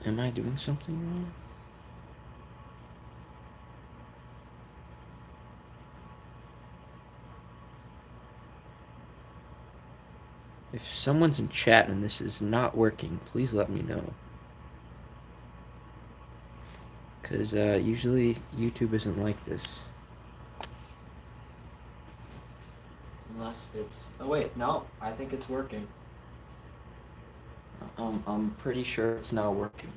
Am I doing something wrong? If someone's in chat and this is not working, please let me know. Because usually YouTube isn't like this. Unless it's... Oh wait, no, I think it's working. I'm pretty sure it's now working.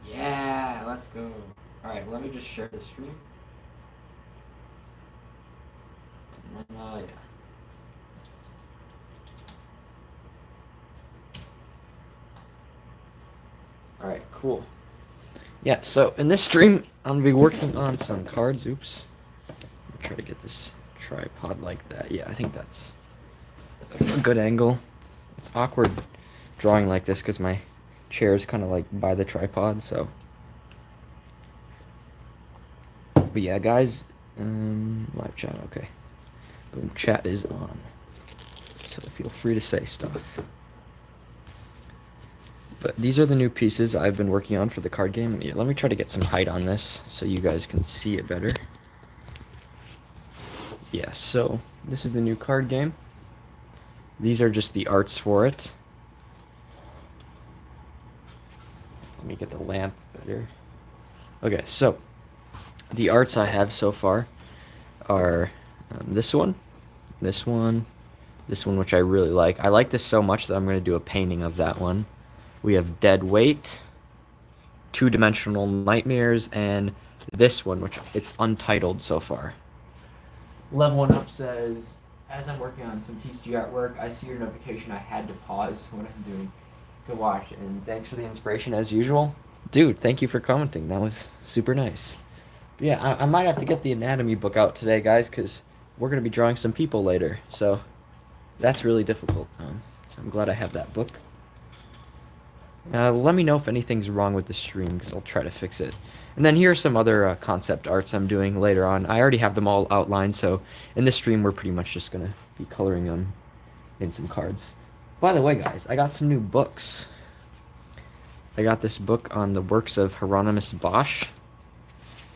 Yeah, let's go. Alright, let me just share the stream. And then, yeah. Alright, cool. Yeah, so in this stream, I'm gonna be working on some cards. Oops. Try to get this tripod like that. Yeah, I think that's a good angle. It's awkward drawing like this because my chair is kind of like by the tripod, so. But yeah, guys, live chat, okay. Boom, chat is on. So feel free to say stuff. But these are the new pieces I've been working on for the card game. Yeah, let me try to get some height on this so you guys can see it better. Yeah, so this is the new card game. These are just the arts for it. Let me get the lamp better. Okay, so the arts I have so far are this one, this one, this one, which I really like. I like this so much that I'm going to do a painting of that one. We have Dead Weight, Two-Dimensional Nightmares, and this one, which it's untitled so far. Level 1 Up says, as I'm working on some TCG artwork, I see your notification. I had to pause what I'm doing to watch, and thanks for the inspiration as usual. Dude, thank you for commenting. That was super nice. But yeah, I might have to get the anatomy book out today, guys, because we're going to be drawing some people later, so that's really difficult. So I'm glad I have that book. Let me know if anything's wrong with the stream, because I'll try to fix it. And then here are some other concept arts I'm doing later on. I already have them all outlined, so in this stream we're pretty much just going to be coloring them in some cards. By the way, guys, I got some new books. I got this book on the works of Hieronymus Bosch,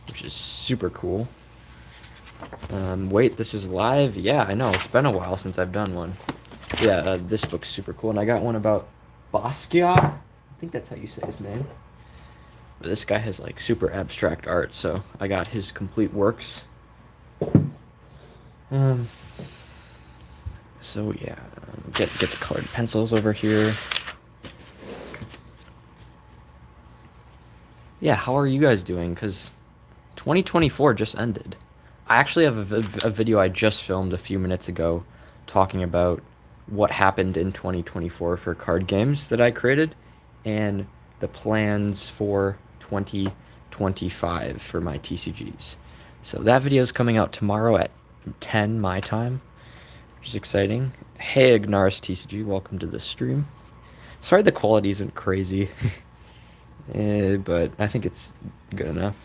which is super cool. Wait, this is live? Yeah, I know. It's been a while since I've done one. Yeah, this book's super cool. And I got one about Basquiat. I think that's how you say his name. But this guy has like super abstract art, so I got his complete works. So yeah, get the colored pencils over here. Yeah, how are you guys doing? Because 2024 just ended. I actually have a video I just filmed a few minutes ago talking about what happened in 2024 for card games that I created and the plans for 2025 for my TCGs. So that video is coming out tomorrow at 10 my time, which is exciting. Hey Ignaris TCG, welcome to the stream. Sorry the quality isn't crazy, but I think it's good enough.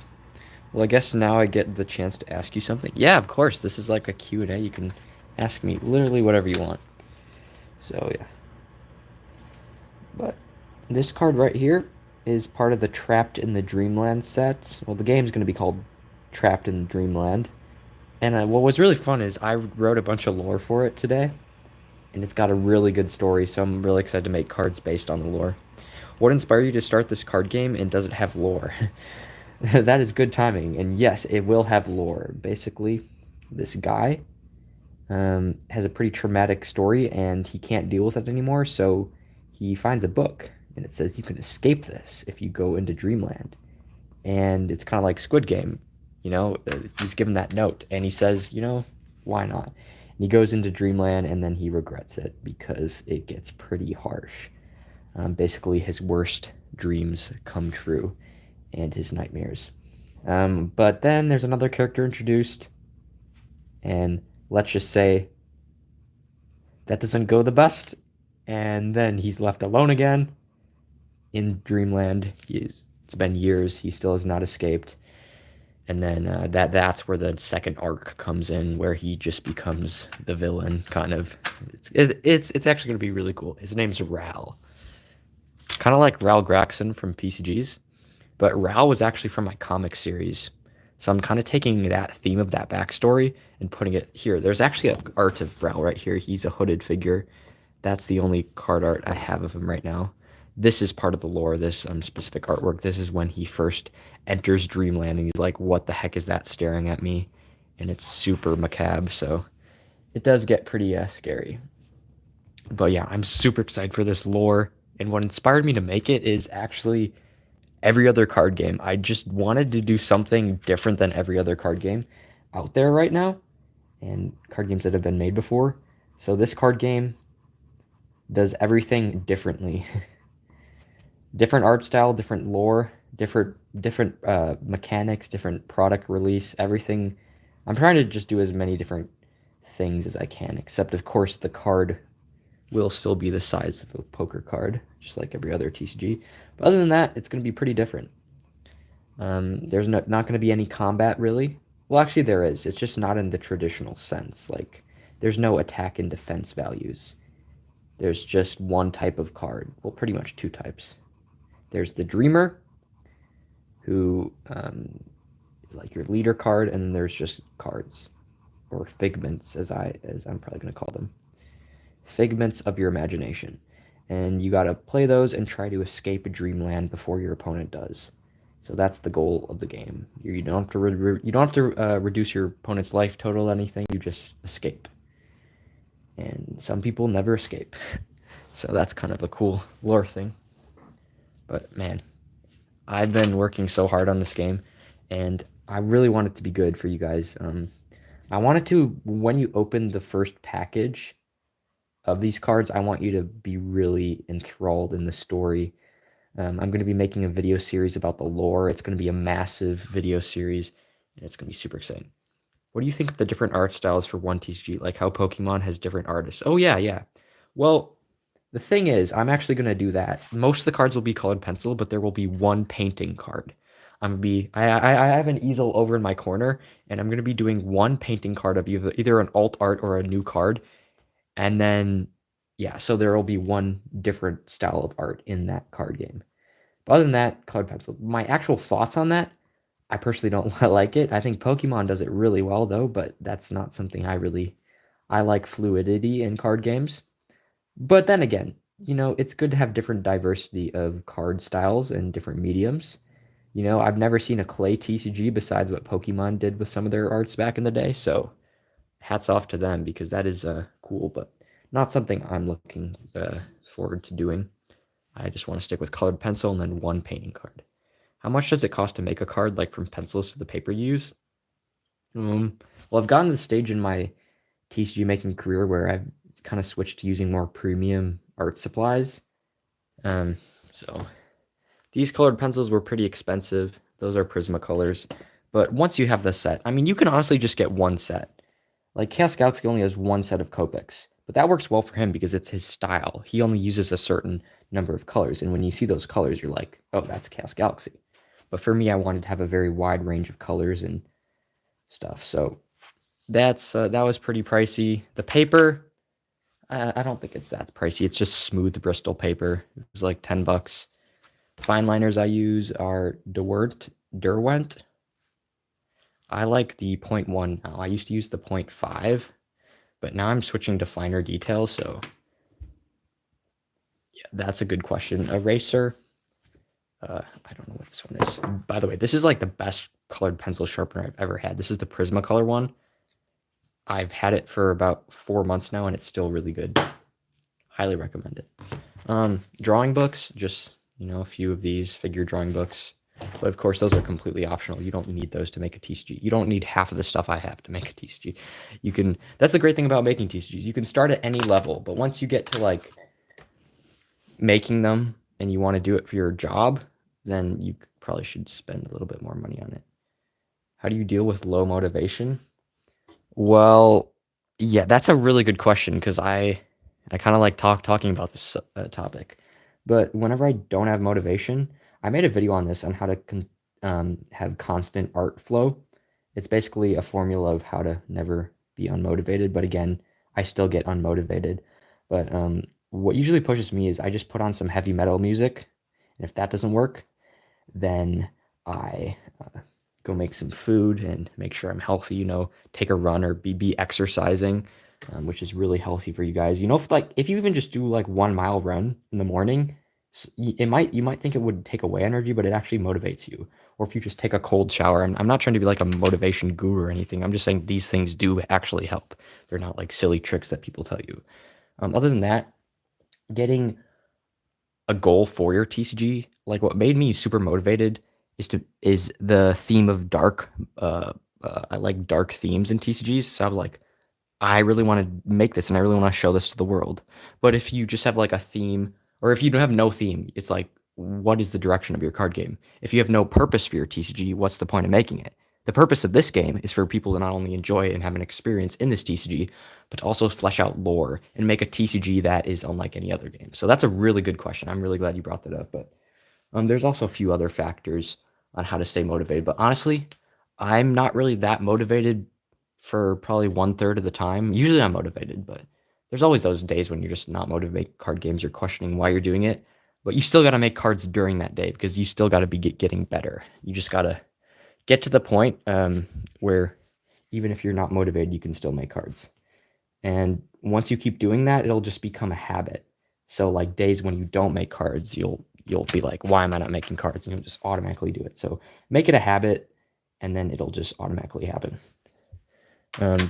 Well, I guess now I get the chance to ask you something. Yeah, of course. This is like a Q&A. You can ask me literally whatever you want. So, yeah. But this card right here is part of the Trapped in the Dreamland set. Well, the game's going to be called Trapped in Dreamland. And what was really fun is I wrote a bunch of lore for it today. And it's got a really good story, so I'm really excited to make cards based on the lore. What inspired you to start this card game, and does it have lore? That is good timing, and yes, it will have lore. Basically, this guy has a pretty traumatic story, and he can't deal with it anymore, so he finds a book, and it says you can escape this if you go into Dreamland. And it's kind of like Squid Game, he's given that note, and he says, why not? And he goes into Dreamland, and then he regrets it because it gets pretty harsh. Basically, his worst dreams come true and his nightmares. But then there's another character introduced, and let's just say that doesn't go the best, and then he's left alone again in Dreamland. It's been years, he still has not escaped, And then that's where the second arc comes in, where he just becomes the villain, kind of. It's actually gonna be really cool. His name's Ral, kind of like Ral Graxon from PCGs, but Ral was actually from my comic series. So I'm kind of taking that theme of that backstory and putting it here. There's actually a art of Ral right here. He's a hooded figure. That's the only card art I have of him right now. This is part of the lore, this specific artwork. This is when he first enters Dreamland, and he's like, what the heck is that staring at me? And it's super macabre, so it does get pretty scary. But yeah, I'm super excited for this lore. And what inspired me to make it is actually every other card game. I just wanted to do something different than every other card game out there right now, and card games that have been made before. So this card game does everything differently. Different art style, different lore, different mechanics, different product release, everything. I'm trying to just do as many different things as I can, except of course the card will still be the size of a poker card, just like every other TCG. But other than that, it's going to be pretty different. There's not going to be any combat really. Well, actually there is. It's just not in the traditional sense. Like there's no attack and defense values. There's just one type of card. Well, pretty much two types. There's the Dreamer, who is like your leader card, and then there's just cards, or figments, as I'm probably gonna call them, figments of your imagination, and you gotta play those and try to escape a dreamland before your opponent does. So that's the goal of the game. You don't have to reduce your opponent's life total anything. You just escape, and some people never escape. So that's kind of a cool lore thing. But man, I've been working so hard on this game, and I really want it to be good for you guys. I wanted to, when you open the first package of these cards, I want you to be really enthralled in the story. I'm going to be making a video series about the lore. It's going to be a massive video series, and it's going to be super exciting. What do you think of the different art styles for one TCG? Like how Pokemon has different artists? Oh, yeah, yeah. Well, the thing is, I'm actually going to do that. Most of the cards will be colored pencil, but there will be one painting card. I have an easel over in my corner, and I'm going to be doing one painting card of either an alt art or a new card. And then, yeah, so there will be one different style of art in that card game. But other than that, colored pencil. My actual thoughts on that, I personally don't like it. I think Pokemon does it really well, though, but that's not something I like fluidity in card games. But then again, it's good to have different diversity of card styles and different mediums. I've never seen a clay TCG besides what Pokemon did with some of their arts back in the day. So hats off to them because that is cool, but not something I'm looking forward to doing. I just want to stick with colored pencil and then one painting card. How much does it cost to make a card, like from pencils to the paper you use? Well, I've gotten to the stage in my TCG making career where I've kind of switched to using more premium art supplies. So these colored pencils were pretty expensive. Those are Prismacolors. But once you have the set, I mean, you can honestly just get one set. Like Chaos Galaxy only has one set of Copics, but that works well for him because it's his style. He only uses a certain number of colors, and when you see those colors, you're like, oh, that's Chaos Galaxy. But for me, I wanted to have a very wide range of colors and stuff. So that was pretty pricey. The paper, I don't think it's that pricey. It's just smooth Bristol paper. It was like $10. Fine liners I use are Derwent. I like the 0.1 now. I used to use the 0.5, but now I'm switching to finer details. So yeah, that's a good question. Eraser. I don't know what this one is. By the way, this is like the best colored pencil sharpener I've ever had. This is the Prismacolor one. I've had it for about 4 months now, and it's still really good. Highly recommend it. Drawing books, just a few of these figure drawing books. But of course, those are completely optional. You don't need those to make a TCG. You don't need half of the stuff I have to make a TCG. That's the great thing about making TCGs. You can start at any level, but once you get to like making them and you want to do it for your job, then you probably should spend a little bit more money on it. How do you deal with low motivation? Well, yeah, that's a really good question because I kind of like talking about this topic. But whenever I don't have motivation, I made a video on this on how to have constant art flow. It's basically a formula of how to never be unmotivated. But again, I still get unmotivated. But what usually pushes me is I just put on some heavy metal music. And if that doesn't work, then I go make some food and make sure I'm healthy, take a run or be exercising, which is really healthy for you guys. If you even just do like 1 mile run in the morning, you might think it would take away energy, but it actually motivates you. Or if you just take a cold shower, I'm not trying to be like a motivation guru or anything. I'm just saying these things do actually help. They're not like silly tricks that people tell you. Other than that, getting a goal for your TCG, like what made me super motivated is the theme of dark. I like dark themes in TCGs, so I was like, I really want to make this and I really want to show this to the world. But if you just have like a theme, or if you don't have no theme, it's like, what is the direction of your card game? If you have no purpose for your TCG, what's the point of making it? The purpose of this game is for people to not only enjoy and have an experience in this TCG, but to also flesh out lore and make a TCG that is unlike any other game. So that's a really good question. I'm really glad you brought that up. But there's also a few other factors on how to stay motivated. But honestly, I'm not really that motivated for probably 1/3 of the time. Usually I'm motivated, but there's always those days when you're just not motivated card games. You're questioning why you're doing it, but you still got to make cards during that day because you still got to be getting better. You just got to get to the point where even if you're not motivated, you can still make cards. And once you keep doing that, it'll just become a habit. So like days when you don't make cards, you'll be like, why am I not making cards? And you'll just automatically do it. So make it a habit, and then it'll just automatically happen.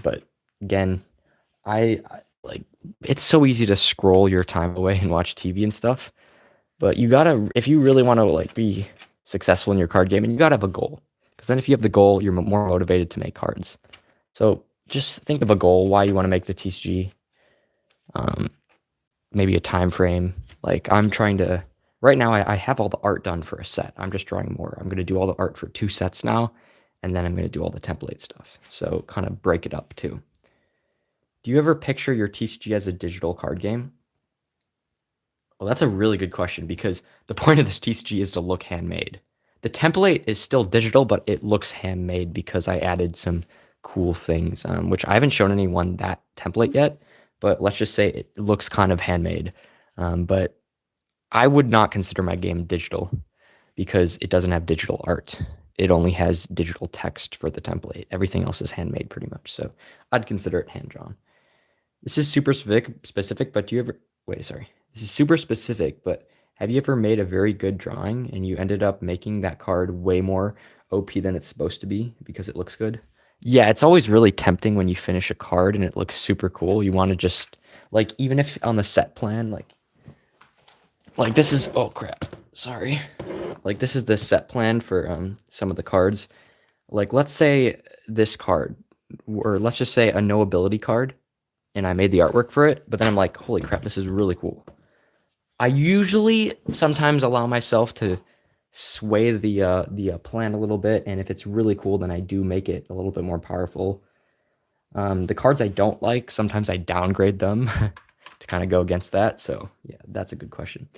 But again, I like it's so easy to scroll your time away and watch TV and stuff. But you gotta, if you really want to like be successful in your card game, and you gotta have a goal. Because then if you have the goal, you're more motivated to make cards. So just think of a goal, why you want to make the TCG. Maybe a time frame. Like I'm trying to right now I have all the art done for a set. I'm just drawing more. I'm gonna do all the art for 2 sets now, and then I'm gonna do all the template stuff. So kind of break it up too. Do you ever picture your TCG as a digital card game? Well, that's a really good question because the point of this TCG is to look handmade. The template is still digital, but it looks handmade because I added some cool things, which I haven't shown anyone that template yet, but let's just say it looks kind of handmade. But I would not consider my game digital because it doesn't have digital art. It only has digital text for the template. Everything else is handmade pretty much. So I'd consider it hand drawn. This is super specific, but do you ever wait, sorry. This is super specific, but have you ever made a very good drawing and you ended up making that card way more OP than it's supposed to be because it looks good? Yeah, it's always really tempting when you finish a card and it looks super cool. You want to just like even if on the set plan, like this is oh crap. Sorry. Like this is the set plan for some of the cards. Like let's say this card, or let's just say a no ability card, and I made the artwork for it, but then I'm like, holy crap, this is really cool. I usually sometimes allow myself to sway the plan a little bit, and if it's really cool, then I do make it a little bit more powerful. The cards I don't like, sometimes I downgrade them to kind of go against that. So yeah, that's a good question.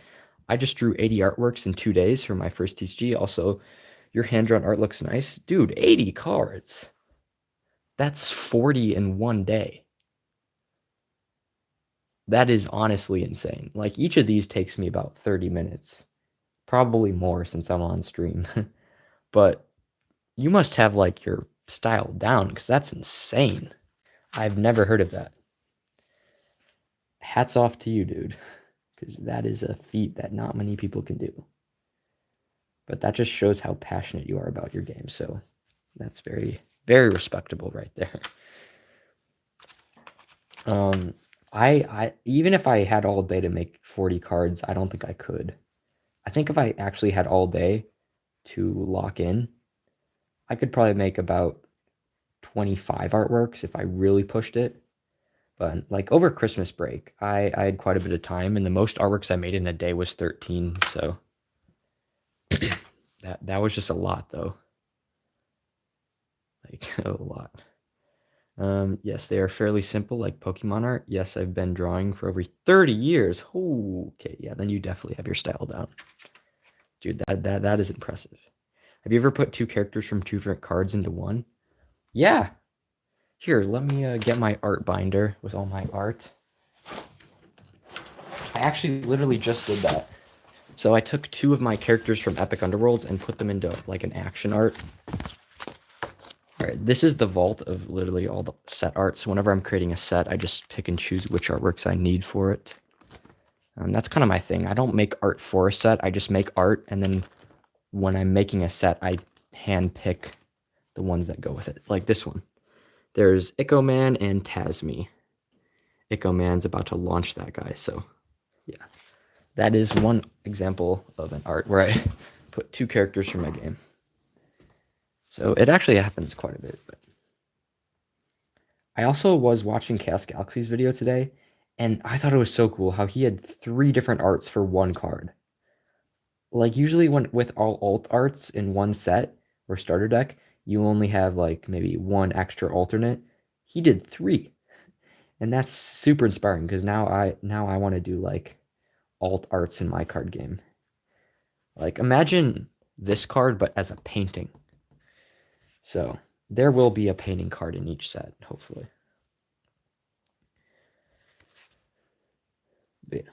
I just drew 80 artworks in 2 days for my first TCG. Also, your hand-drawn art looks nice. Dude, 80 cards. That's 40 in 1 day. That is honestly insane. Like each of these takes me about 30 minutes. Probably more since I'm on stream. But you must have like your style down because that's insane. I've never heard of that. Hats off to you, dude, because that is a feat that not many people can do. But that just shows how passionate you are about your game. So that's very, very respectable right there. I even if I had all day to make 40 cards, I don't think I could. I think if I actually had all day to lock in, I could probably make about 25 artworks if I really pushed it. But like over Christmas break, I had quite a bit of time, and the most artworks I made in a day was 13. So that was just a lot, though. Like a lot. Yes, they are fairly simple, like Pokemon art. Yes, I've been drawing for over 30 years. Okay, yeah, then you definitely have your style down. Dude, that is impressive. Have you ever put two characters from two different cards into one? Yeah. Here, let me get my art binder with all my art. I actually literally just did that. So I took two of my characters from Epic Underworlds and put them into like an action art. All right, this is the vault of literally all the set art. So whenever I'm creating a set, I just pick and choose which artworks I need for it. That's kind of my thing. I don't make art for a set. I just make art, and then when I'm making a set, I hand pick the ones that go with it. Like this one. There's Ico Man and Tasmi. Ico Man's about to launch that guy, so yeah. That is one example of an art where I put two characters from my game. So it actually happens quite a bit. But I also was watching Chaos Galaxy's video today, and I thought it was so cool how he had 3 different arts for one card. Like usually when with all alt arts in one set or starter deck, you only have like maybe one extra alternate. He did 3. And that's super inspiring because now I want to do like alt arts in my card game. Like imagine this card but as a painting. So there will be a painting card in each set, hopefully. But,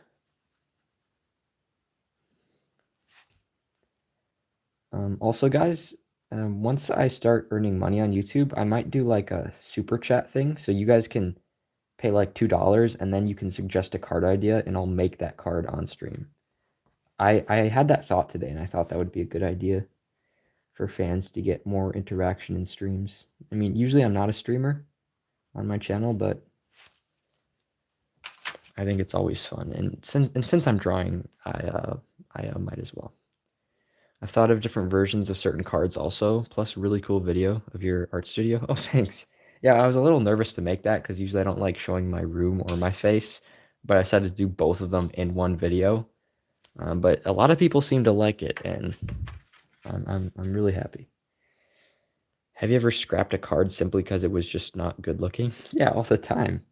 also, guys, once I start earning money on YouTube, I might do like a super chat thing. So you guys can pay like $2 and then you can suggest a card idea and I'll make that card on stream. I had that thought today and I thought that would be a good idea for fans to get more interaction in streams. I mean, usually I'm not a streamer on my channel, but I think it's always fun. And since I'm drawing, I might as well. I've thought of different versions of certain cards also, plus a really cool video of your art studio. Oh, thanks. Yeah, I was a little nervous to make that because usually I don't like showing my room or my face, but I decided to do both of them in one video. But a lot of people seem to like it, and I'm really happy. Have you ever scrapped a card simply because it was just not good looking? Yeah, all the time.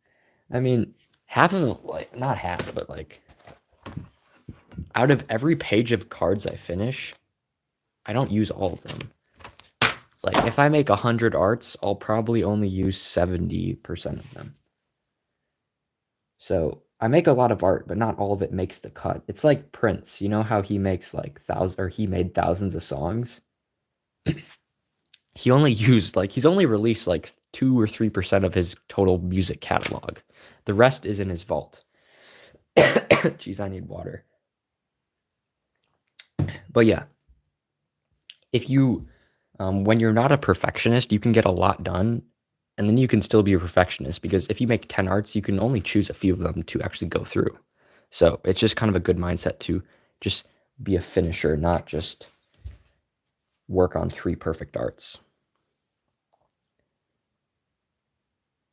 I mean, half of them, like not half, but like out of every page of cards I finish, I don't use all of them. Like if I make 100 arts, I'll probably only use 70% of them. So I make a lot of art, but not all of it makes the cut. It's like Prince. You know how he makes like he made thousands of songs? He only used like he's only released like 2 or 3% of his total music catalog. The rest is in his vault. Jeez, I need water. But yeah, if you when you're not a perfectionist, you can get a lot done, and then you can still be a perfectionist because if you make 10 arts, you can only choose a few of them to actually go through. So it's just kind of a good mindset to just be a finisher, not just work on 3 perfect arts.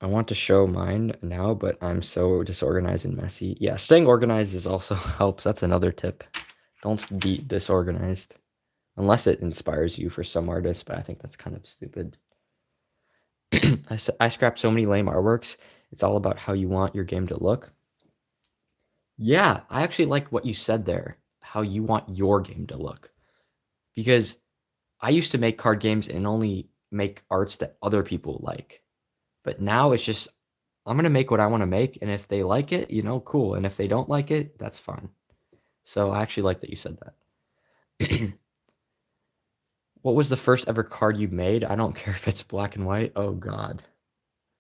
I want to show mine now, but I'm so disorganized and messy. Yeah, staying organized is also helps. That's another tip. Don't be disorganized. Unless it inspires you for some artists, but I think that's kind of stupid. I scrapped so many lame artworks. It's all about how you want your game to look. Yeah, I actually like what you said there, how you want your game to look. Because I used to make card games and only make arts that other people like. But now it's just, I'm going to make what I want to make. And if they like it, cool. And if they don't like it, that's fine. So I actually like that you said that. What was the first ever card you made? I don't care if it's black and white. Oh, God.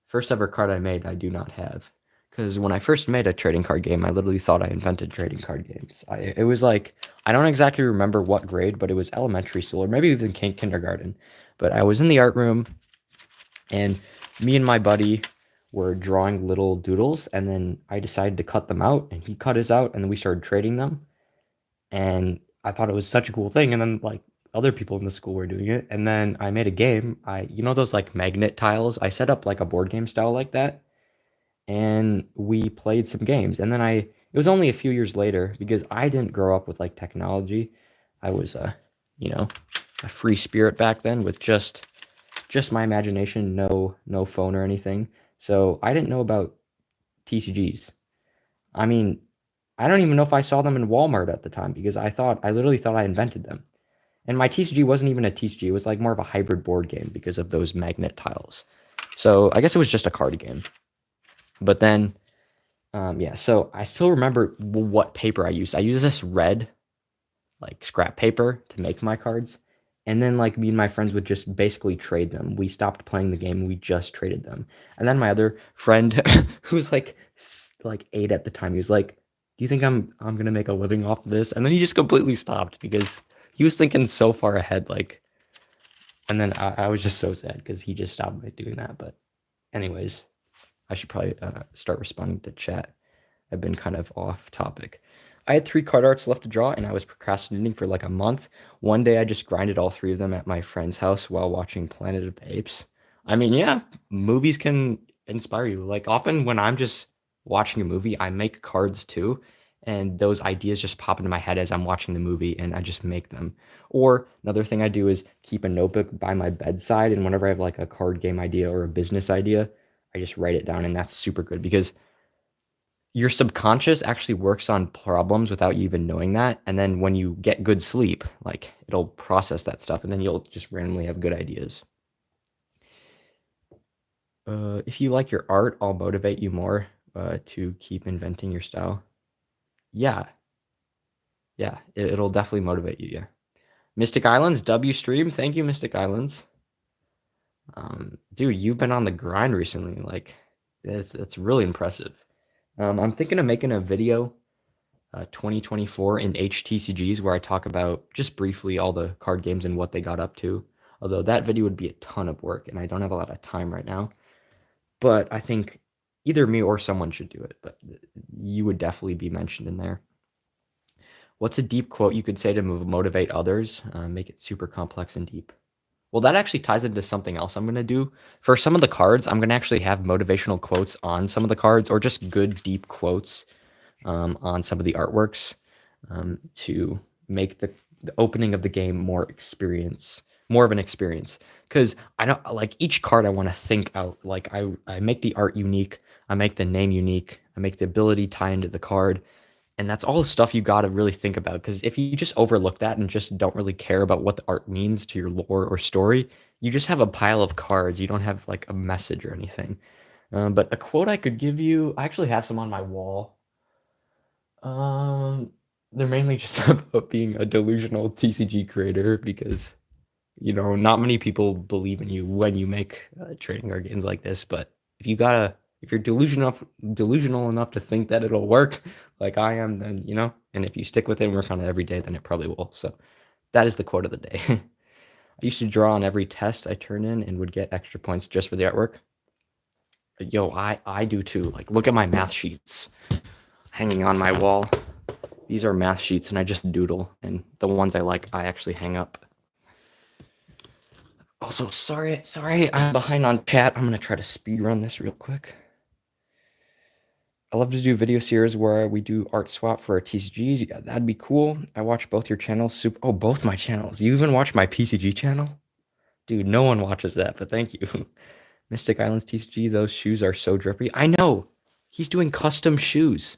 First ever card I made, I do not have. Because when I first made a trading card game, I literally thought I invented trading card games. It was like, I don't exactly remember what grade, but it was elementary school or maybe even kindergarten. But I was in the art room, and me and my buddy were drawing little doodles, and then I decided to cut them out, and he cut his out, and then we started trading them. And I thought it was such a cool thing. And then, like, other people in the school were doing it. And then I made a game. Those like magnet tiles? I set up like a board game style like that. And we played some games. And then it was only a few years later because I didn't grow up with like technology. I was a free spirit back then with just my imagination, no phone or anything. So I didn't know about TCGs. I mean, I don't even know if I saw them in Walmart at the time because I literally thought I invented them. And my TCG wasn't even a TCG. It was like more of a hybrid board game because of those magnet tiles. So I guess it was just a card game. But then, yeah. So I still remember what paper I used. I used this red, like scrap paper, to make my cards. And then like me and my friends would just basically trade them. We stopped playing the game. We just traded them. And then my other friend, who was like 8 at the time, he was like, "Do you think I'm gonna make a living off of this?" And then he just completely stopped because he was thinking so far ahead. Like, and then I was just so sad because he just stopped by doing that. But anyways, I should probably start responding to chat. I've been kind of off topic. I had 3 card arts left to draw, and I was procrastinating for like a month. One day, I just grinded all 3 of them at my friend's house while watching Planet of the Apes. I mean, yeah, movies can inspire you. Like, often when I'm just watching a movie, I make cards too, and those ideas just pop into my head as I'm watching the movie, and I just make them. Or another thing I do is keep a notebook by my bedside, and whenever I have like a card game idea or a business idea, I just write it down, and that's super good because your subconscious actually works on problems without you even knowing that. And then when you get good sleep, like it'll process that stuff and then you'll just randomly have good ideas. If you like your art, I'll motivate you more to keep inventing your style. Yeah, yeah, it'll definitely motivate you. Yeah. Mystic Islands, W stream. Thank you, Mystic Islands. Dude, you've been on the grind recently. Like, it's really impressive. I'm thinking of making a video 2024 in HTCGs where I talk about just briefly all the card games and what they got up to. Although that video would be a ton of work and I don't have a lot of time right now. But I think either me or someone should do it. But you would definitely be mentioned in there. What's a deep quote you could say to motivate others? Make it super complex and deep. Well, that actually ties into something else I'm going to do. For some of the cards, I'm going to actually have motivational quotes on some of the cards or just good deep quotes on some of the artworks to make the opening of the game more of an experience. Because I know, like each card, I want to think out. Like I make the art unique, I make the name unique, I make the ability tie into the card, and that's all the stuff you got to really think about. Because if you just overlook that and just don't really care about what the art means to your lore or story, you just have a pile of cards. You don't have like a message or anything. But a quote I could give you, I actually have some on my wall. Um, they're mainly just about being a delusional TCG creator because, not many people believe in you when you make trading card games like this. But if you're delusional enough to think that it'll work, like I am, then and if you stick with it and work on it every day, then it probably will. So that is the quote of the day. I used to draw on every test I turn in and would get extra points just for the artwork. Yo, I do too. Like, look at my math sheets hanging on my wall. These are math sheets and I just doodle, and the ones I like I actually hang up. Also, sorry, I'm behind on chat. I'm gonna try to speed run this real quick. I love to do video series where we do art swap for our TCGs. Yeah, that'd be cool. I watch both your channels. Both my channels. You even watch my PCG channel? Dude, no one watches that, but thank you. Mystic Islands TCG, those shoes are so drippy. I know. He's doing custom shoes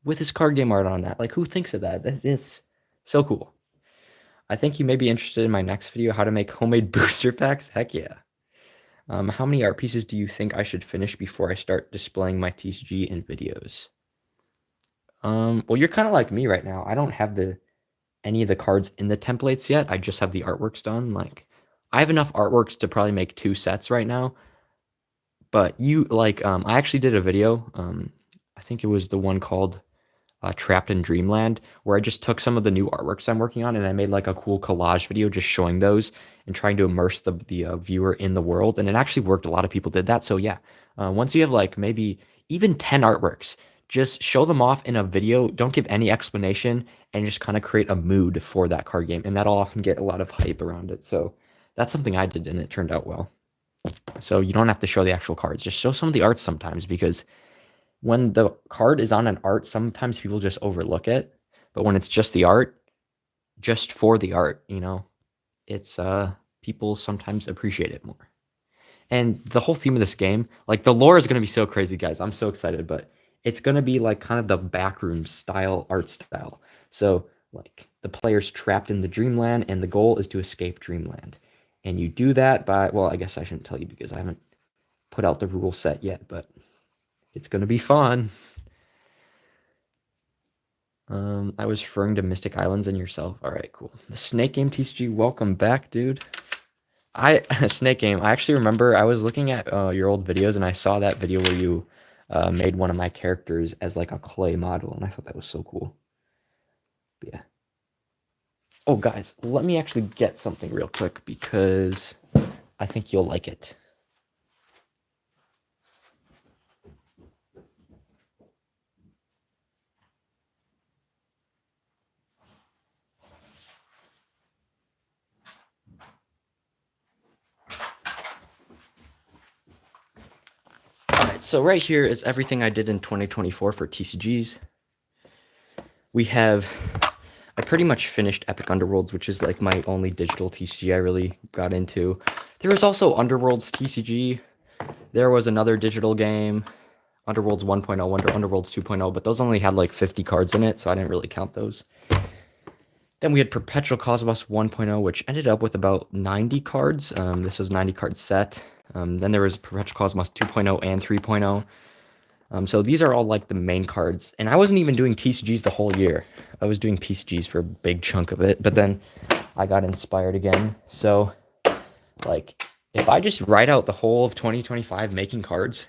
with his card game art on that. Like, who thinks of that? That's so cool. I think you may be interested in my next video, how to make homemade booster packs. Heck yeah. How many art pieces do you think I should finish before I start displaying my TCG in videos? Well, you're kind of like me right now. I don't have any of the cards in the templates yet. I just have the artworks done. Like, I have enough artworks to probably make 2 sets right now. But I actually did a video. I think it was the one called Trapped in Dreamland, where I just took some of the new artworks I'm working on and I made like a cool collage video just showing those and trying to immerse the viewer in the world. And it actually worked. A lot of people did that. So yeah, once you have like maybe even 10 artworks, just show them off in a video. Don't give any explanation and just kind of create a mood for that card game. And that'll often get a lot of hype around it. So that's something I did and it turned out well. So you don't have to show the actual cards. Just show some of the art sometimes because when the card is on an art, sometimes people just overlook it. But when it's just the art, just for the art, it's people sometimes appreciate it more. And the whole theme of this game, like the lore is going to be so crazy, guys. I'm so excited, but it's going to be like kind of the backroom style art style. So like the player's trapped in the dreamland, and the goal is to escape dreamland. And you do that by, well, I guess I shouldn't tell you because I haven't put out the rule set yet, but it's gonna be fun. I was referring to Mystic Islands and yourself. All right, cool. The Snake Game TCG, welcome back, dude. Snake Game. I actually remember I was looking at your old videos and I saw that video where you made one of my characters as like a clay model, and I thought that was so cool. But yeah. Oh, guys, let me actually get something real quick because I think you'll like it. Alright, so right here is everything I did in 2024 for TCGs. I pretty much finished Epic Underworlds, which is like my only digital TCG I really got into. There was also Underworlds TCG. There was another digital game, Underworlds 1.0, Underworlds 2.0, but those only had like 50 cards in it, so I didn't really count those. Then we had Perpetual Cosmos 1.0, which ended up with about 90 cards. This was a 90 card set. Then there was Perpetual Cosmos 2.0 and 3.0. So these are all like the main cards. And I wasn't even doing TCGs the whole year. I was doing PCGs for a big chunk of it, but then I got inspired again. So like if I just write out the whole of 2025 making cards,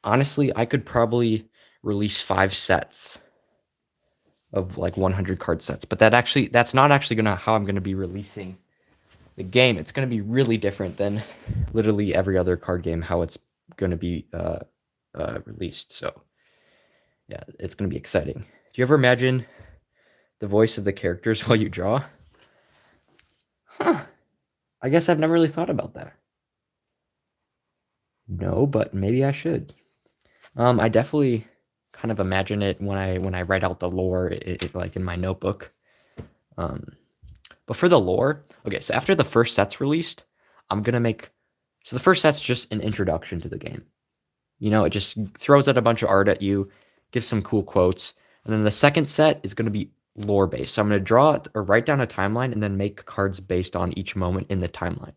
honestly, I could probably release 5 sets of like 100 card sets. But that's not actually how I'm gonna be releasing the game. It's gonna be really different than literally every other card game, how it's gonna be released. So yeah, it's gonna be exciting. Do you ever imagine the voice of the characters while you draw? Huh. I guess I've never really thought about that. No, but maybe I should. I definitely kind of imagine it when I write out the lore, like in my notebook. But for the lore, okay, so after the first set's released, I'm gonna make. So the first set's just an introduction to the game. You know, it just throws out a bunch of art at you, gives some cool quotes, and then the second set is gonna be lore based. So I'm gonna draw it or write down a timeline and then make cards based on each moment in the timeline.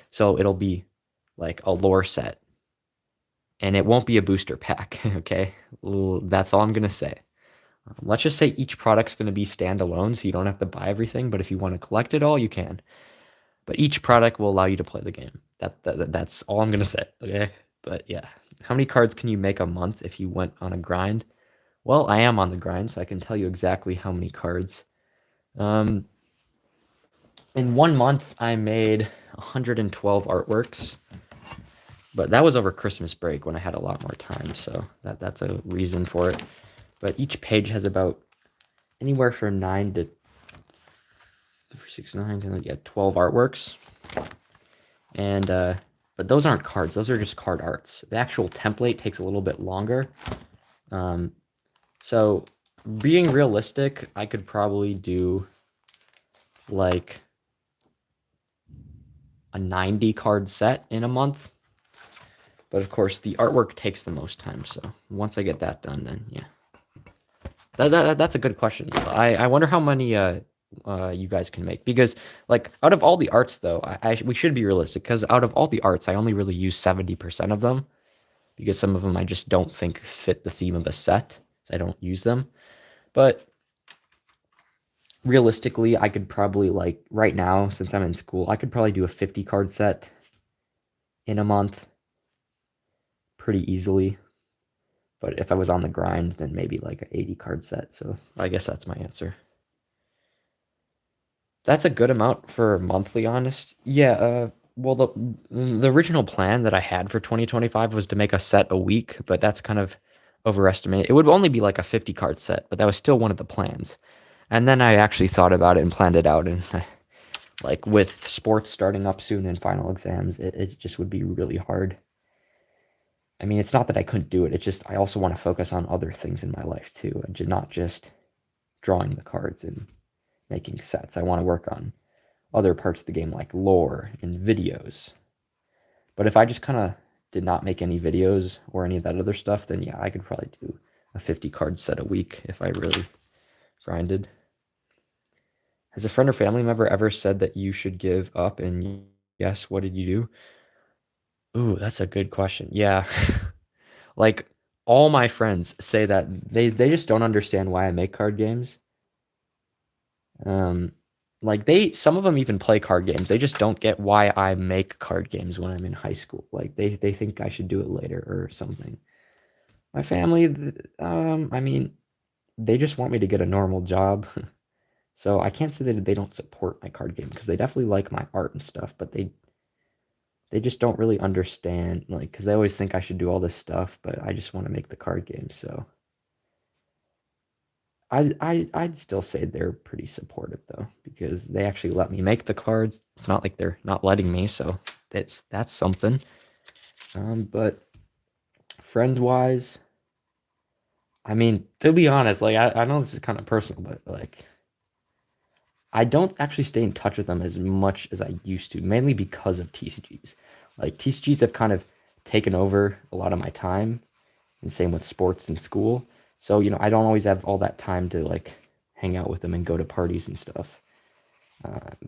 So it'll be like a lore set, and it won't be a booster pack. Okay, that's all I'm gonna say. Let's just say each product's going to be standalone, so you don't have to buy everything. But if you want to collect it all, you can. But each product will allow you to play the game. That's all I'm going to say. Okay. But yeah, how many cards can you make a month if you went on a grind? Well, I am on the grind, so I can tell you exactly how many cards. In 1 month, I made 112 artworks. But that was over Christmas break when I had a lot more time, so that's a reason for it. But each page has about anywhere from 9 to 6, 9, 10, yeah, 12 artworks. And but those aren't cards; those are just card arts. The actual template takes a little bit longer. So being realistic, I could probably do like a 90 card set in a month. But of course, the artwork takes the most time. So once I get that done, then yeah. That's a good question. I wonder how many you guys can make, because like out of all the arts though, we should be realistic, because out of all the arts, I only really use 70% of them, because some of them I just don't think fit the theme of a set, so I don't use them. But realistically, I could probably, like right now, since I'm in school, I could probably do a 50 card set in a month pretty easily. But if I was on the grind, then maybe like an 80 card set. So I guess that's my answer. That's a good amount for monthly, honest. Yeah, well, the original plan that I had for 2025 was to make a set a week, but that's kind of overestimated. It would only be like a 50 card set, but that was still one of the plans. And then I actually thought about it and planned it out, and like with sports starting up soon and final exams, it just would be really hard. I mean, it's not that I couldn't do it. It's just I also want to focus on other things in my life too, and not just drawing the cards and making sets. I want to work on other parts of the game like lore and videos. But if I just kind of did not make any videos or any of that other stuff, then yeah, I could probably do a 50 card set a week if I really grinded. Has a friend or family member ever said that you should give up? And yes, what did you do? Ooh, that's a good question. Yeah. Like all my friends say that they just don't understand why I make card games. Um, like some of them even play card games. They just don't get why I make card games when I'm in high school. Like they think I should do it later or something. My family, I mean, they just want me to get a normal job. So I can't say that they don't support my card game because they definitely like my art and stuff, but they just don't really understand like because they always think I should do all this stuff, but I just want to make the card game. So I'd still say they're pretty supportive though because they actually let me make the cards. It's not like they're not letting me, so that's something. But friend wise, I mean, to be honest, like I know this is kind of personal, but like I don't actually stay in touch with them as much as I used to, mainly because of TCGs. Like TCGs have kind of taken over a lot of my time, and same with sports and school. So, I don't always have all that time to like hang out with them and go to parties and stuff.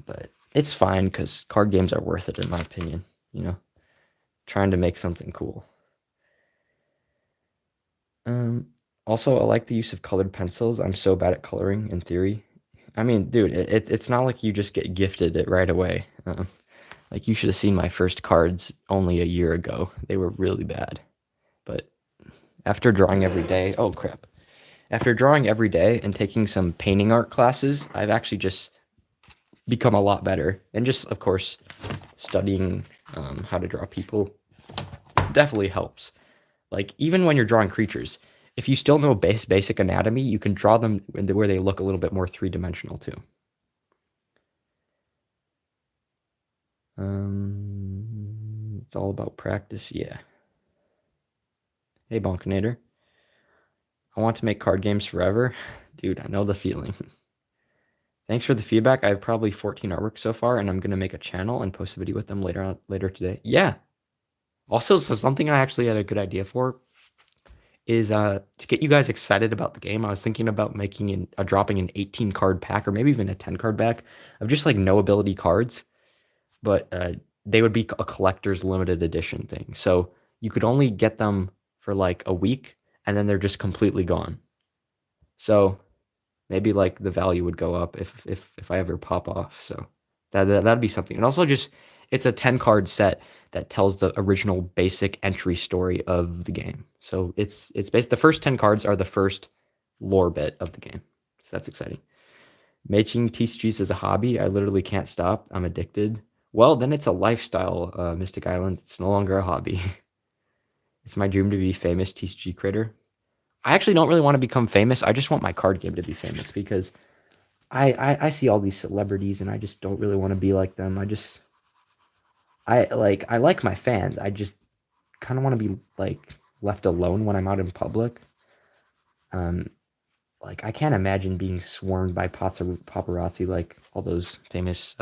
But it's fine because card games are worth it in my opinion, you know, trying to make something cool. Um, Also, I like the use of colored pencils. I'm so bad at coloring in theory. I mean, dude, it's not like you just get gifted it right away. Like you should have seen my first cards only a year ago. They were really bad. But after drawing every day, oh crap. After drawing every day and taking some painting art classes, I've actually just become a lot better. And just, of course, studying how to draw people definitely helps. Like even when you're drawing creatures, if you still know basic anatomy, you can draw them where they look a little bit more three-dimensional too. It's all about practice, yeah. Hey, Bonkinator. I want to make card games forever. Dude, I know the feeling. Thanks for the feedback. I have probably 14 artworks so far, and I'm gonna make a channel and post a video with them later today. Yeah. Also, so something I actually had a good idea for is to get you guys excited about the game. I was thinking about making dropping an 18 card pack or maybe even a 10 card pack of just like no ability cards, but they would be a collector's limited edition thing. So you could only get them for like a week, and then they're just completely gone. So maybe like the value would go up if I ever pop off. So that'd be something. And also just it's a 10 card set that tells the original basic entry story of the game. So it's based the first 10 cards are the first lore bit of the game. So that's exciting. Making TCGs is a hobby. I literally can't stop. I'm addicted. Well, then it's a lifestyle, Mystic Island. It's no longer a hobby. It's my dream to be famous TCG creator. I actually don't really want to become famous. I just want my card game to be famous because I see all these celebrities and I just don't really want to be like them. I like my fans. I just kind of want to be like left alone when I'm out in public. Um, like I can't imagine being swarmed by paparazzi like all those famous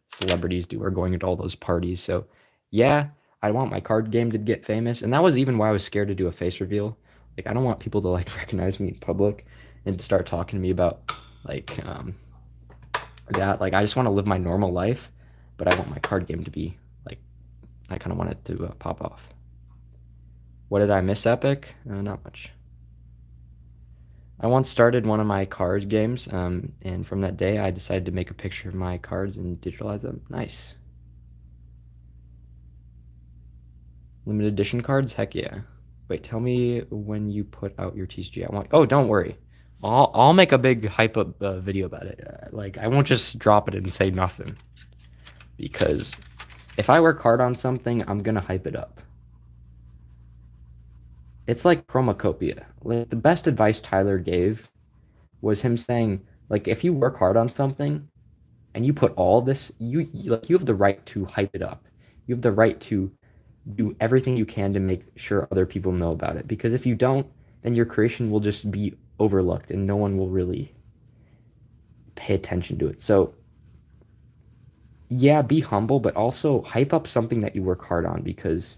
celebrities do or going to all those parties. So yeah, I want my card game to get famous, and that was even why I was scared to do a face reveal. Like I don't want people to like recognize me in public and start talking to me about like that. Like I just want to live my normal life, but I want my card game to be like I kind of want it to pop off. What did I miss, Epic? Not much. I once started one of my card games, and from that day, I decided to make a picture of my cards and digitalize them. Nice. Limited edition cards? Heck yeah. Wait, tell me when you put out your TCG. I want. Oh, don't worry. I'll make a big hype up video about it. Like I won't just drop it and say nothing, because if I work hard on something, I'm gonna hype it up. It's like Chromacopia. Like the best advice Tyler gave was him saying, like, if you work hard on something and you put all this, you have the right to hype it up. You have the right to do everything you can to make sure other people know about it. Because if you don't, then your creation will just be overlooked and no one will really pay attention to it. So yeah, be humble, but also hype up something that you work hard on because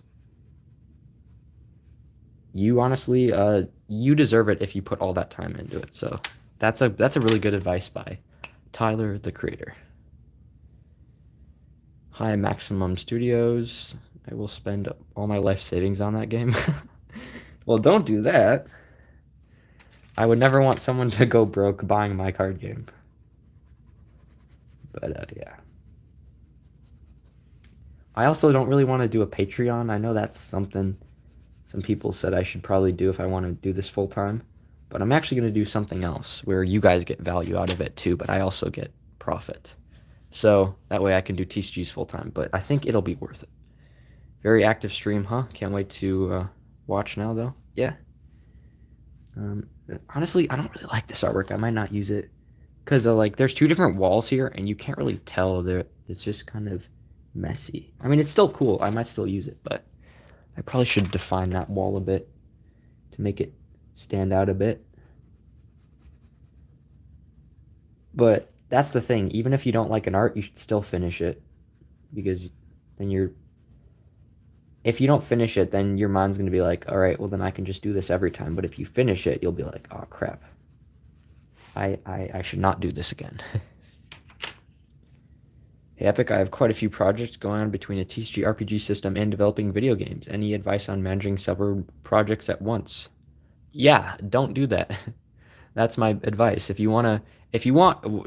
you honestly you deserve it if you put all that time into it. So that's a really good advice by Tyler, the creator. Hi, Maximum Studios. I will spend all my life savings on that game. Well, don't do that. I would never want someone to go broke buying my card game. But yeah. I also don't really want to do a Patreon. I know that's something some people said I should probably do if I want to do this full time. But I'm actually going to do something else where you guys get value out of it too, but I also get profit. So that way I can do TCGs full time. But I think it'll be worth it. Very active stream, huh? Can't wait to watch now, though. Yeah. Honestly, I don't really like this artwork. I might not use it because like there's two different walls here, and you can't really tell. It's just kind of messy. I mean, it's still cool. I might still use it, but I probably should define that wall a bit to make it stand out a bit. But that's the thing. Even if you don't like an art, you should still finish it because then if you don't finish it, then your mind's going to be like, all right, well, then I can just do this every time. But if you finish it, you'll be like, oh, crap. I should not do this again. Hey, Epic, I have quite a few projects going on between a TCG RPG system and developing video games. Any advice on managing several projects at once? Yeah, don't do that. That's my advice. If you want,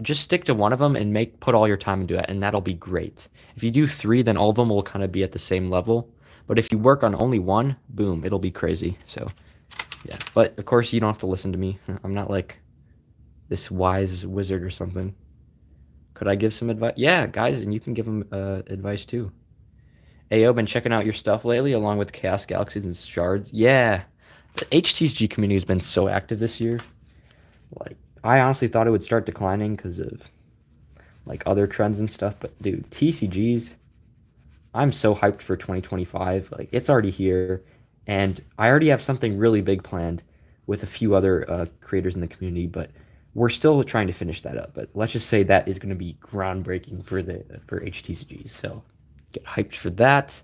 just stick to one of them and put all your time into it, and that'll be great. If you do 3, then all of them will kind of be at the same level. But if you work on only one, boom, it'll be crazy. So, yeah. But of course, you don't have to listen to me. I'm not like this wise wizard or something. Could I give some advice? Yeah, guys, and you can give them advice too. Ayo, been checking out your stuff lately, along with Chaos Galaxies and Shards. Yeah, the HTCG community has been so active this year. Like, I honestly thought it would start declining because of like other trends and stuff. But dude, TCGs, I'm so hyped for 2025. Like, it's already here, and I already have something really big planned with a few other creators in the community. But we're still trying to finish that up. But let's just say that is going to be groundbreaking for HTCGs. So get hyped for that.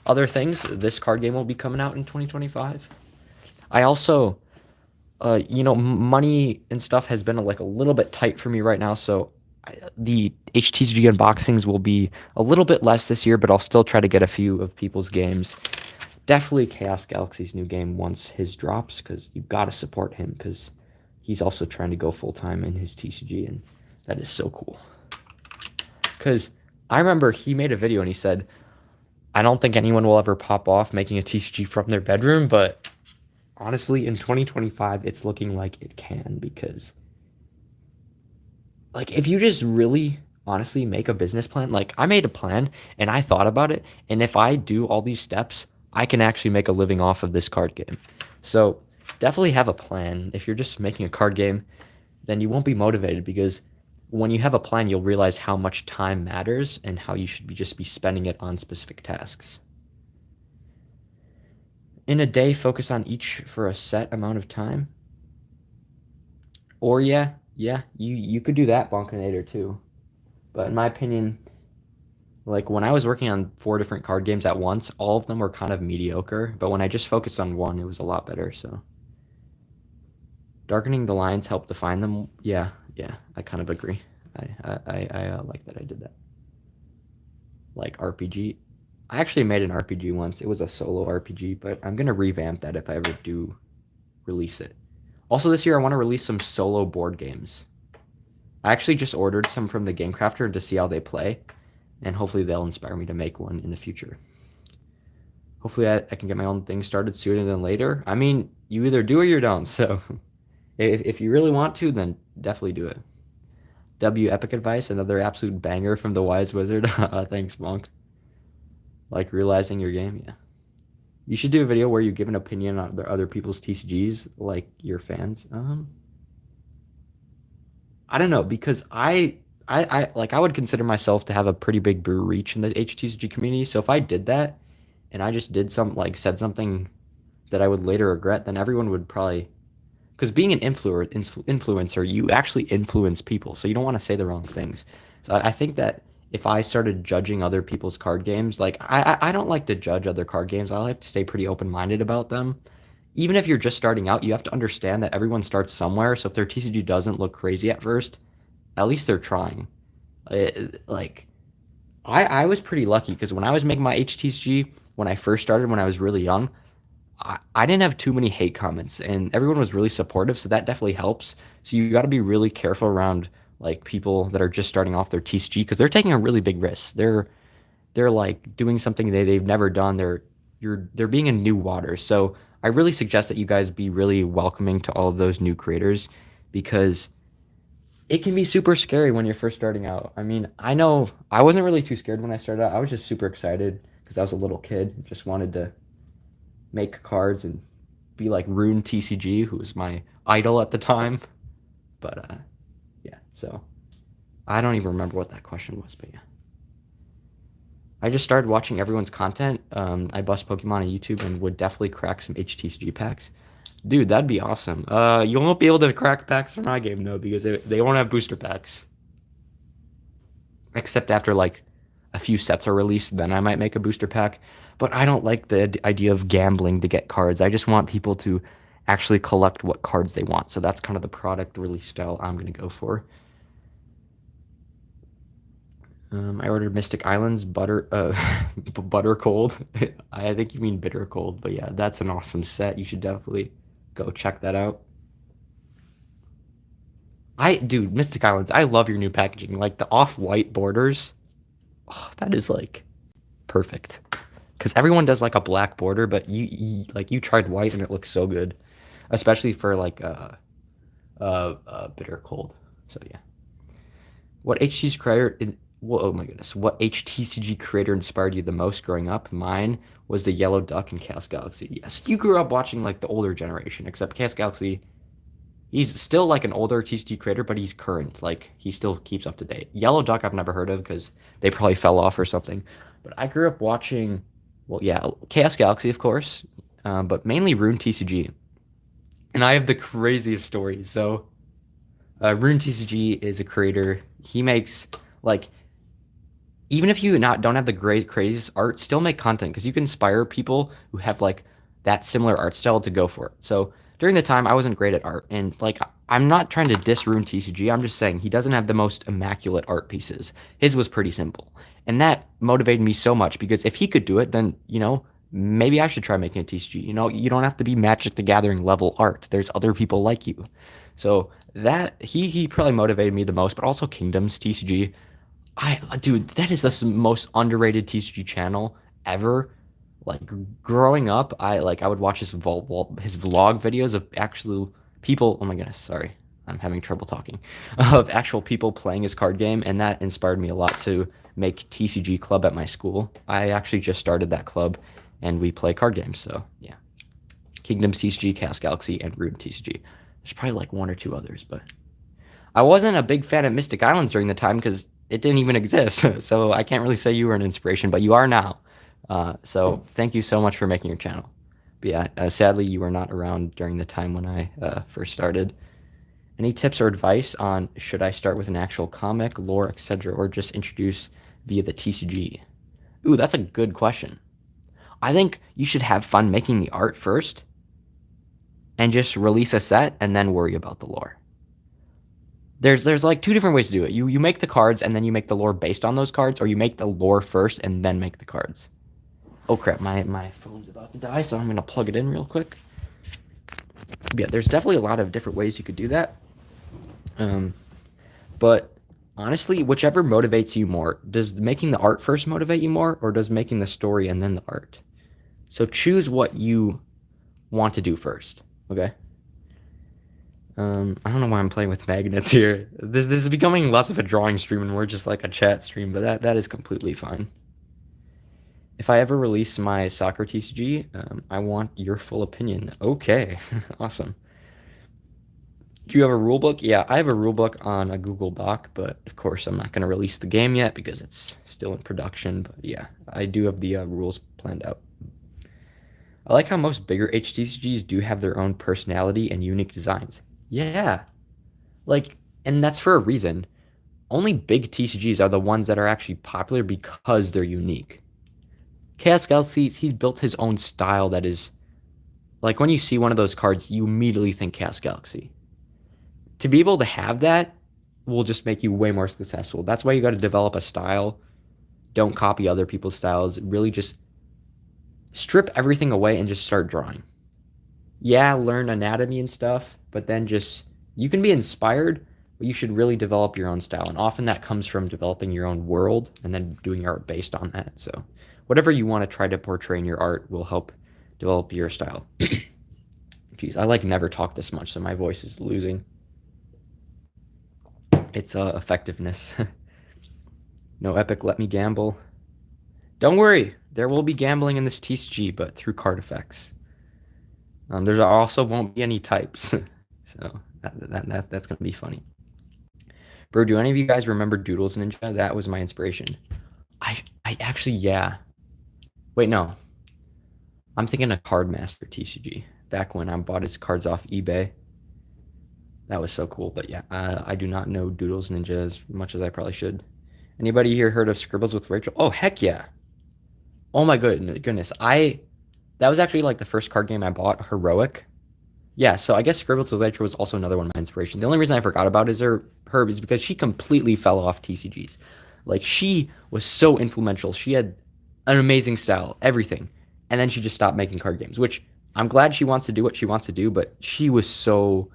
Other things, this card game will be coming out in 2025. I also, money and stuff has been like a little bit tight for me right now. So the HTCG unboxings will be a little bit less this year, but I'll still try to get a few of people's games. Definitely Chaos Galaxy's new game once his drops, because you got to support him, because he's also trying to go full-time in his TCG, and that is so cool. Because I remember he made a video and he said, I don't think anyone will ever pop off making a TCG from their bedroom, but honestly, in 2025, it's looking like it can, because like if you just really honestly make a business plan, like I made a plan and I thought about it, and if I do all these steps, I can actually make a living off of this card game. So definitely have a plan. If you're just making a card game, then you won't be motivated, because when you have a plan, you'll realize how much time matters and how you should just be spending it on specific tasks. In a day, focus on each for a set amount of time. Or you could do that, Bonkinator, too. But in my opinion, like when I was working on 4 different card games at once, all of them were kind of mediocre. But when I just focused on one, it was a lot better. So darkening the lines helped define them. Yeah, I kind of agree. I like that I did that. Like RPG. I actually made an RPG once. It was a solo RPG, but I'm going to revamp that if I ever do release it. Also this year, I want to release some solo board games. I actually just ordered some from the Game Crafter to see how they play, and hopefully they'll inspire me to make one in the future. Hopefully I can get my own thing started sooner than later. I mean, you either do or you don't, so if you really want to, then definitely do it. W Epic Advice, another absolute banger from the Wise Wizard. Thanks, Monk. Like realizing your game, yeah. You should do a video where you give an opinion on other people's TCGs, like your fans. I don't know, because I would consider myself to have a pretty big reach in the HTCG community. So if I did that, and I just did said something that I would later regret, then everyone would probably, because being an influencer, you actually influence people, so you don't want to say the wrong things. So I think that if I started judging other people's card games, like I don't like to judge other card games. I like to stay pretty open-minded about them. Even if you're just starting out, you have to understand that everyone starts somewhere. So if their TCG doesn't look crazy at first, at least they're trying. Like I was pretty lucky because when I was making my HTCG when I first started when I was really young, I didn't have too many hate comments and everyone was really supportive, so that definitely helps. So you got to be really careful around like people that are just starting off their TCG because they're taking a really big risk. They're like doing something they've never done. They're being in new waters. So I really suggest that you guys be really welcoming to all of those new creators because it can be super scary when you're first starting out. I mean, I know I wasn't really too scared when I started out. I was just super excited because I was a little kid, just wanted to make cards and be like Rune TCG, who was my idol at the time. But yeah, so I don't even remember what that question was, but yeah. I just started watching everyone's content. I bust Pokemon on YouTube and would definitely crack some HTCG packs. Dude, that'd be awesome. You won't be able to crack packs for my game though because they won't have booster packs. Except after like a few sets are released, then I might make a booster pack. But I don't like the idea of gambling to get cards. I just want people to actually collect what cards they want. So that's kind of the product release style I'm gonna go for. I ordered Mystic Islands butter cold. I think you mean bitter cold, but yeah, that's an awesome set. You should definitely go check that out. Dude, Mystic Islands, I love your new packaging. Like the off-white borders. Oh, that is like perfect. Because everyone does like a black border, but you tried white and it looks so good, especially for like bitter cold. So yeah. What HTCG creator? Oh my goodness. What HTCG creator inspired you the most growing up? Mine was the Yellow Duck and Chaos Galaxy. Yes, you grew up watching like the older generation, except Chaos Galaxy. He's still like an older TCG creator, but he's current. Like he still keeps up to date. Yellow Duck I've never heard of because they probably fell off or something. But I grew up watching, well, yeah, Chaos Galaxy of course, but mainly Rune TCG. And I have the craziest story. So Rune TCG is a creator. He makes like even if you not don't have the great craziest art, still make content because you can inspire people who have like that similar art style to go for it. So during the time, I wasn't great at art, and like I'm not trying to diss Rune TCG. I'm just saying he doesn't have the most immaculate art pieces. His was pretty simple, and that motivated me so much because if he could do it, then maybe I should try making a TCG. You don't have to be Magic the Gathering level art. There's other people like you. So that he probably motivated me the most, but also Kingdoms TCG. Dude, that is the most underrated TCG channel ever. Like growing up, I would watch his vlog videos of actual people. Oh my goodness, sorry, I'm having trouble talking. Of actual people playing his card game, and that inspired me a lot to make TCG club at my school. I actually just started that club, and we play card games. So yeah, Kingdoms TCG, Chaos Galaxy, and Rune TCG. There's probably like one or two others, but I wasn't a big fan of Mystic Islands during the time because it didn't even exist. So I can't really say you were an inspiration, but you are now. So thank you so much for making your channel. But yeah, sadly you were not around during the time when I first started. Any tips or advice on should I start with an actual comic, lore, etc., or just introduce via the TCG? Ooh, that's a good question. I think you should have fun making the art first and just release a set and then worry about the lore. There's like two different ways to do it. You make the cards and then you make the lore based on those cards, or you make the lore first and then make the cards. Oh crap, my phone's about to die, so I'm gonna plug it in real quick. Yeah, there's definitely a lot of different ways you could do that. But honestly, whichever motivates you more. Does making the art first motivate you more, or does making the story and then the art? So choose what you want to do first. Okay. I don't know why I'm playing with magnets here. This is becoming less of a drawing stream and more just like a chat stream, but that is completely fine. If I ever release my soccer TCG, I want your full opinion. Okay, awesome. Do you have a rule book? Yeah, I have a rule book on a Google Doc, but of course I'm not going to release the game yet because it's still in production. But yeah, I do have the rules planned out. I like how most bigger HTCGs do have their own personality and unique designs. Yeah, like, and that's for a reason. Only big TCGs are the ones that are actually popular because they're unique. Chaos Galaxy, he's built his own style that is, like when you see one of those cards, you immediately think Chaos Galaxy. To be able to have that will just make you way more successful. That's why you got to develop a style. Don't copy other people's styles. Really just strip everything away and just start drawing. Yeah, learn anatomy and stuff, but then just you can be inspired, but you should really develop your own style. And often that comes from developing your own world and then doing art based on that. So, whatever you want to try to portray in your art will help develop your style. Jeez, I like never talk this much, so my voice is losing its effectiveness. No epic, let me gamble. Don't worry, there will be gambling in this TCG, but through card effects. There also won't be any types, so that's gonna be funny. Bro, do any of you guys remember Doodles Ninja? That was my inspiration. I actually, yeah. Wait, no. I'm thinking of Cardmaster TCG. Back when I bought his cards off eBay. That was so cool. But yeah, I do not know Doodles Ninja as much as I probably should. Anybody here heard of Scribbles with Rachel? Oh, heck yeah. Oh my goodness. That was actually like the first card game I bought, Heroic. Yeah, so I guess Scribbles with Rachel was also another one of my inspiration. The only reason I forgot about her is because she completely fell off TCGs. Like she was so influential. She had an amazing style, everything. And then she just stopped making card games, which I'm glad she wants to do what she wants to do, but she was so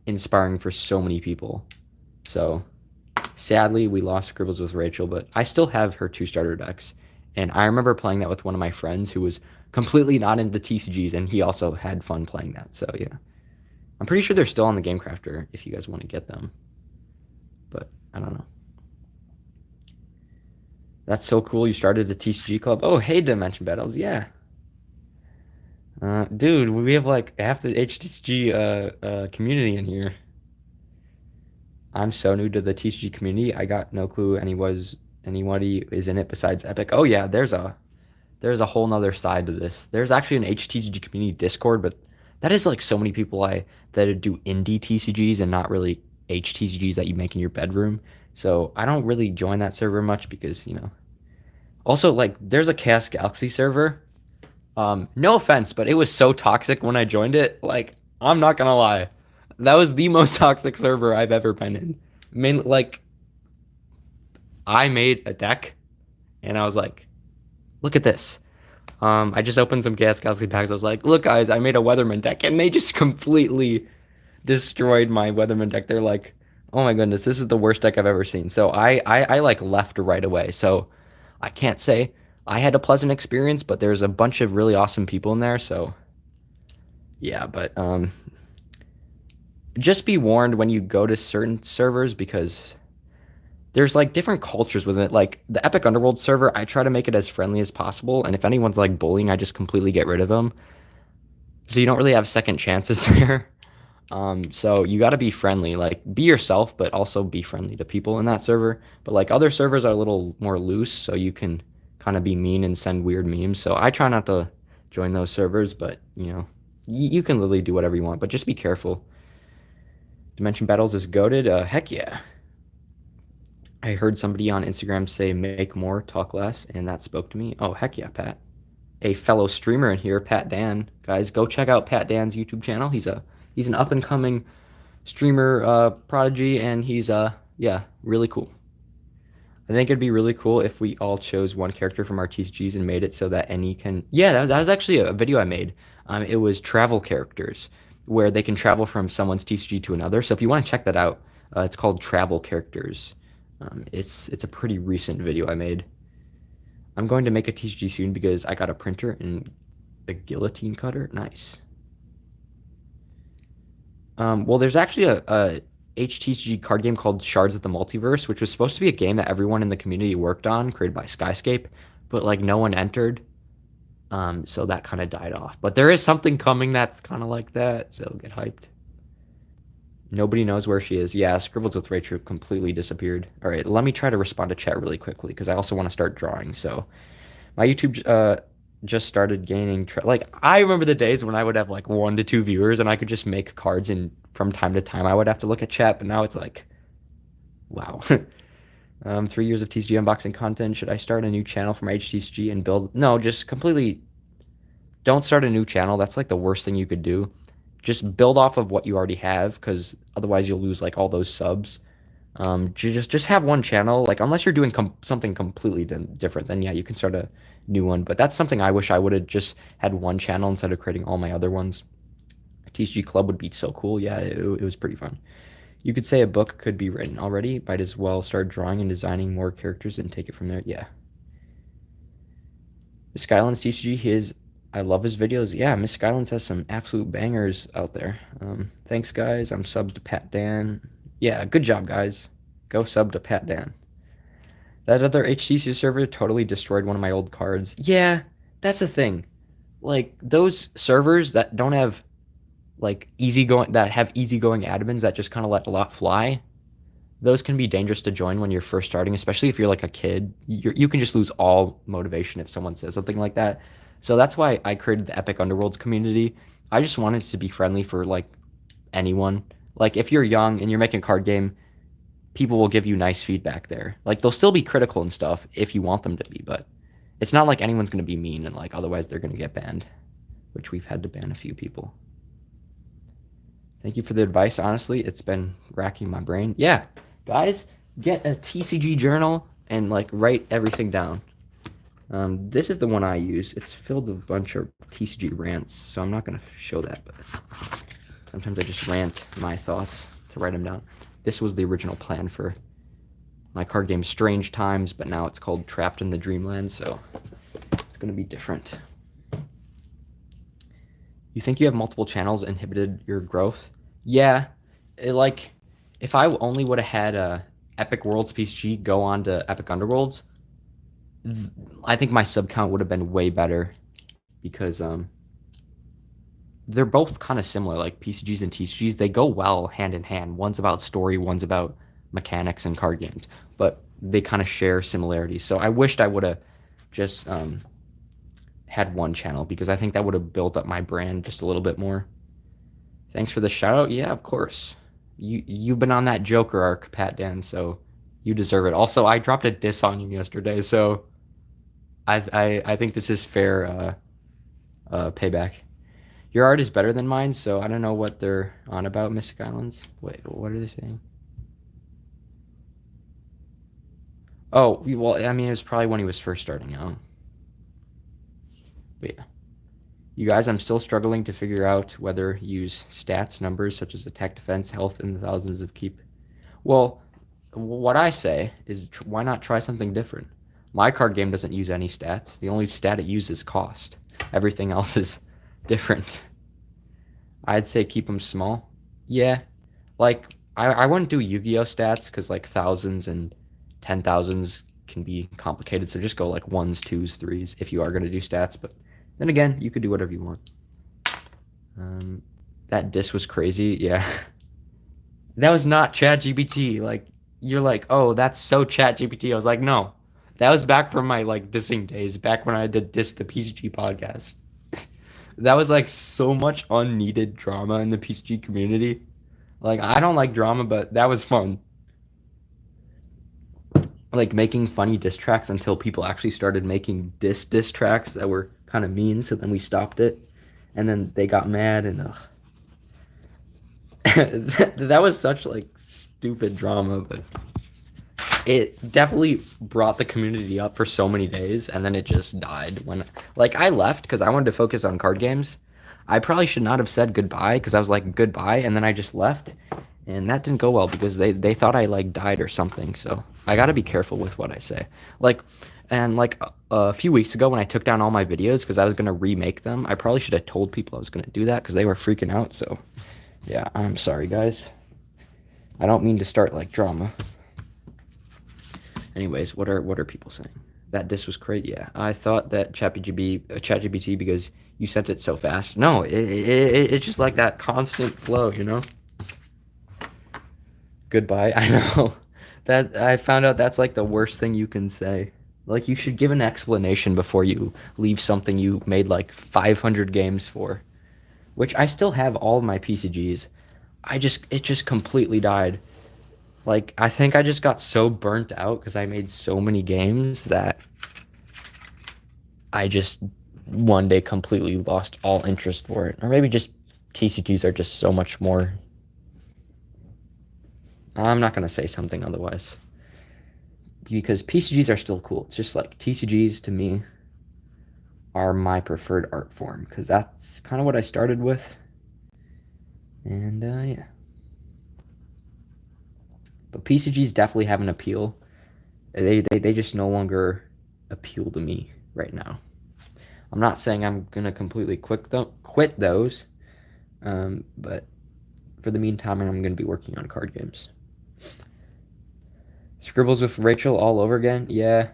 inspiring for so many people. So sadly, we lost Scribbles with Rachel, but I still have her 2 starter decks. And I remember playing that with one of my friends who was completely not into TCGs, and he also had fun playing that. So yeah, I'm pretty sure they're still on the Game Crafter if you guys want to get them. But I don't know. That's so cool. You started a TCG club. Oh, hey, Dimension Battles. Yeah. Dude, we have like half the HTCG community in here. I'm so new to the TCG community. I got no clue anybody is in it besides Epic. Oh yeah, there's a whole nother side to this. There's actually an HTCG community Discord, but that is like so many people that do indie TCGs and not really HTCGs that you make in your bedroom. So I don't really join that server much because, also like there's a Chaos Galaxy server. No offense, but it was so toxic when I joined it. Like, I'm not gonna lie. That was the most toxic server I've ever been in. Like, I made a deck and I was like, look at this. I just opened some Gas Galaxy packs. I was like, look, guys, I made a Weatherman deck. And they just completely destroyed my Weatherman deck. They're like, oh my goodness, this is the worst deck I've ever seen. So I like left right away. So I can't say I had a pleasant experience, but there's a bunch of really awesome people in there. So yeah, but just be warned when you go to certain servers because there's like different cultures within it. Like the Epic Underworld server, I try to make it as friendly as possible. And if anyone's like bullying, I just completely get rid of them. So you don't really have second chances there. So you got to be friendly, like be yourself, but also be friendly to people in that server. But like other servers are a little more loose, so you can kind of be mean and send weird memes. So I try not to join those servers, but you can literally do whatever you want, but just be careful. Dimension Battles is goated. Heck yeah. I heard somebody on Instagram say make more, talk less, and that spoke to me. Oh, heck yeah, Pat. A fellow streamer in here, Pat Dan. Guys, go check out Pat Dan's YouTube channel. He's an up and coming streamer prodigy, and he's yeah, really cool. I think it'd be really cool if we all chose one character from our TCGs and made it so that any can. Yeah, that was actually a video I made. It was travel characters where they can travel from someone's TCG to another. So if you want to check that out, it's called Travel Characters. It's a pretty recent video I made. I'm going to make a TCG soon because I got a printer and a guillotine cutter. Nice. Well, there's actually a HTCG card game called Shards of the Multiverse, which was supposed to be a game that everyone in the community worked on, created by Skyscape, but like no one entered. So that kind of died off. But there is something coming that's kind of like that, so get hyped. Nobody knows where she is. Yeah, Scribbles with Rachel completely disappeared. All right, let me try to respond to chat really quickly because I also want to start drawing. So my YouTube just started gaining like I remember the days when I would have like 1 to 2 viewers and I could just make cards, and from time to time I would have to look at chat, but now it's like wow. 3 years of TCG unboxing content. Should I start a new channel for my HTCG and build? No, just completely don't start a new channel. That's like the worst thing you could do. Just build off of what you already have, because otherwise you'll lose like all those subs. Just have one channel. Like unless you're doing something completely different, then yeah, you can start a new one. But that's something I wish I would have just had one channel instead of creating all my other ones. TCG Club would be so cool. Yeah, it was pretty fun. You could say a book could be written already. Might as well start drawing and designing more characters and take it from there. Yeah. Skylands TCG, I love his videos. Yeah, Miss Skylands has some absolute bangers out there. Thanks, guys. I'm subbed to Pat Dan. Yeah, good job, guys. Go sub to Pat Dan. That other HTC server totally destroyed one of my old cards. Yeah, that's the thing. Like those servers that don't have easygoing admins that just kind of let a lot fly. Those can be dangerous to join when you're first starting, especially if you're like a kid. You can just lose all motivation if someone says something like that. So that's why I created the Epic Underworlds community. I just wanted to be friendly for like anyone. Like if you're young and you're making a card game, people will give you nice feedback there. Like they'll still be critical and stuff if you want them to be, but it's not like anyone's going to be mean and like otherwise they're going to get banned, which we've had to ban a few people. Thank you for the advice. Honestly, it's been racking my brain. Yeah, guys, get a TCG journal and like write everything down. This is the one I use. It's filled with a bunch of TCG rants, so I'm not going to show that, but sometimes I just rant my thoughts to write them down. This was the original plan for my card game Strange Times, but now it's called Trapped in the Dreamland, so it's going to be different. You think you have multiple channels inhibited your growth? Yeah, like if I only would have had a Epic Worlds PCG go on to Epic Underworlds, I think my sub count would have been way better because they're both kind of similar, like PCGs and TCGs. They go well hand in hand. One's about story, one's about mechanics and card games, but they kind of share similarities. So I wished I would have just had one channel because I think that would have built up my brand just a little bit more. Thanks for the shout out. Yeah, of course. You've been on that Joker arc, Pat Dan, so you deserve it. Also, I dropped a diss on you yesterday, so I think this is fair payback. Your art is better than mine, so I don't know what they're on about, Mystic Islands. Wait, what are they saying? Oh, well, I mean, it was probably when he was first starting out. But yeah. You guys, I'm still struggling to figure out whether use stats numbers such as attack, defense, health in the thousands of keep. Well, what I say is why not try something different? My card game doesn't use any stats. The only stat it uses is cost. Everything else is different. I'd say keep them small. Yeah, like I wouldn't do Yu-Gi-Oh stats because like thousands and 10,000s can be complicated. So just go like ones, twos, threes if you are going to do stats. But then again, you could do whatever you want. That diss was crazy. Yeah, that was not ChatGPT. Like you're like, oh, that's so ChatGPT. I was like, no, that was back from my like dissing days, back when I did diss the PCG podcast. That was like so much unneeded drama in the PCG community. Like I don't like drama, but that was fun. Like making funny diss tracks until people actually started making diss tracks that were kind of mean. So then we stopped it, and then they got mad, and that was such like stupid drama, but it definitely brought the community up for so many days, and then it just died when like I left because I wanted to focus on card games. I probably should not have said goodbye because I was like goodbye, and then I just left, and that didn't go well because they thought I like died or something. So I got to be careful with what I say. Like, and like a few weeks ago when I took down all my videos because I was gonna remake them, I probably should have told people I was gonna do that because they were freaking out. So yeah, I'm sorry guys. I don't mean to start like drama. Anyways, what are people saying? That diss was crazy. Yeah, I thought that ChatGPT because you sent it so fast. No, it's just like that constant flow, you know. Goodbye. I know that I found out that's like the worst thing you can say. Like you should give an explanation before you leave something you made like 500 games for, which I still have all of my PCGs. It just completely died. Like I think I just got so burnt out because I made so many games that I just one day completely lost all interest for it. Or maybe just TCGs are just so much more I'm not gonna say something otherwise because PCGs are still cool. It's just like TCGs to me are my preferred art form because that's kind of what I started with. And yeah, but PCGs definitely have an appeal. They just no longer appeal to me right now. I'm not saying I'm gonna completely quit those, but for the meantime, I'm gonna be working on card games. Scribbles with Rachel all over again? Yeah,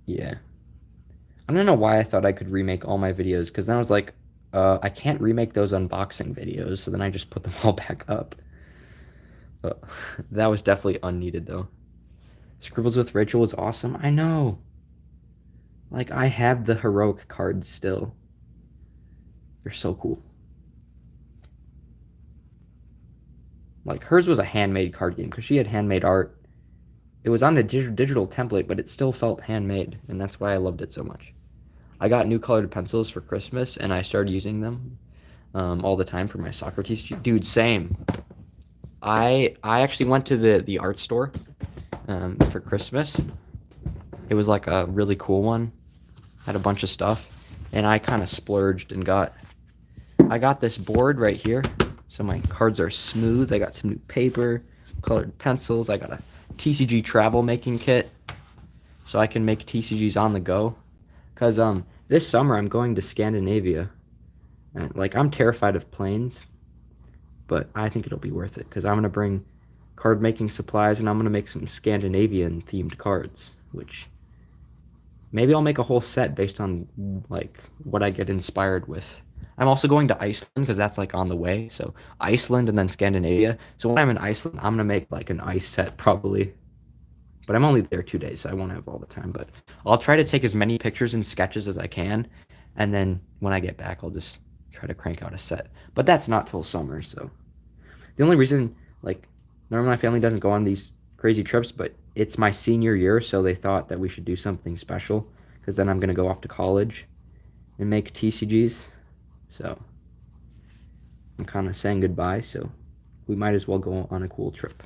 yeah. I don't know why I thought I could remake all my videos, because then I was like, I can't remake those unboxing videos, so then I just put them all back up. Uh, that was definitely unneeded, though. Scribbles with Rachel was awesome. I know. Like, I have the heroic cards still. They're so cool. Like, hers was a handmade card game, because she had handmade art. It was on a digital template, but it still felt handmade, and that's why I loved it so much. I got new colored pencils for Christmas, and I started using them all the time for my Socrates. Dude, same. I actually went to the art store for Christmas. It was like a really cool one. Had a bunch of stuff, and I kind of splurged and I got this board right here, so my cards are smooth. I got some new paper, colored pencils. I got a TCG travel making kit, so I can make TCGs on the go. Cause this summer I'm going to Scandinavia, and like I'm terrified of planes, but I think it'll be worth it because I'm gonna bring card making supplies and I'm gonna make some Scandinavian themed cards, which maybe I'll make a whole set based on like what I get inspired with. I'm also going to Iceland because that's like on the way. So Iceland and then Scandinavia. So when I'm in Iceland, I'm gonna make like an ice set probably. But I'm only there 2 days, so I won't have all the time. But I'll try to take as many pictures and sketches as I can, and then when I get back, I'll just try to crank out a set. But that's not till summer, so the only reason like normally my family doesn't go on these crazy trips, but it's my senior year, so they thought that we should do something special because then I'm gonna go off to college and make TCGs. So I'm kind of saying goodbye, so we might as well go on a cool trip.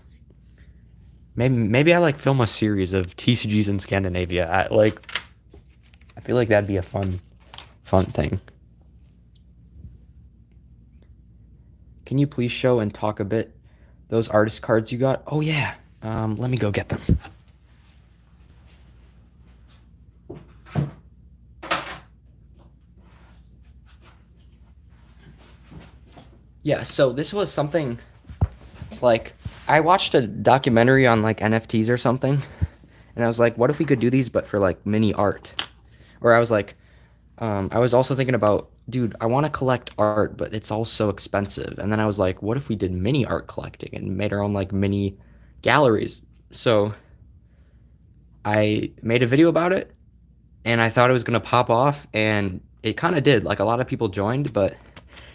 Maybe I like film a series of TCGs in Scandinavia. I feel like that'd be a fun thing. Can you please show and talk a bit those artist cards you got? Oh yeah. Let me go get them. Yeah, so this was something like I watched a documentary on like NFTs or something, and I was like, what if we could do these but for like mini art? Or I was like, I was also thinking about, dude, I want to collect art, but it's all so expensive. And then I was like, what if we did mini art collecting and made our own like mini galleries? So I made a video about it, and I thought it was gonna pop off, and it kind of did. Like a lot of people joined, but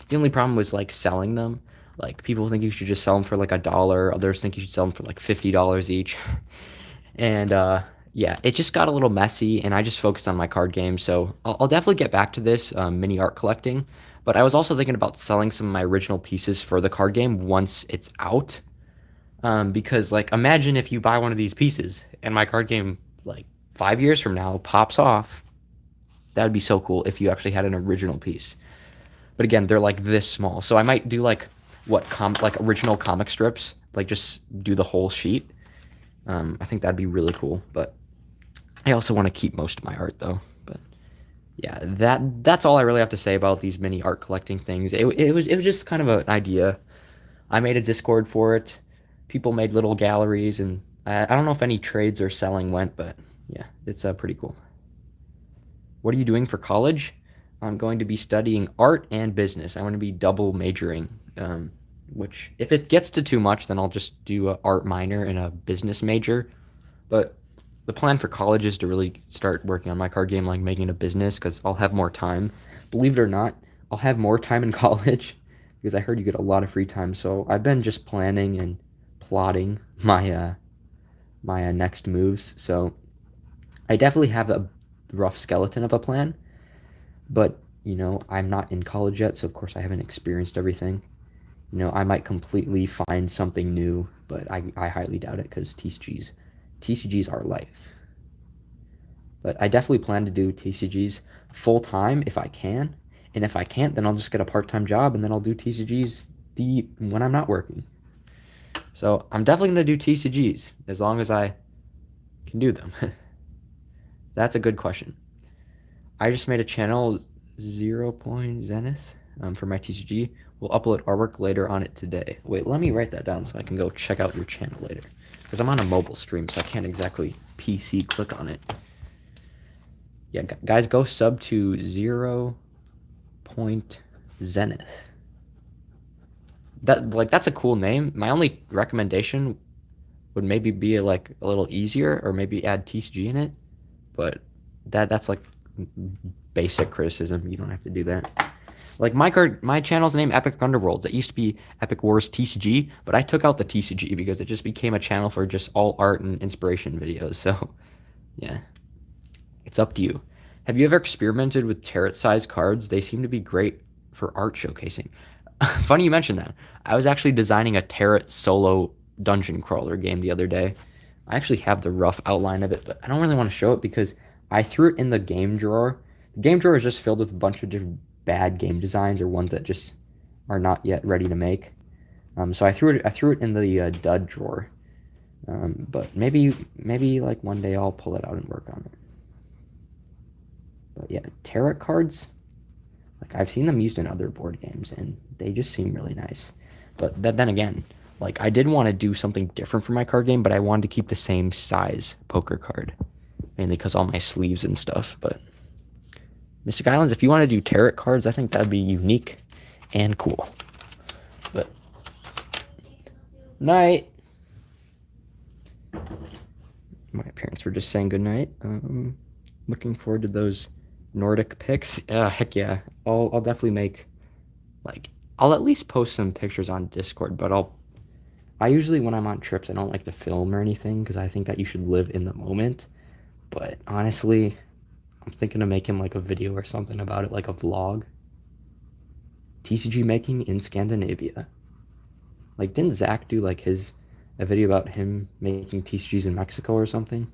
the only problem was like selling them. Like people think you should just sell them for like $1. Others think you should sell them for like $50 each. And yeah, it just got a little messy, and I just focused on my card game. So I'll definitely get back to this mini art collecting. But I was also thinking about selling some of my original pieces for the card game once it's out. Because like imagine if you buy one of these pieces and my card game like 5 years from now pops off. That'd be so cool if you actually had an original piece. But again, they're like this small. So I might do like like original comic strips, like just do the whole sheet. I think that'd be really cool. But I also want to keep most of my art though. But yeah, that's all I really have to say about these mini art collecting things. It was just kind of an idea. I made a Discord for it. People made little galleries, and I don't know if any trades or selling went, but yeah, it's pretty cool. What are you doing for college? I'm going to be studying art and business. I want to be double majoring, which if it gets to too much, then I'll just do a art minor and a business major. But the plan for college is to really start working on my card game, like making a business, because I'll have more time. Believe it or not, I'll have more time in college because I heard you get a lot of free time. So I've been just planning and plotting my next moves. So I definitely have a rough skeleton of a plan, but I'm not in college yet, so of course I haven't experienced everything. I might completely find something new, but I highly doubt it because TCGs are life. But I definitely plan to do TCGs full time if I can. And if I can't, then I'll just get a part-time job and then I'll do TCGs when I'm not working. So I'm definitely gonna do TCGs as long as I can do them. That's a good question. I just made a channel 0.Zenith for my TCG. We'll upload artwork later on it today. Wait, let me write that down so I can go check out your channel later. Because I'm on a mobile stream, so I can't exactly PC click on it. Yeah, guys, go sub to 0.Zenith. That's a cool name. My only recommendation would maybe be like a little easier, or maybe add TCG in it. But that's like basic criticism. You don't have to do that. Like my channel's name Epic Underworlds. It used to be Epic Wars TCG, but I took out the TCG because it just became a channel for just all art and inspiration videos. So, yeah, it's up to you. Have you ever experimented with tarot-sized cards? They seem to be great for art showcasing. Funny you mentioned that. I was actually designing a tarot solo dungeon crawler game the other day. I actually have the rough outline of it, but I don't really want to show it because I threw it in the game drawer. The game drawer is just filled with a bunch of different bad game designs or ones that just are not yet ready to make. So I threw it in the dud drawer. But maybe like one day I'll pull it out and work on it. But yeah, tarot cards, like I've seen them used in other board games and they just seem really nice. But then again, like I did want to do something different for my card game, but I wanted to keep the same size poker card, mainly because all my sleeves and stuff. But Mystic Islands, if you want to do tarot cards, I think that'd be unique and cool. But night. My parents were just saying good night. Looking forward to those Nordic pics. Heck yeah. I'll definitely make, like, I'll at least post some pictures on Discord, but I usually, when I'm on trips, I don't like to film or anything because I think that you should live in the moment. But honestly, I'm thinking of making like a video or something about it, like a vlog. TCG making in Scandinavia. Like, didn't Zach do like a video about him making TCGs in Mexico or something?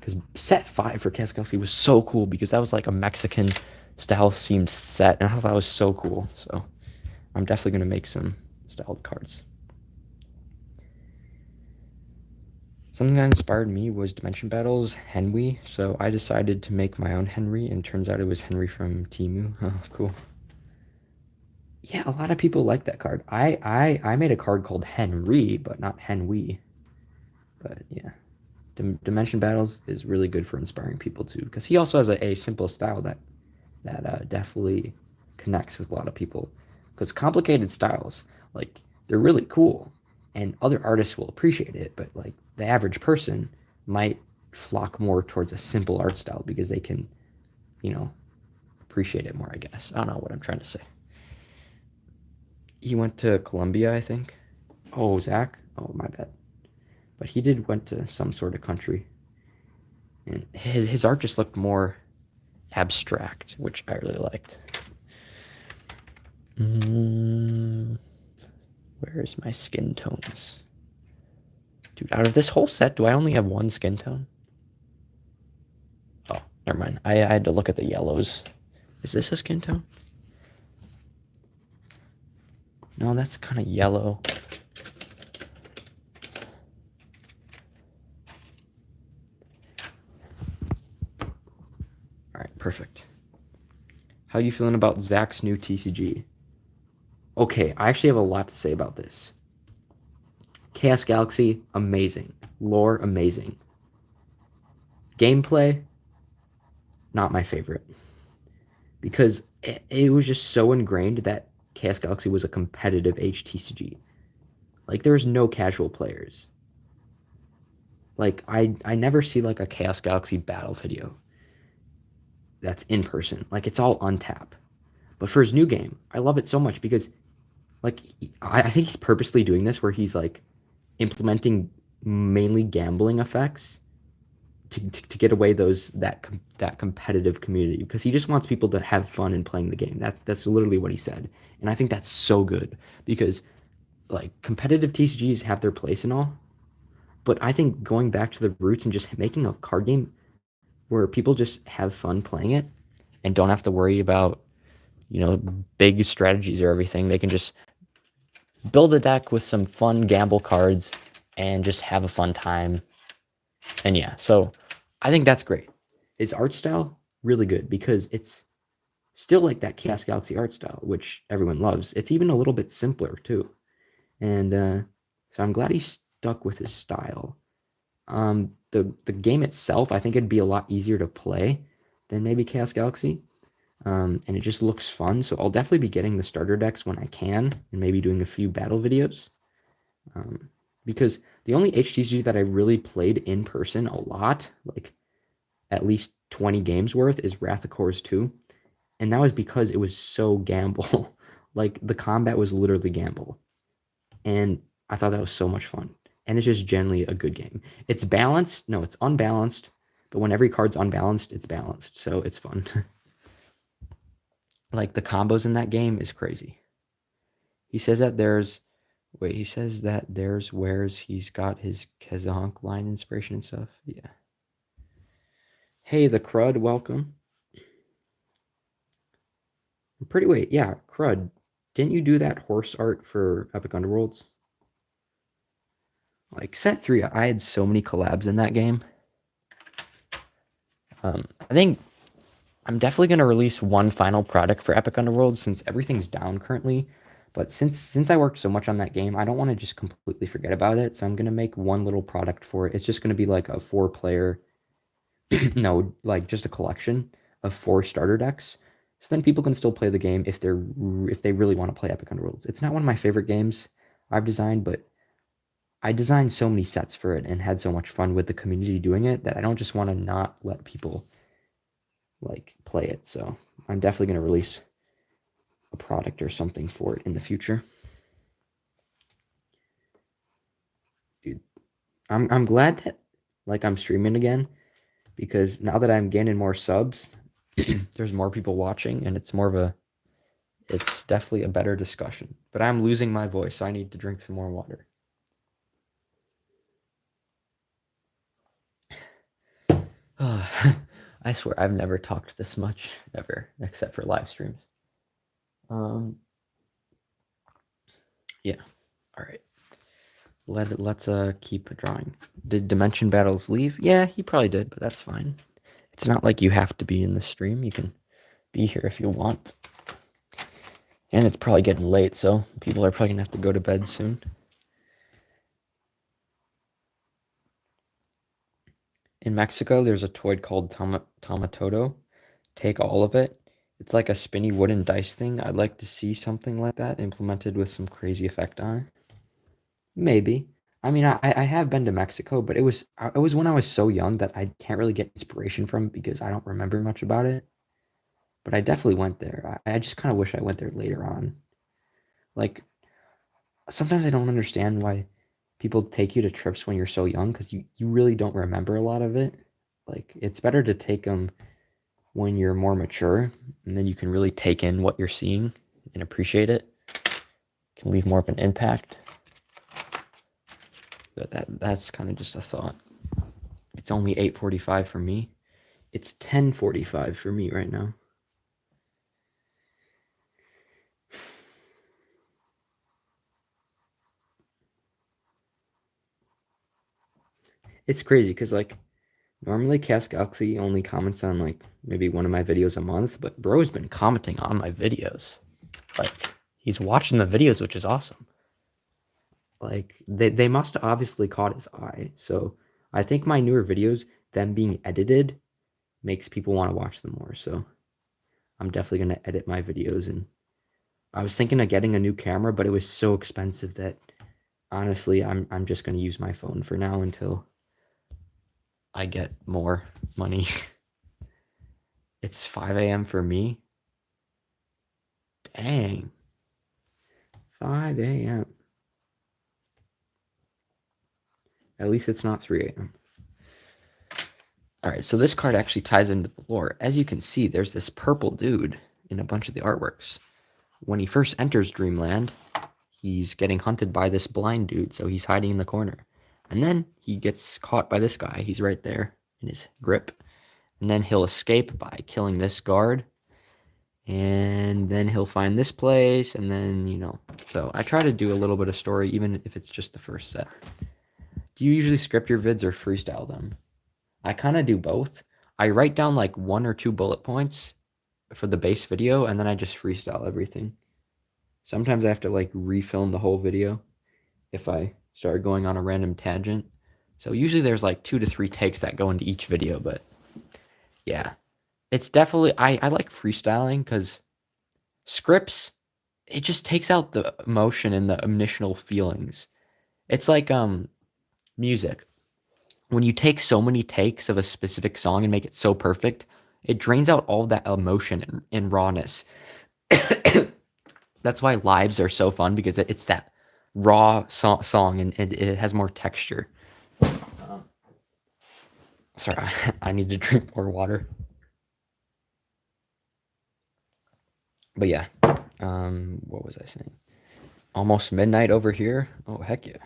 Because set 5 for Chaos Galaxy was so cool because that was like a Mexican style themed set, and I thought that was so cool. So I'm definitely gonna make some styled cards. Something that inspired me was Dimension Battles Henry, so I decided to make my own Henry, and turns out it was Henry from Temu. Oh, cool. Yeah, a lot of people like that card. I made a card called Henry, but not Henry. But yeah, Dimension Battles is really good for inspiring people too, because he also has a simple style that definitely connects with a lot of people. Because complicated styles, like, they're really cool, and other artists will appreciate it, but like the average person might flock more towards a simple art style because they can, appreciate it more, I guess. I don't know what I'm trying to say. He went to Colombia, I think. Oh, Zach? Oh, my bad. But he went to some sort of country. And his art just looked more abstract, which I really liked. Where's my skin tones? Dude, out of this whole set, do I only have one skin tone? Oh, never mind. I had to look at the yellows. Is this a skin tone? No, that's kind of yellow. Alright, perfect. How are you feeling about Zach's new TCG? Okay, I actually have a lot to say about this. Chaos Galaxy, amazing. Lore, amazing. Gameplay, not my favorite. Because it was just so ingrained that Chaos Galaxy was a competitive HTCG. Like, there's no casual players. Like, I never see, like, a Chaos Galaxy battle video that's in person. Like, it's all on tap. But for his new game, I love it so much because, like, I think he's purposely doing this where he's, like, implementing mainly gambling effects to get away that competitive community, because he just wants people to have fun in playing the game. That's literally what he said, and I think that's so good because like competitive TCGs have their place and all, but I think going back to the roots and just making a card game where people just have fun playing it and don't have to worry about big strategies or everything. They can just build a deck with some fun gamble cards and just have a fun time. And yeah, so I think that's great. His art style, really good, because it's still like that Chaos Galaxy art style, which everyone loves. It's even a little bit simpler too. And so I'm glad he stuck with his style. The game itself, I think it'd be a lot easier to play than maybe Chaos Galaxy. And it just looks fun. So I'll definitely be getting the starter decks when I can, and maybe doing a few battle videos. Because the only HTC that I really played in person a lot, like at least 20 games worth, is Wrath of Kors 2. And that was because it was so gamble. Like the combat was literally gamble. And I thought that was so much fun. And it's just generally a good game. It's balanced. No, it's unbalanced. But when every card's unbalanced, it's balanced. So it's fun. Like the combos in that game is crazy. He says that there's where he's got his Kazank line inspiration and stuff. Yeah. Hey, the Crud, welcome. Yeah, Crud. Didn't you do that horse art for Epic Underworlds? Like set 3, I had so many collabs in that game. I think I'm definitely gonna release one final product for Epic Underworld since everything's down currently. But since I worked so much on that game, I don't want to just completely forget about it. So I'm gonna make one little product for it. It's just gonna be like a 4-player, no, like just a collection of 4 starter decks. So then people can still play the game if they really want to play Epic Underworlds. It's not one of my favorite games I've designed, but I designed so many sets for it and had so much fun with the community doing it that I don't just want to not let people like play it. So I'm definitely going to release a product or something for it in the future. Dude, I'm glad that like I'm streaming again, because now that I'm gaining more subs, there's more people watching and it's definitely a better discussion. But I'm losing my voice, so I need to drink some more water. I swear I've never talked this much ever, except for live streams. Yeah. All right. Let's keep drawing. Did Dimension Battles leave? Yeah, he probably did, but that's fine. It's not like you have to be in the stream. You can be here if you want. And it's probably getting late, so people are probably gonna have to go to bed soon. In Mexico, there's a toy called Tamatodo. Take all of it. It's like a spinny wooden dice thing. I'd like to see something like that implemented with some crazy effect on it. Maybe. I mean, I have been to Mexico, but it was when I was so young that I can't really get inspiration from it because I don't remember much about it. But I definitely went there. I just kind of wish I went there later on. Like sometimes I don't understand why people take you to trips when you're so young, because you really don't remember a lot of it. Like it's better to take them when you're more mature, and then you can really take in what you're seeing and appreciate it. Can leave more of an impact. But that's kind of just a thought. It's only 8:45 for me. It's 10:45 for me right now. It's crazy because like normally Chaos Galaxy only comments on like maybe one of my videos a month, but bro's been commenting on my videos. Like he's watching the videos, which is awesome. Like they must have obviously caught his eye. So I think my newer videos, them being edited, makes people want to watch them more. So I'm definitely gonna edit my videos. And I was thinking of getting a new camera, but it was so expensive that honestly I'm just gonna use my phone for now until I get more money. It's 5 a.m. for me. Dang. 5 a.m. At least it's not 3 a.m. Alright, so this card actually ties into the lore. As you can see, there's this purple dude in a bunch of the artworks. When he first enters Dreamland, he's getting hunted by this blind dude, so he's hiding in the corner. And then he gets caught by this guy. He's right there in his grip. And then he'll escape by killing this guard. And then he'll find this place, and then, So I try to do a little bit of story, even if it's just the first set. Do you usually script your vids or freestyle them? I kind of do both. I write down like 1 or 2 bullet points for the base video, and then I just freestyle everything. Sometimes I have to like refilm the whole video if I start going on a random tangent. So usually there's like 2 to 3 takes that go into each video, but yeah. It's definitely, I like freestyling because scripts, it just takes out the emotion and the initial feelings. It's like music. When you take so many takes of a specific song and make it so perfect, it drains out all that emotion and rawness. That's why lives are so fun, because it's that raw song and it has more texture. Sorry, I need to drink more water. But yeah, what was I saying? Almost midnight over here. Oh, heck yeah.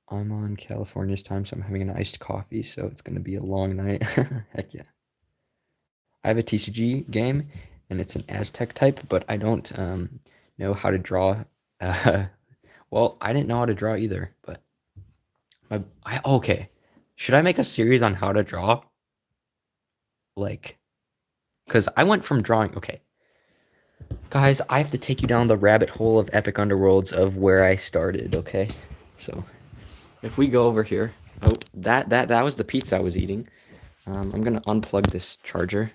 I'm on California's time, so I'm having an iced coffee, so it's going to be a long night. Heck yeah. I have a TCG game, and it's an Aztec type, but I don't know how to draw. Well, I didn't know how to draw either, but okay. Should I make a series on how to draw? Like, because I went from drawing. Okay, guys, I have to take you down the rabbit hole of Epic Underworlds of where I started. Okay, so if we go over here, oh, that was the pizza I was eating. I'm gonna unplug this charger.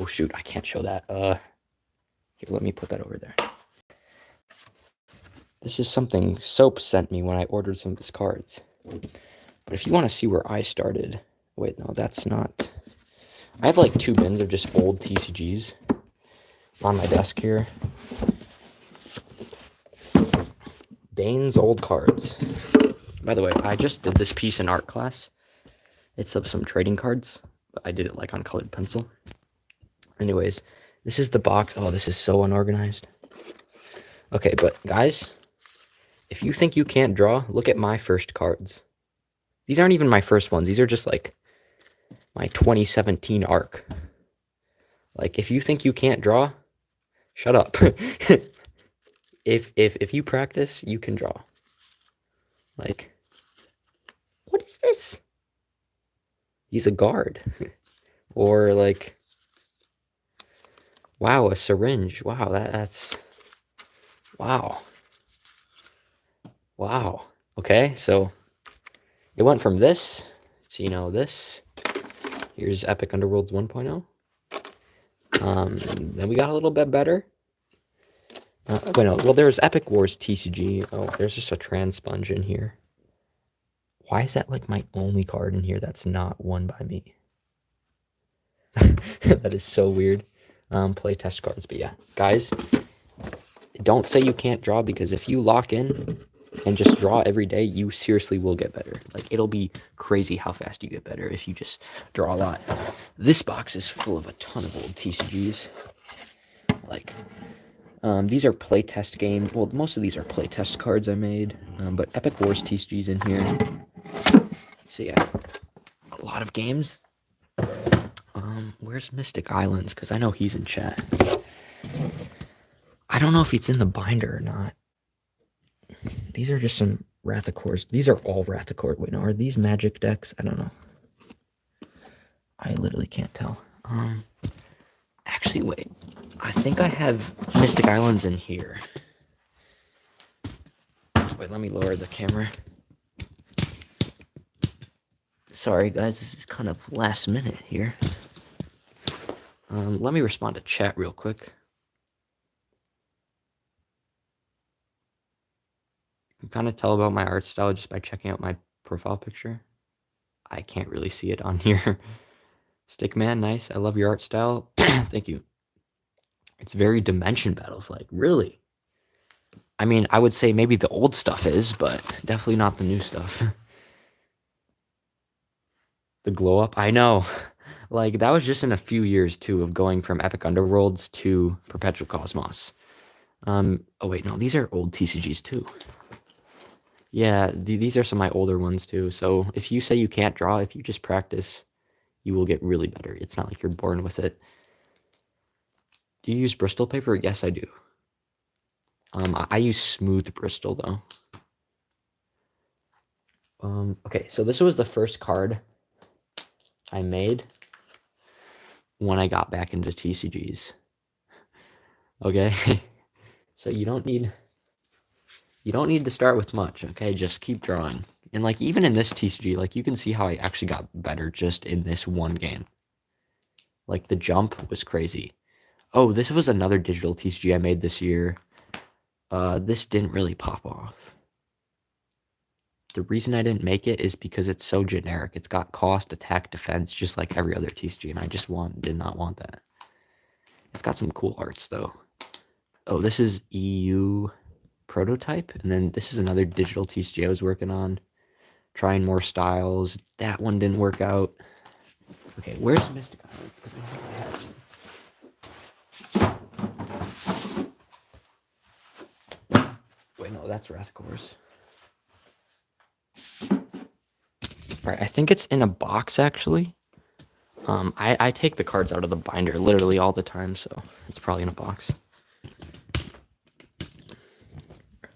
Oh shoot, I can't show that. Here, let me put that over there. This is something Soap sent me when I ordered some of his cards. But if you want to see where I started, wait, no, that's not. I have like 2 bins of just old TCGs on my desk here. Dane's old cards. By the way, I just did this piece in art class. It's of some trading cards, but I did it like on colored pencil. Anyways, this is the box. Oh, this is so unorganized. Okay, but guys, if you think you can't draw, look at my first cards. These aren't even my first ones. These are just like my 2017 arc. Like, if you think you can't draw, shut up. If you practice, you can draw. Like, what is this? He's a guard. Or like, wow, a syringe. Wow, that's wow. Wow. Okay, so it went from this to, this. Here's Epic Underworlds 1.0. Then we got a little bit better. Wait, no. Well, there's Epic Wars TCG. Oh, there's just a Transponge in here. Why is that like my only card in here that's not won by me? That is so weird. Playtest cards. But yeah, guys, don't say you can't draw, because if you lock in and just draw every day, you seriously will get better. Like, it'll be crazy how fast you get better if you just draw a lot. This box is full of a ton of old TCGs. Like, these are playtest games. Well, most of these are playtest cards I made, but Epic Wars TCG's in here. So yeah, a lot of games. Where's Mystic Islands? Because I know he's in chat. I don't know if it's in the binder or not. These are just some Wrath of Kors. These are all Wrath of Kors. Wait, no, are these Magic decks? I don't know. I literally can't tell. Actually, wait. I think I have Mystic Islands in here. Wait, let me lower the camera. Sorry, guys, this is kind of last minute here. Let me respond to chat real quick. You can kind of tell about my art style just by checking out my profile picture. I can't really see it on here. Stickman, nice. I love your art style. Thank you. It's very Dimension Battles like. Really? I mean, I would say maybe the old stuff is, but definitely not the new stuff. The glow up, I know. Like that was just in a few years too of going from Epic Underworlds to Perpetual Cosmos. Oh wait, no, these are old TCGs too. Yeah, these are some of my older ones too. So if you say you can't draw, if you just practice, you will get really better. It's not like you're born with it. Do you use Bristol paper? Yes, I do. I use smooth Bristol though. Okay, so this was the first card I made when I got back into TCGs. Okay, so you don't need to start with much. Okay, just keep drawing. And like even in this TCG, like you can see how I actually got better just in this one game. Like the jump was crazy. Oh, this was another digital TCG I made this year. This didn't really pop off. The reason I didn't make it is because it's so generic. It's got cost, attack, defense, just like every other TCG, and I just did not want that. It's got some cool arts though. Oh, this is EU prototype, and then this is another digital TCG I was working on, trying more styles. That one didn't work out. Okay, where's Mystic Islands? Because I think I have some. Wait, no, that's Wrathcourse. Right, I think it's in a box actually. I take the cards out of the binder literally all the time, so it's probably in a box.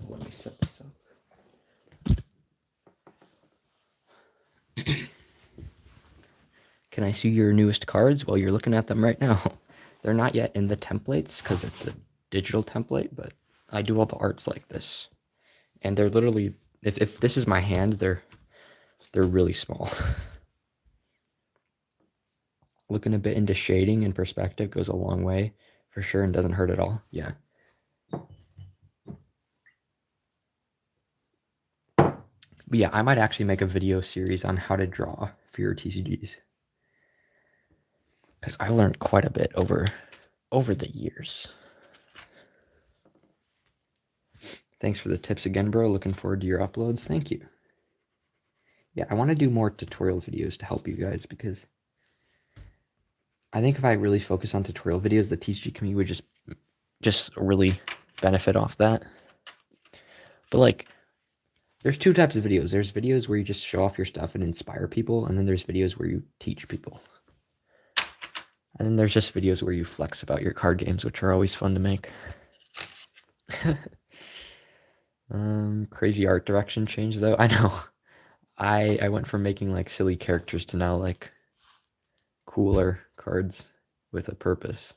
Let me set this up. Can I see your newest cards? Well, you're looking at them right now. They're not yet in the templates because it's a digital template, but I do all the arts like this. And they're literally, if this is my hand, they're really small. Looking a bit into shading and perspective goes a long way for sure and doesn't hurt at all. Yeah. But yeah, I might actually make a video series on how to draw for your TCGs. Because I learned quite a bit over the years. Thanks for the tips again, bro. Looking forward to your uploads. Thank you. Yeah, I want to do more tutorial videos to help you guys because I think if I really focus on tutorial videos, the TCG community would just really benefit off that. But like, there's two types of videos. There's videos where you just show off your stuff and inspire people, and then there's videos where you teach people. And then there's just videos where you flex about your card games, which are always fun to make. Crazy art direction change though. I know. I went from making like silly characters to now like cooler cards with a purpose.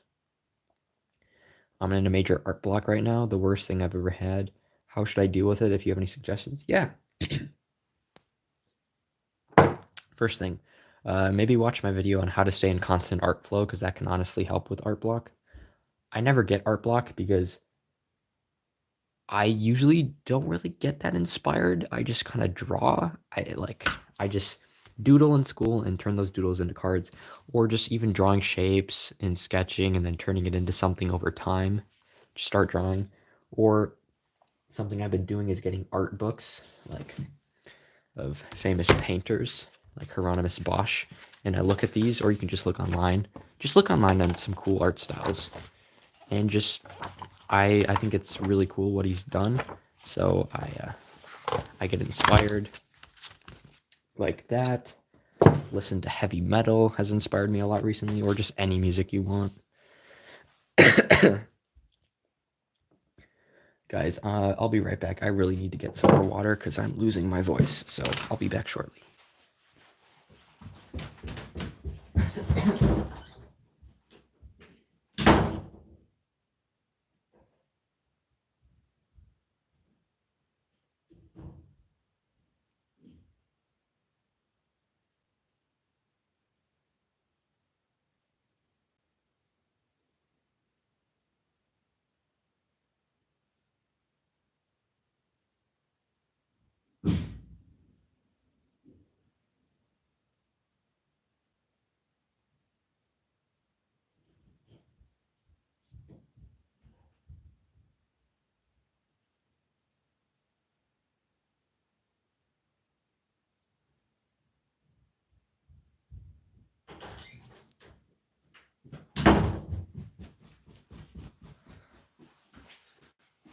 I'm in a major art block right now, the worst thing I've ever had. How should I deal with it? If you have any suggestions? Yeah. First thing, maybe watch my video on how to stay in constant art flow because that can honestly help with art block. I never get art block because I usually don't really get that inspired. I just kind of draw. I just doodle in school and turn those doodles into cards, or just even drawing shapes and sketching and then turning it into something over time. Just start drawing, or something I've been doing is getting art books like of famous painters like Hieronymus Bosch, and I look at these, or you can just look online. Just look online on some cool art styles, and just I think it's really cool what he's done. So I get inspired like that. Listen to heavy metal has inspired me a lot recently, or just any music you want. Guys, I'll be right back. I really need to get some more water because I'm losing my voice. So I'll be back shortly.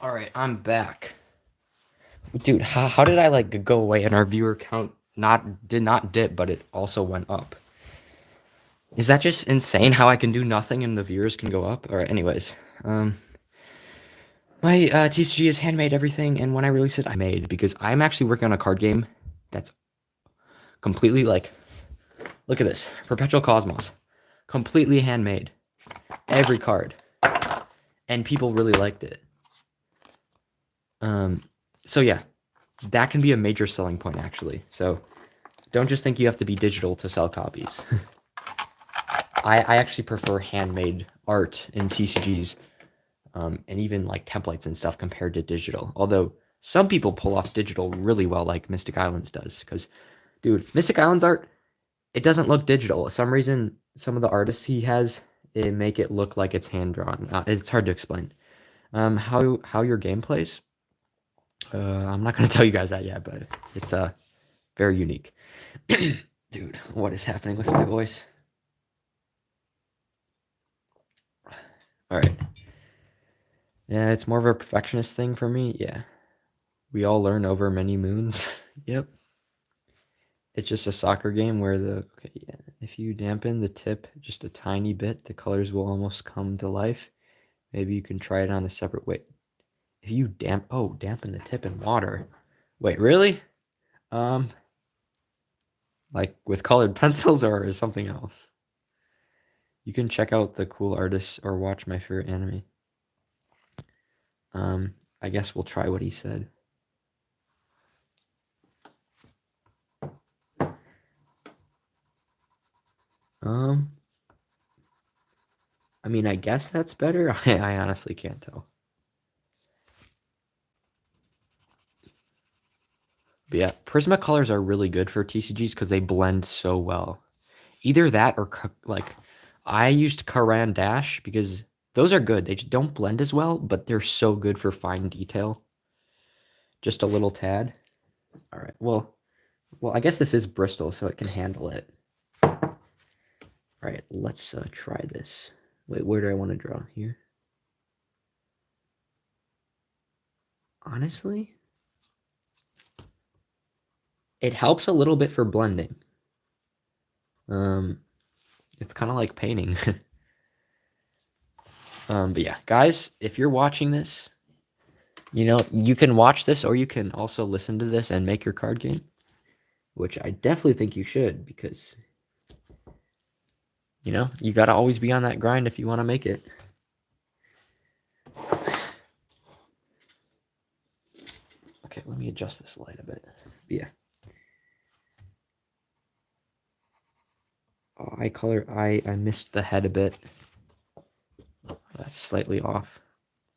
All right, I'm back. Dude, how did I like go away and our viewer count did not dip, but it also went up? Is that just insane how I can do nothing and the viewers can go up? All right, anyways. Um my TCG is handmade everything, and when I release it, I made because I'm actually working on a card game that's completely like, look at this. Perpetual Cosmos. Completely handmade. Every card. And people really liked it. So yeah, that can be a major selling point actually. So don't just think you have to be digital to sell copies. I actually prefer handmade art in TCGs, and even like templates and stuff compared to digital. Although some people pull off digital really well, like Mystic Islands does. Because, dude, Mystic Islands art, it doesn't look digital. For some reason, some of the artists he has, it make it look like it's hand drawn. It's hard to explain. How your game plays? I'm not gonna tell you guys that yet, but it's very unique. Dude, what is happening with my voice? All right. Yeah, it's more of a perfectionist thing for me. Yeah. We all learn over many moons. Yep. It's just a soccer game where if you dampen the tip just a tiny bit, the colors will almost come to life. Maybe you can try it on a separate way. If you dampen the tip in water. Wait, really? Um, like with colored pencils or something else? You can check out the cool artists or watch my favorite anime. I guess we'll try what he said. I mean, I guess that's better. I honestly can't tell. But yeah, Prismacolors are really good for TCGs because they blend so well. Either that or like I used Karan Dash because those are good. They just don't blend as well, but they're so good for fine detail. Just a little tad. All right. Well, I guess this is Bristol, so it can handle it. All right, let's try this. Wait, where do I want to draw here? Honestly, it helps a little bit for blending. It's kind of like painting. But yeah, guys, if you're watching this, you can watch this or you can also listen to this and make your card game, which I definitely think you should because, you got to always be on that grind if you want to make it. Okay, let me adjust this light a bit. But yeah. Oh, I missed the head a bit. That's slightly off.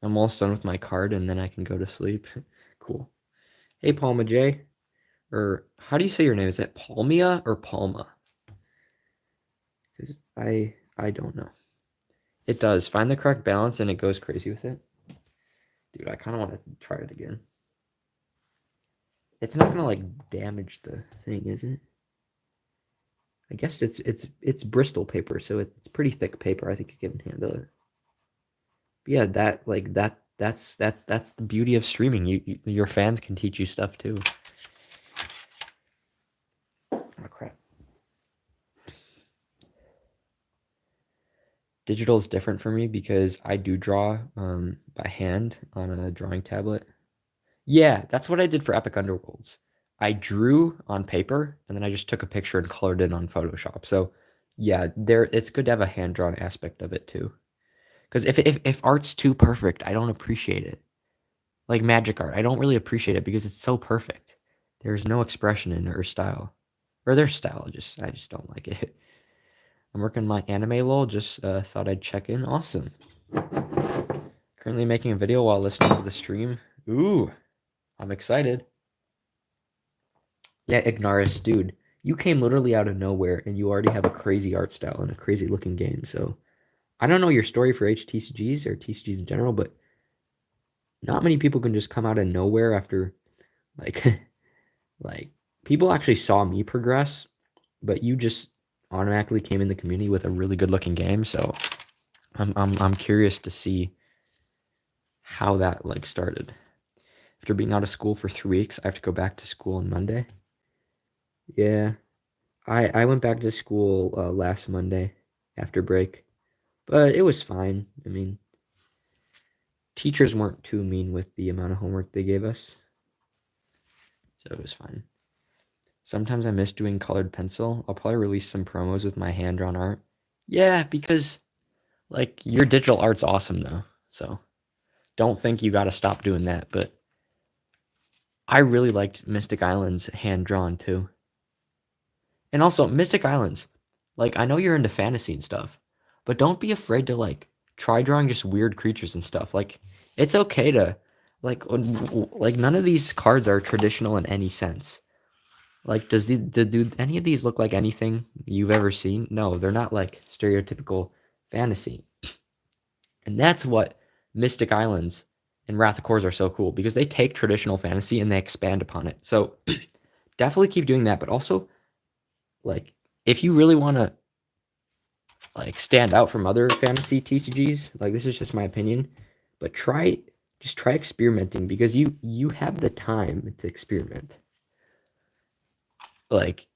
I'm almost done with my card and then I can go to sleep. Cool. Hey, Palma J. Or how do you say your name? Is it Palmia or Palma? Because I don't know. It does. Find the correct balance and it goes crazy with it. Dude, I kind of want to try it again. It's not gonna like damage the thing, is it? I guess it's Bristol paper, so it's pretty thick paper. I think you can handle it. But yeah, that's the beauty of streaming. Your fans can teach you stuff too. Oh crap. Digital is different for me because I do draw by hand on a drawing tablet. Yeah, that's what I did for Epic Underworlds. I drew on paper and then I just took a picture and colored it on Photoshop. So yeah, it's good to have a hand drawn aspect of it too. Because if art's too perfect, I don't appreciate it. Like magic art, I don't really appreciate it because it's so perfect. There's no expression in it or style, or their style. I just don't like it. I'm working my anime lol. Just thought I'd check in. Awesome. Currently making a video while listening to the stream. Ooh, I'm excited. Yeah, Ignaris, dude, you came literally out of nowhere and you already have a crazy art style and a crazy looking game. So I don't know your story for HTCGs or TCGs in general, but not many people can just come out of nowhere after like like people actually saw me progress, but you just automatically came in the community with a really good looking game. So I'm curious to see how that like started. After being out of school for 3 weeks, I have to go back to school on Monday. Yeah, I went back to school last Monday after break, but it was fine. I mean, teachers weren't too mean with the amount of homework they gave us, so it was fine. Sometimes I miss doing colored pencil. I'll probably release some promos with my hand-drawn art. Yeah, because like your digital art's awesome though, so don't think you got to stop doing that. But I really liked Mystic Islands hand-drawn too. And also, Mystic Islands, like, I know you're into fantasy and stuff, but don't be afraid to, like, try drawing just weird creatures and stuff. Like, it's okay to, like, none of these cards are traditional in any sense. Like, do any of these look like anything you've ever seen? No, they're not, like, stereotypical fantasy. And that's what Mystic Islands and Wrath of Kors are so cool, because they take traditional fantasy and they expand upon it. So, definitely keep doing that, but also like if you really want to like stand out from other fantasy TCGs, like this is just my opinion, but try experimenting because you have the time to experiment. Like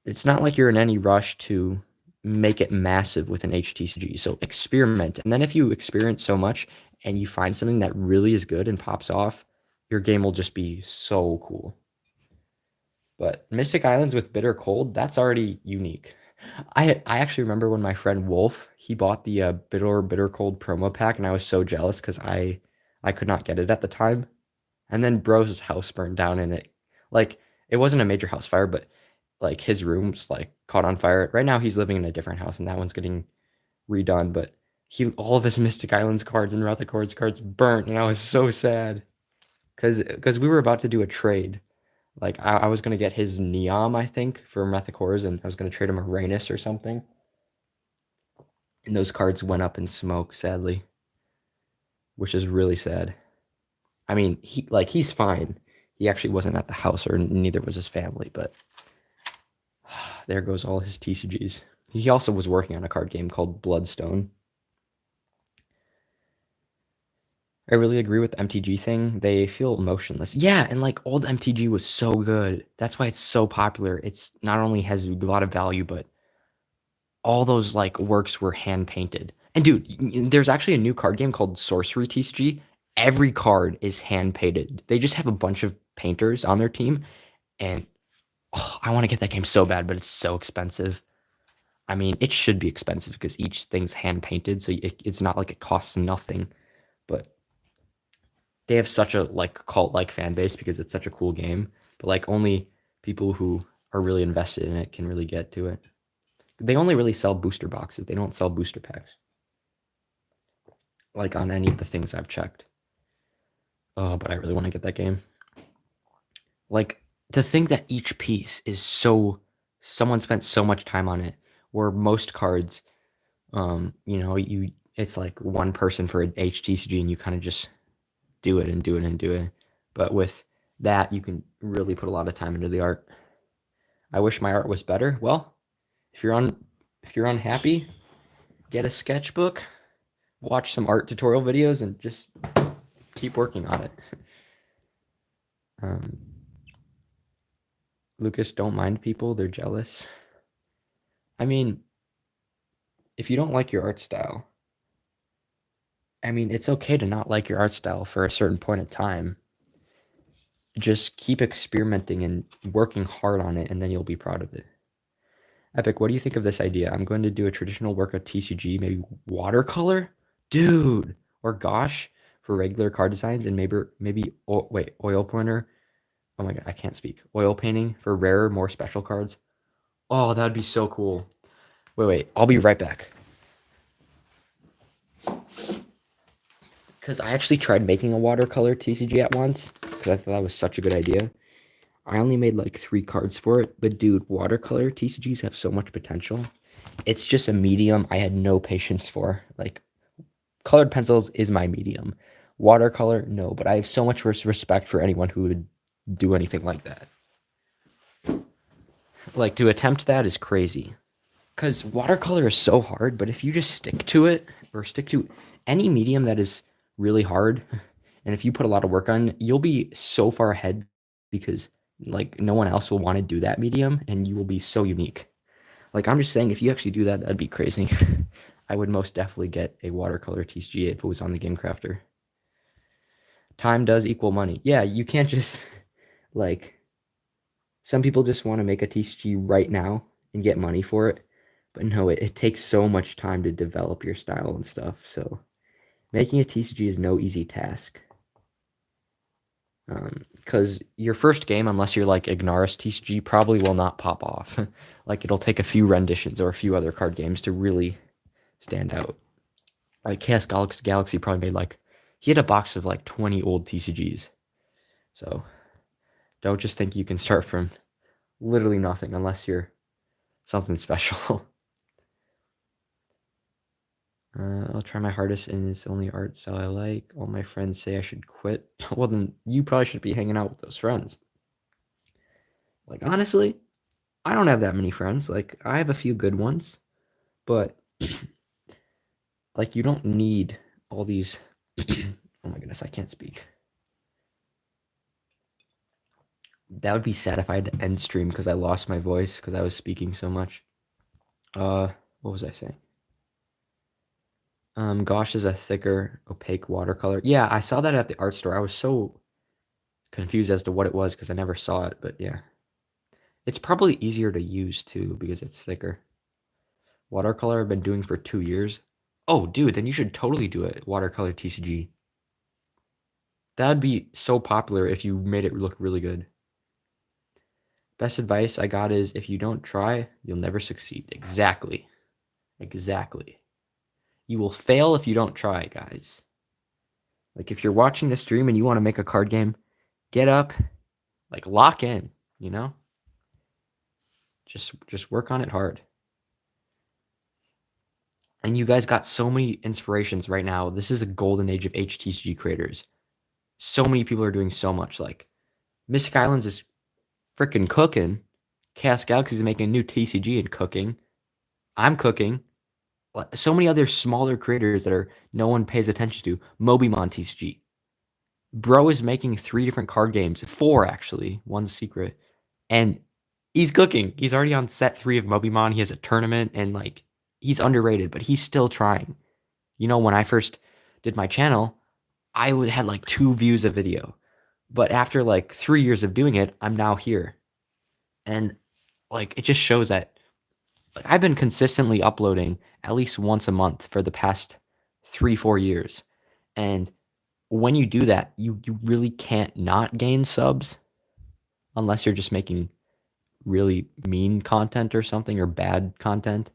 it's not like you're in any rush to make it massive with an HTCG. So experiment. And then if you experience so much and you find something that really is good and pops off, your game will just be so cool. But Mystic Islands with Bitter Cold, that's already unique. I actually remember when my friend Wolf, he bought the Bitter Cold promo pack, and I was so jealous because I could not get it at the time. And then Bro's house burned down, and like it wasn't a major house fire, but like his room's like caught on fire. Right now he's living in a different house, and that one's getting redone. But all of his Mystic Islands cards and Wrath of Kors cards burnt, and I was so sad because we were about to do a trade. Like I was gonna get his Neom, I think, for Wrath of Kors, and I was gonna trade him a Rhaenys or something. And those cards went up in smoke, sadly, which is really sad. I mean, he's fine. He actually wasn't at the house, or neither was his family. But there goes all his TCGs. He also was working on a card game called Bloodstone. I really agree with the MTG thing. They feel emotionless. Yeah, and like old MTG was so good. That's why it's so popular. It's not only has a lot of value, but all those like works were hand painted. And dude, there's actually a new card game called Sorcery TCG. Every card is hand painted. They just have a bunch of painters on their team, and I want to get that game so bad, but it's so expensive. I mean, it should be expensive because each thing's hand painted, so it's not like it costs nothing. But they have such a like cult-like fan base because it's such a cool game. But like only people who are really invested in it can really get to it. They only really sell booster boxes. They don't sell booster packs. Like on any of the things I've checked. Oh, but I really want to get that game. Like to think that each piece is someone spent so much time on it, where most cards, it's like one person for an HTCG and you kind of just do it and do it and do it. But with that, you can really put a lot of time into the art. I wish my art was better. Well, if you're unhappy, get a sketchbook, watch some art tutorial videos, and just keep working on it. Lucas, don't mind people, they're jealous. I mean, if you don't like your art style, I mean, it's okay to not like your art style for a certain point in time. Just keep experimenting and working hard on it, and then you'll be proud of it. Epic, what do you think of this idea? I'm going to do a traditional work of TCG, maybe watercolor? Dude! Or gosh, for regular card designs, and maybe oil pointer. Oh my god, I can't speak. Oil painting for rarer, more special cards. Oh, that'd be so cool. Wait, I'll be right back. Because I actually tried making a watercolor TCG at once, because I thought that was such a good idea. I only made like 3 cards for it, but dude, watercolor TCGs have so much potential. It's just a medium I had no patience for. Like, colored pencils is my medium. Watercolor, no, but I have so much respect for anyone who would do anything like that. Like, to attempt that is crazy. Because watercolor is so hard, but if you just stick to it, or stick to any medium that is really hard, And if you put a lot of work on, you'll be so far ahead because like no one else will want to do that medium and you will be so unique. Like I'm just saying if you actually do that, that'd be crazy. I would most definitely get a watercolor TCG if it was on the Game Crafter. Time does equal money. Yeah, you can't just like some people just want to make a TCG right now and get money for it. But no, it takes so much time to develop your style and stuff. So making a TCG is no easy task. Because your first game, unless you're like Ignaris TCG, probably will not pop off. Like it'll take a few renditions or a few other card games to really stand out. Like Chaos Galaxy probably made like he had a box of like 20 old TCGs. So don't just think you can start from literally nothing unless you're something special. I'll try my hardest, and it's only art style I like. All my friends say I should quit. Well, then you probably should be hanging out with those friends. Like, honestly, I don't have that many friends. Like, I have a few good ones, but like, you don't need all these. Oh my goodness, I can't speak. That would be sad if I had to end stream because I lost my voice because I was speaking so much. What was I saying? Gosh is a thicker, opaque watercolor. Yeah, I saw that at the art store. I was so confused as to what it was because I never saw it, but yeah. It's probably easier to use too because it's thicker. Watercolor I've been doing for 2 years. Oh, dude, then you should totally do it. Watercolor TCG. That'd be so popular if you made it look really good. Best advice I got is if you don't try, you'll never succeed. Exactly. Exactly. You will fail if you don't try, guys. Like if you're watching the stream and you want to make a card game, get up, like lock in, you know? Just work on it hard. And you guys got so many inspirations right now. This is a golden age of HTCG creators. So many people are doing so much. Like Mystic Islands is freaking cooking. Chaos Galaxy is making a new TCG and cooking. I'm cooking. So many other smaller creators that are no one pays attention to. Mobimon TCG. Bro is making 3 different card games. 4 actually. One's secret. And he's cooking. He's already on set 3 of Mobimon. He has a tournament and like he's underrated, but he's still trying. You know, when I first did my channel, I had like 2 views a video. But after like 3 years of doing it, I'm now here. And like it just shows that like I've been consistently uploading at least once a month for the past 3-4 years. And when you do that, you really can't not gain subs unless you're just making really mean content or something or bad content.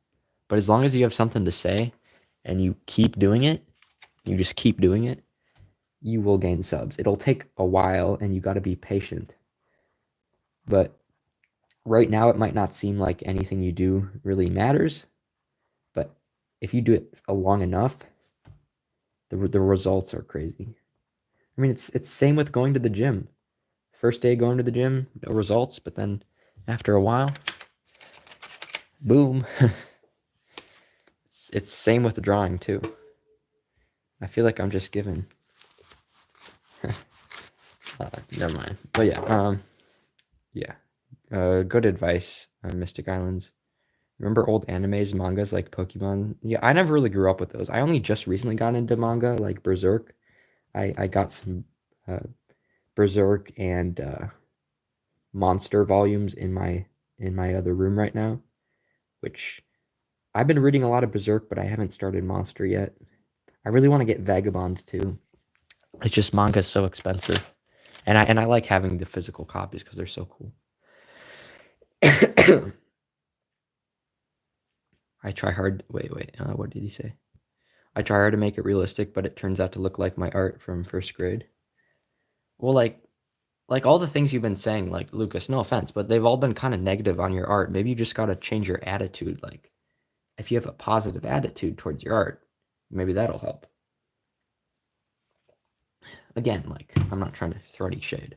But as long as you have something to say and you keep doing it, you just keep doing it, you will gain subs. It'll take a while and you got to be patient. But right now it might not seem like anything you do really matters, but if you do it long enough, the results are crazy. I mean, it's same with going to the gym. First day going to the gym, no results, but then after a while, boom. It's same with the drawing too. I feel like I'm just giving. Never mind. But yeah. Good advice on Mystic Islands. Remember old animes, mangas like Pokemon? Yeah, I never really grew up with those. I only just recently got into manga, like Berserk. I got some Berserk and Monster volumes in my other room right now, which I've been reading a lot of Berserk, but I haven't started Monster yet. I really want to get Vagabond too. It's just manga's so expensive, and I like having the physical copies because they're so cool. I try hard. Wait. What did he say? I try hard to make it realistic, but it turns out to look like my art from first grade. Well, like all the things you've been saying, like Lucas, no offense, but they've all been kind of negative on your art. Maybe you just got to change your attitude. Like if you have a positive attitude towards your art, maybe that'll help. Again, like I'm not trying to throw any shade.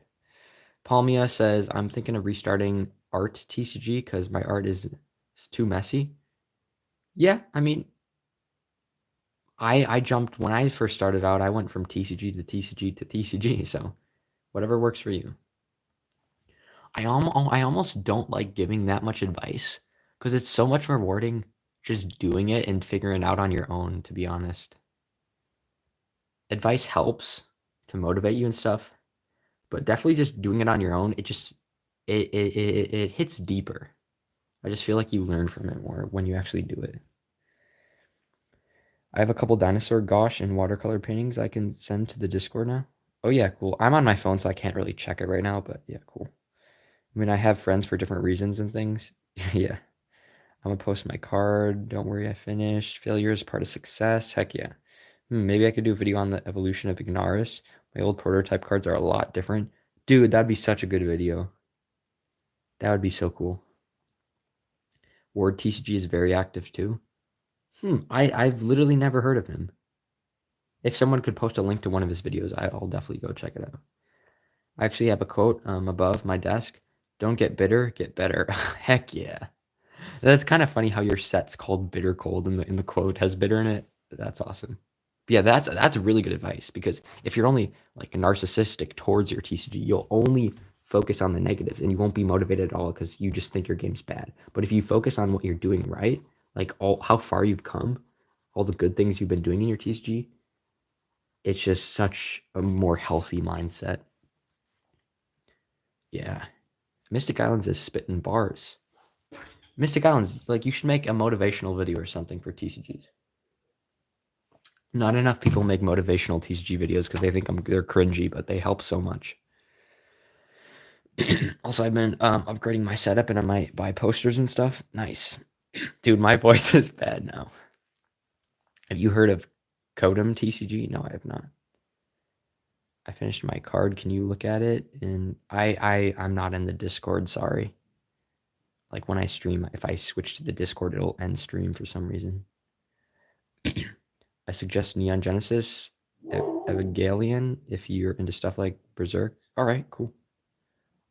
Palmia says, I'm thinking of restarting art TCG because my art is too messy. Yeah, I mean, I jumped when I first started out. I went from TCG to TCG to TCG. So whatever works for you. I almost don't like giving that much advice because it's so much rewarding just doing it and figuring it out on your own. To be honest, advice helps to motivate you and stuff, but definitely just doing it on your own. It hits deeper. I just feel like you learn from it more when you actually do it. I have a couple dinosaur gouache and watercolor paintings I can send to the Discord now. Oh yeah, cool. I'm on my phone, so I can't really check it right now, but yeah, cool. I mean, I have friends for different reasons and things. Yeah. I'm gonna post my card. Don't worry, I finished. Failure is part of success. Heck yeah. Maybe I could do a video on the evolution of Ignaris. My old prototype cards are a lot different. Dude, that'd be such a good video. That would be so cool. Ward TCG is very active too. I've literally never heard of him. If someone could post a link to one of his videos, I'll definitely go check it out. I actually have a quote above my desk. Don't get bitter, get better. Heck yeah. That's kind of funny how your set's called Bitter Cold and the quote has bitter in it. That's awesome. But yeah, that's really good advice because if you're only like narcissistic towards your TCG, you'll only focus on the negatives and you won't be motivated at all because you just think your game's bad. But if you focus on what you're doing right, like all how far you've come, all the good things you've been doing in your TCG, it's just such a more healthy mindset. Yeah. Mystic Islands is spitting bars. Mystic Islands, like you should make a motivational video or something for TCGs. Not enough people make motivational TCG videos because they think they're cringy, but they help so much. Also, I've been upgrading my setup and I might buy posters and stuff. Nice. Dude, my voice is bad now. Have you heard of Kodum TCG? No, I have not. I finished my card. Can you look at it? And I'm not in the Discord, sorry. Like when I stream, if I switch to the Discord, it'll end stream for some reason. I suggest Neon Genesis, Evangelion, if you're into stuff like Berserk. All right, cool.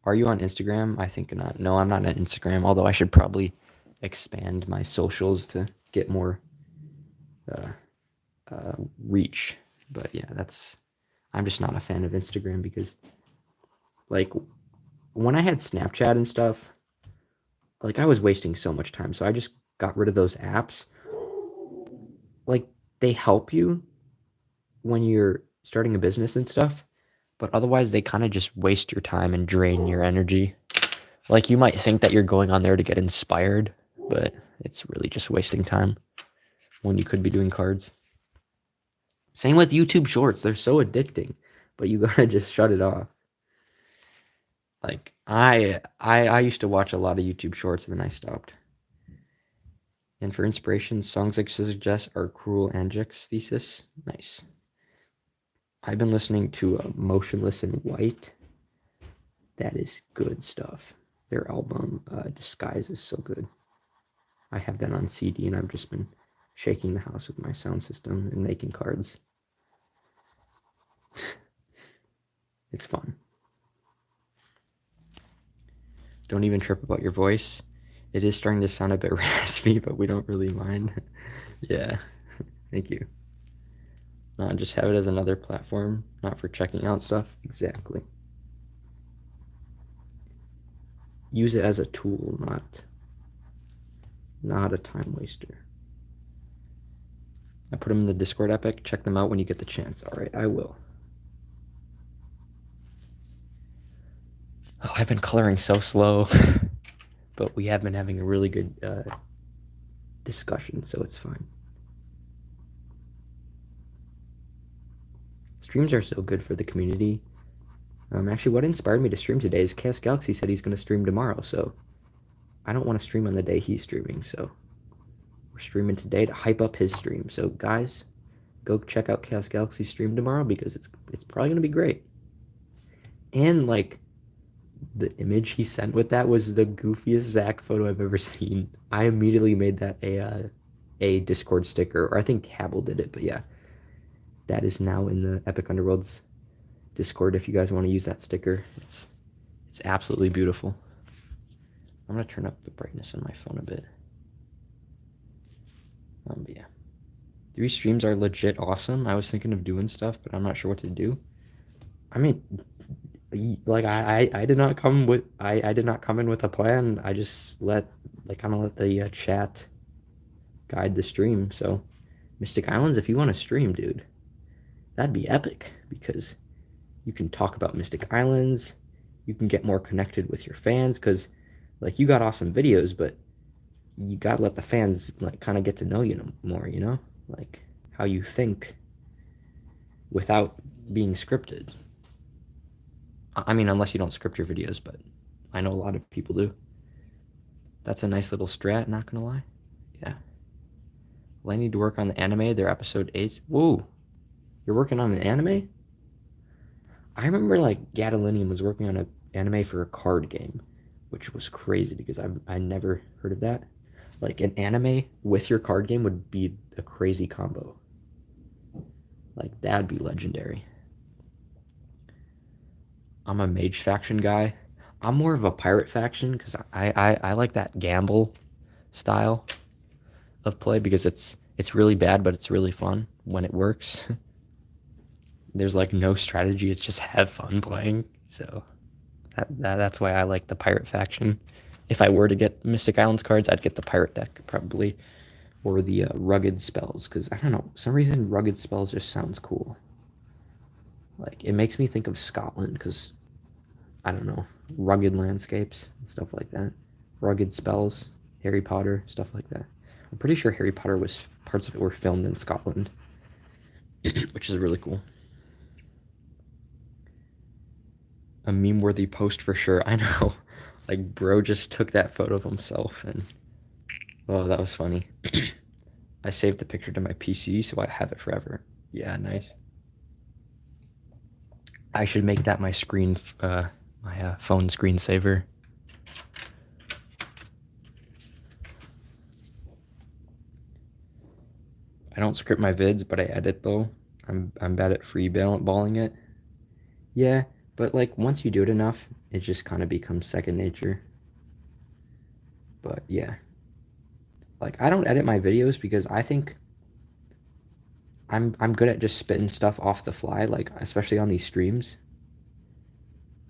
Are you on Instagram? I think not. No, I'm not on Instagram, although I should probably expand my socials to get more reach. But yeah, I'm just not a fan of Instagram because, like, when I had Snapchat and stuff, like, I was wasting so much time. So I just got rid of those apps. Like, they help you when you're starting a business and stuff, but otherwise they kind of just waste your time and drain your energy. Like you might think that you're going on there to get inspired, but it's really just wasting time when you could be doing cards. Same with YouTube Shorts. They're so addicting, but you gotta just shut it off. Like I used to watch a lot of YouTube Shorts and then I stopped. And for inspiration, songs I suggest are Cruel Angic's Thesis. Nice. I've been listening to Motionless in White. That is good stuff. Their album Disguise is so good. I have that on CD and I've just been shaking the house with my sound system and making cards. It's fun. Don't even trip about your voice. It is starting to sound a bit raspy, but we don't really mind. Yeah, thank you. Just have it as another platform, not for checking out stuff. Exactly. Use it as a tool, not a time waster. I put them in the Discord epic. Check them out when you get the chance. All right, I will. Oh, I've been coloring so slow, but we have been having a really good discussion, so it's fine. Streams are so good for the community. Actually, what inspired me to stream today is Chaos Galaxy said he's going to stream tomorrow, so I don't want to stream on the day he's streaming, so we're streaming today to hype up his stream. So guys, go check out Chaos Galaxy stream tomorrow because it's probably going to be great. And like the image he sent with that was the goofiest Zach photo I've ever seen. I immediately made that a Discord sticker, or I think Cabell did it, but yeah. That is now in the Epic Underworlds Discord if you guys want to use that sticker. It's absolutely beautiful. I'm going to turn up the brightness on my phone a bit. But yeah. 3 streams are legit awesome. I was thinking of doing stuff, but I'm not sure what to do. I mean, like I did not come with I did not come in with a plan. I just kind of let the chat guide the stream. So, Mystic Islands, if you want to stream, dude, that'd be epic because you can talk about Mystic Islands. You can get more connected with your fans because, like, you got awesome videos, but you gotta let the fans like kind of get to know you more. You know, like how you think without being scripted. I mean, unless you don't script your videos, but I know a lot of people do. That's a nice little strat, not gonna lie. Yeah. Well, I need to work on the anime. They're episode 8. Whoa. You're working on an anime? I remember like Gadolinium was working on an anime for a card game, which was crazy because I never heard of that. Like an anime with your card game would be a crazy combo. Like that'd be legendary. I'm a mage faction guy. I'm more of a pirate faction because I like that gamble style of play because it's really bad, but it's really fun when it works. There's like no strategy; it's just have fun playing. So that's why I like the pirate faction. If I were to get Mystic Islands cards, I'd get the pirate deck probably, or the rugged spells because I don't know, for some reason rugged spells just sounds cool. Like it makes me think of Scotland because I don't know, rugged landscapes and stuff like that. Rugged spells, Harry Potter, stuff like that. I'm pretty sure Harry Potter was parts of it were filmed in Scotland, which is really cool. A meme-worthy post for sure. I know. Like, bro just took that photo of himself and oh, that was funny. I saved the picture to my PC, so I have it forever. Yeah, nice. I should make that my screen, my phone screensaver. I don't script my vids, but I edit though. I'm bad at balling it. Yeah, but like once you do it enough, it just kind of becomes second nature. But yeah. Like I don't edit my videos because I think I'm good at just spitting stuff off the fly, like especially on these streams.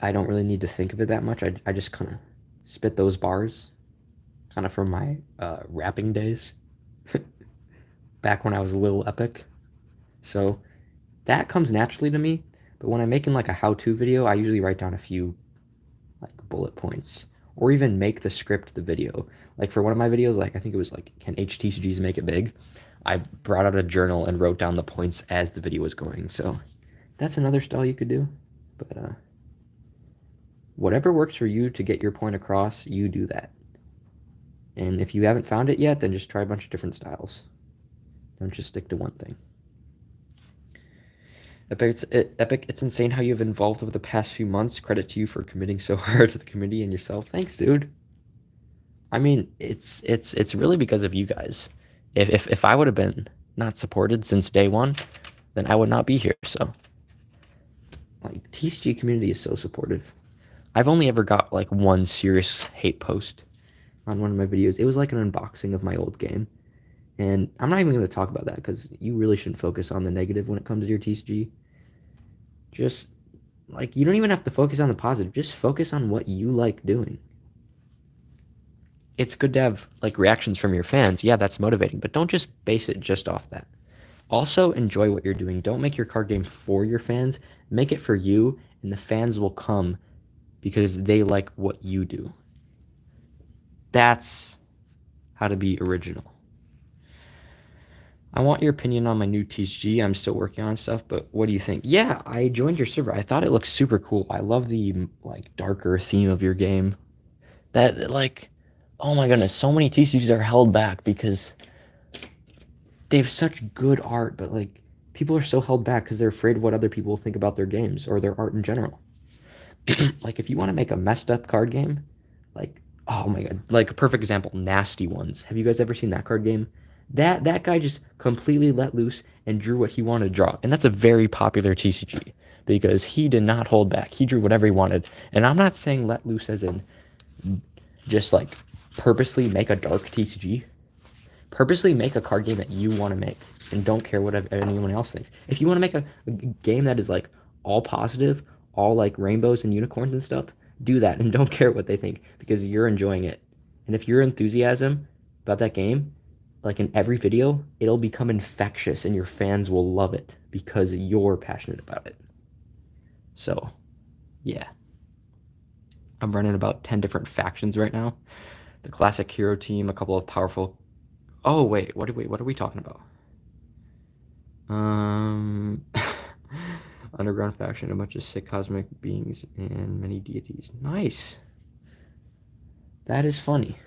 I don't really need to think of it that much. I just kind of spit those bars kind of from my rapping days back when I was a little epic. So that comes naturally to me. But when I'm making like a how-to video, I usually write down a few like bullet points or even make the script the video. Like for one of my videos, like I think it was like, can HTCGs make it big? I brought out a journal and wrote down the points as the video was going. So that's another style you could do. But whatever works for you to get your point across, you do that. And if you haven't found it yet, then just try a bunch of different styles. Don't just stick to one thing. Epic, it's insane how you've evolved over the past few months. Credit to you for committing so hard to the community and yourself. Thanks, dude. I mean, it's really because of you guys. If I would have been not supported since day one, then I would not be here. So, like, TCG community is so supportive. I've only ever got like one serious hate post on one of my videos. It was like an unboxing of my old game. And I'm not even going to talk about that because you really shouldn't focus on the negative when it comes to your TCG. Just, like, you don't even have to focus on the positive. Just focus on what you like doing. It's good to have, like, reactions from your fans. Yeah, that's motivating. But don't just base it just off that. Also, enjoy what you're doing. Don't make your card game for your fans. Make it for you, and the fans will come because they like what you do. That's how to be original. I want your opinion on my new TCG. I'm still working on stuff, but what do you think? Yeah, I joined your server. I thought it looked super cool. I love the like darker theme of your game. That like, oh my goodness, so many TCGs are held back because they have such good art, but like people are so held back because they're afraid of what other people think about their games or their art in general. Like if you want to make a messed up card game, like oh my god, like a perfect example, Nasty Ones. Have you guys ever seen that card game? That guy just completely let loose and drew what he wanted to draw. And that's a very popular TCG because he did not hold back. He drew whatever he wanted. And I'm not saying let loose as in just like purposely make a dark TCG. Purposely make a card game that you want to make. and don't care what anyone else thinks. If you want to make a game that is like all positive, all like rainbows and unicorns and stuff, do that and don't care what they think because you're enjoying it. And if your enthusiasm about that game, like in every video, it'll become infectious and your fans will love it because you're passionate about it. So, yeah. I'm running about 10 different factions right now. The classic hero team, a couple of powerful. Oh wait, what are we talking about? Underground faction, a bunch of sick cosmic beings and many deities. Nice. That is funny.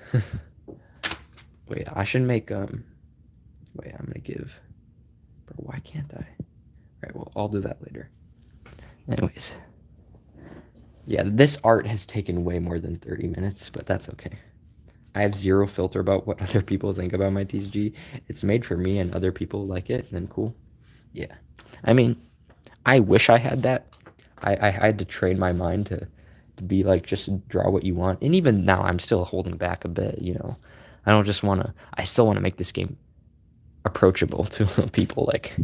Wait, I should make wait, I'm gonna give. Bro, why can't I? Alright, well, I'll do that later. Anyways. Yeah, this art has taken way more than 30 minutes, but that's okay. I have zero filter about what other people think about my TCG. It's made for me and other people like it, then cool. Yeah. I mean, I wish I had that. I had to train my mind to be like, just draw what you want. And even now, I'm still holding back a bit, you know. I don't just want to, I still want to make this game approachable to people. Like,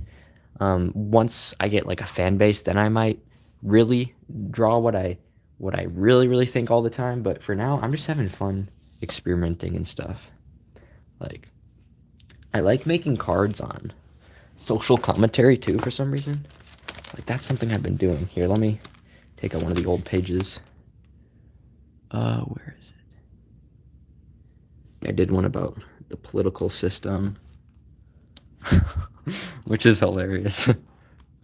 once I get like a fan base, then I might really draw what I really think all the time. But for now, I'm just having fun experimenting and stuff. Like, I like making cards on social commentary too for some reason. Like, that's something I've been doing. Here, let me take out one of the old pages. Where is it? I did one about the political system, which is hilarious. Where's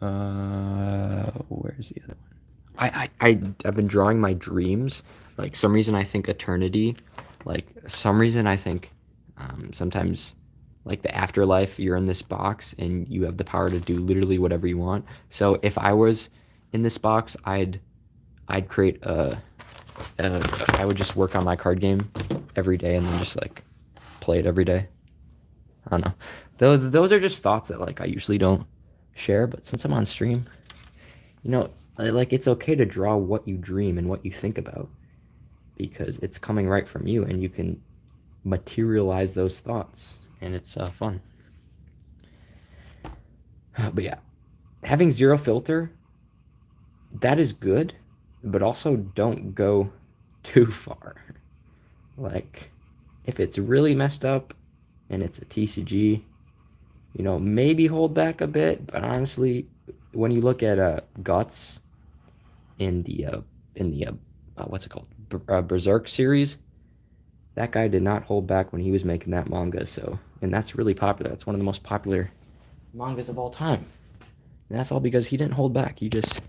the other one? I've been drawing my dreams. Like, some reason I think eternity. Like, some reason I think sometimes, like, the afterlife, you're in this box and you have the power to do literally whatever you want. So if I was in this box, I'd create I would just work on my card game every day and then just like play it every day. I don't know. Those are just thoughts that like I usually don't share, but since I'm on stream, you know, like, it's okay to draw what you dream and what you think about because it's coming right from you and you can materialize those thoughts and it's fun. But yeah, having zero filter, that is good, but also don't go too far. Like, if it's really messed up and it's a TCG, you know, maybe hold back a bit, but honestly, when you look at Guts in the what's it called, Berserk series, that guy did not hold back when he was making that manga. So, and that's really popular. That's one of the most popular mangas of all time. And that's all because he didn't hold back. He just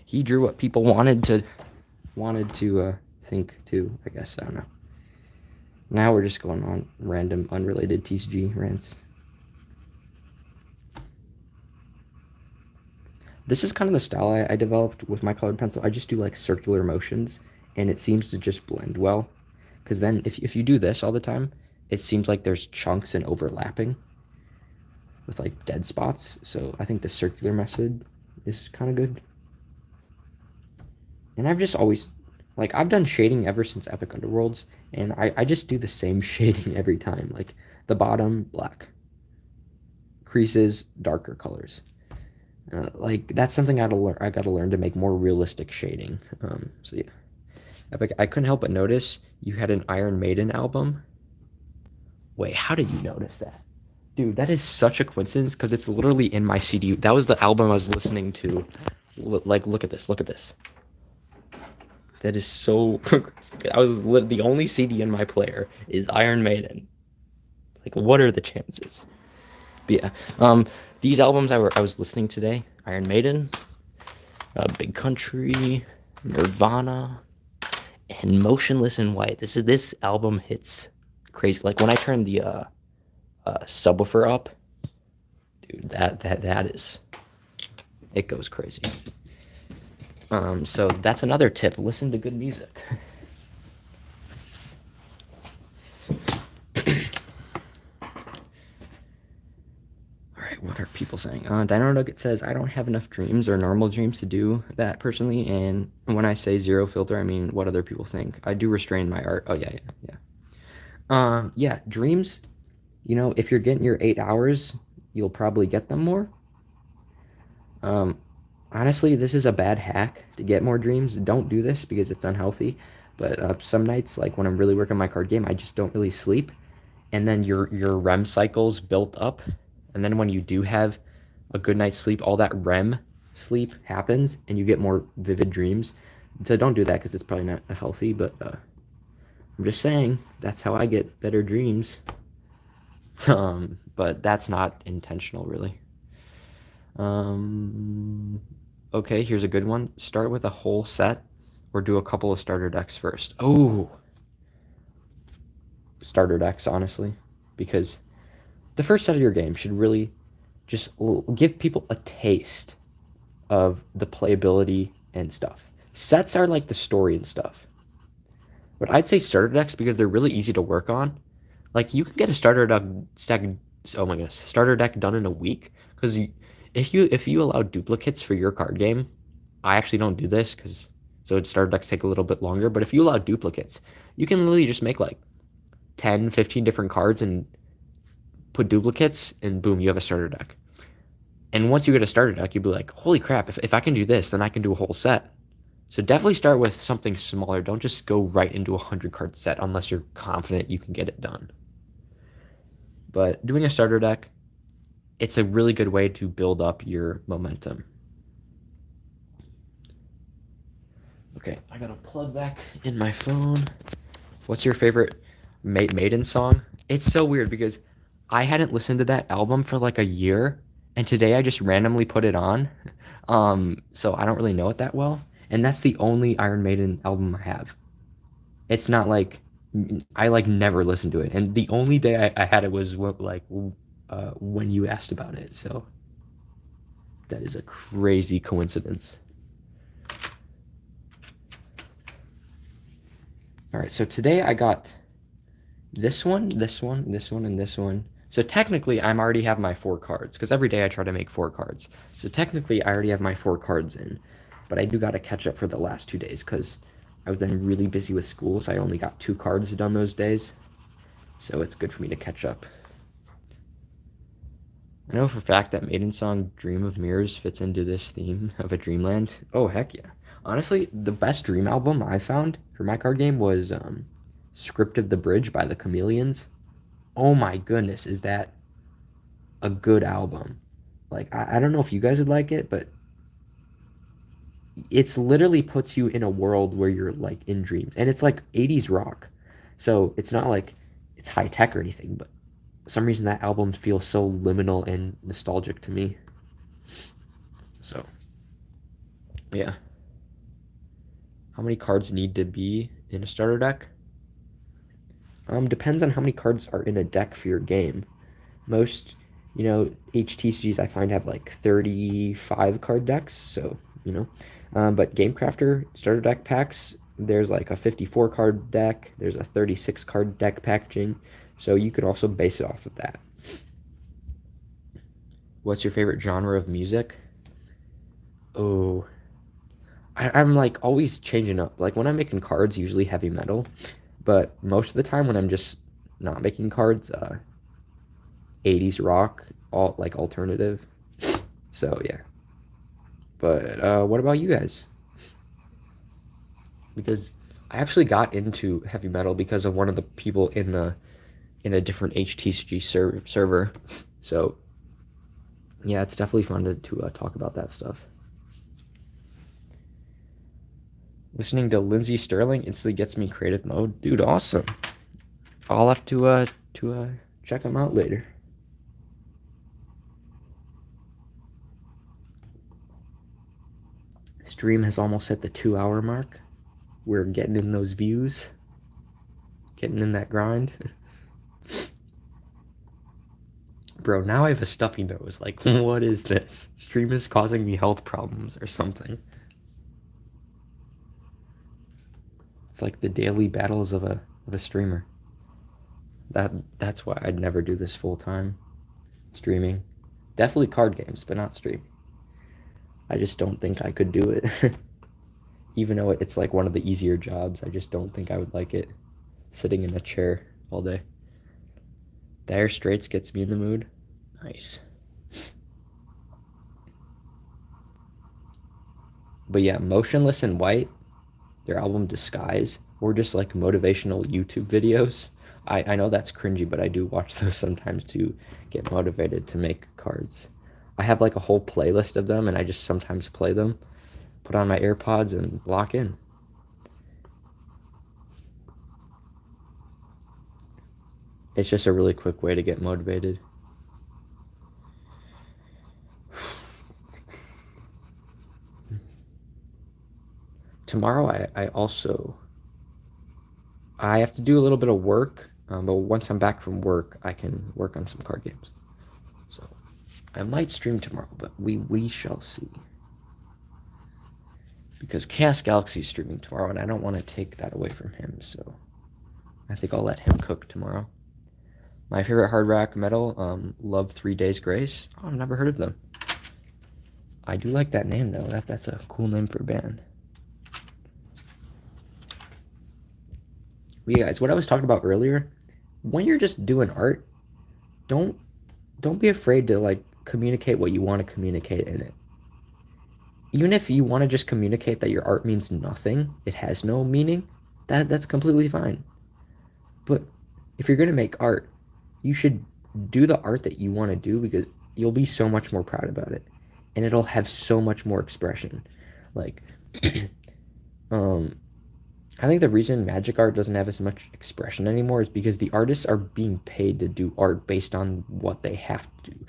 he drew what people wanted to think too. I guess, I don't know. Now we're just going on random, unrelated TCG rants. This is kind of the style I developed with my colored pencil. I just do like circular motions, and it seems to just blend well. Because then if you do this all the time, it seems like there's chunks and overlapping with like dead spots. So I think the circular method is kind of good. And I've just always, like, I've done shading ever since Epic Underworlds, and I just do the same shading every time. Like, the bottom, black. Creases, darker colors. Like, that's something I gotta learn to make more realistic shading. So yeah. Epic, I couldn't help but notice you had an Iron Maiden album. Wait, how did you notice that? Dude, that is such a coincidence, because it's literally in my CD. That was the album I was listening to. Like, look at this, look at this. That is so crazy. The only CD in my player is Iron Maiden. Like, what are the chances? But yeah, these albums I was listening today: Iron Maiden, Big Country, Nirvana, and Motionless in White. This album hits crazy. Like, when I turn the subwoofer up, dude, that is, it goes crazy. So that's another tip. Listen to good music. Alright, what are people saying? Dino Nugget says, I don't have enough dreams or normal dreams to do that personally, and when I say zero filter, I mean what other people think. I do restrain my art. Oh, yeah. Yeah, dreams, if you're getting your 8 hours, you'll probably get them more. Um, Honestly, this is a bad hack to get more dreams. Don't do this because it's unhealthy. But some nights, like when I'm really working my card game, I just don't really sleep, and then your REM cycles built up, and then when you do have a good night's sleep, all that REM sleep happens, and you get more vivid dreams. So don't do that because it's probably not healthy. But I'm just saying that's how I get better dreams. But that's not intentional, really. Um, okay, here's a good one. Start with a whole set or do a couple of starter decks first. Oh, starter decks, honestly, because the first set of your game should really just give people a taste of the playability and stuff. Sets are like the story and stuff. But I'd say starter decks because they're really easy to work on. Like you can get a starter deck stack. Oh my goodness, starter deck done in a week. Because if you allow duplicates for your card game, I actually don't do this because so starter decks take a little bit longer. But if you allow duplicates, you can literally just make like 10, 15 different cards and put duplicates, and boom, you have a starter deck. And once you get a starter deck, you'll be like, holy crap! If I can do this, then I can do a whole set. So definitely start with something smaller. Don't just go right into a 100 card set unless you're confident you can get it done. But doing a starter deck, it's a really good way to build up your momentum. Okay, I gotta plug back in my phone. What's your favorite Maiden song? It's so weird because I hadn't listened to that album for like a year, and today I just randomly put it on. So I don't really know it that well, and that's the only Iron Maiden album I have. It's not like I like never listened to it, and the only day I had it was when you asked about it. So that is a crazy coincidence. All right, so today I got this one, this one, this one, and this one. So technically, I'm already have my 4 cards because every day I try to make 4 cards. So technically, I already have my 4 cards in, but I do got to catch up for the last 2 days because I've been really busy with school, so I only got 2 cards done those days. So it's good for me to catch up. I know for a fact that Maiden song Dream of Mirrors fits into this theme of a dreamland. Oh, heck yeah. Honestly, the best Dream album I found for my card game was Script of the Bridge by the Chameleons. Oh my goodness, is that a good album? Like, I don't know if you guys would like it, but it's literally puts you in a world where you're like in dreams. And it's like 80s rock. So it's not like it's high tech or anything, but for some reason that album feels so liminal and nostalgic to me. So, yeah. How many cards need to be in a starter deck? Depends on how many cards are in a deck for your game. Most, HTCGs I find have like 35 card decks, so, but GameCrafter starter deck packs, there's like a 54 card deck, there's a 36 card deck packaging, so you could also base it off of that. What's your favorite genre of music? Oh, I'm like always changing up. Like when I'm making cards, usually heavy metal, but most of the time when I'm just not making cards, 80s rock, all like alternative. So yeah. But what about you guys? Because I actually got into heavy metal because of one of the people in a different HTCG server. So yeah, it's definitely fun to talk about that stuff. Listening to Lindsey Sterling instantly gets me creative mode. Dude, awesome. I'll have to check them out later. Stream has almost hit the 2 hour mark. We're getting in those views, getting in that grind. Bro, now I have a stuffy nose. Like, what is this? Stream is causing me health problems or something. It's like the daily battles of a streamer. That's why I'd never do this full time. Streaming. Definitely card games, but not streaming. I just don't think I could do it. Even though it's like one of the easier jobs, I just don't think I would like it sitting in a chair all day. Dire Straits gets me in the mood. Nice. But yeah, Motionless in White, their album Disguise, or just like motivational YouTube videos. I know that's cringy, but I do watch those sometimes to get motivated to make cards. I have like a whole playlist of them and I just sometimes play them, put on my AirPods and lock in. It's just a really quick way to get motivated. Tomorrow I have to do a little bit of work, but once I'm back from work, I can work on some card games. So I might stream tomorrow, but we shall see. Because Chaos Galaxy's streaming tomorrow, and I don't want to take that away from him, so I think I'll let him cook tomorrow. My favorite hard rock metal, Love 3 Days Grace. Oh, I've never heard of them. I do like that name though. That's a cool name for a band. But yeah, guys, what I was talking about earlier, when you're just doing art, don't don't be afraid to like communicate what you want to communicate in it. Even if you want to just communicate that your art means nothing, it has no meaning, that's completely fine. But if you're going to make art, you should do the art that you want to do because you'll be so much more proud about it and it'll have so much more expression. Like um I think the reason magic art doesn't have as much expression anymore is because the artists are being paid to do art based on what they have to do.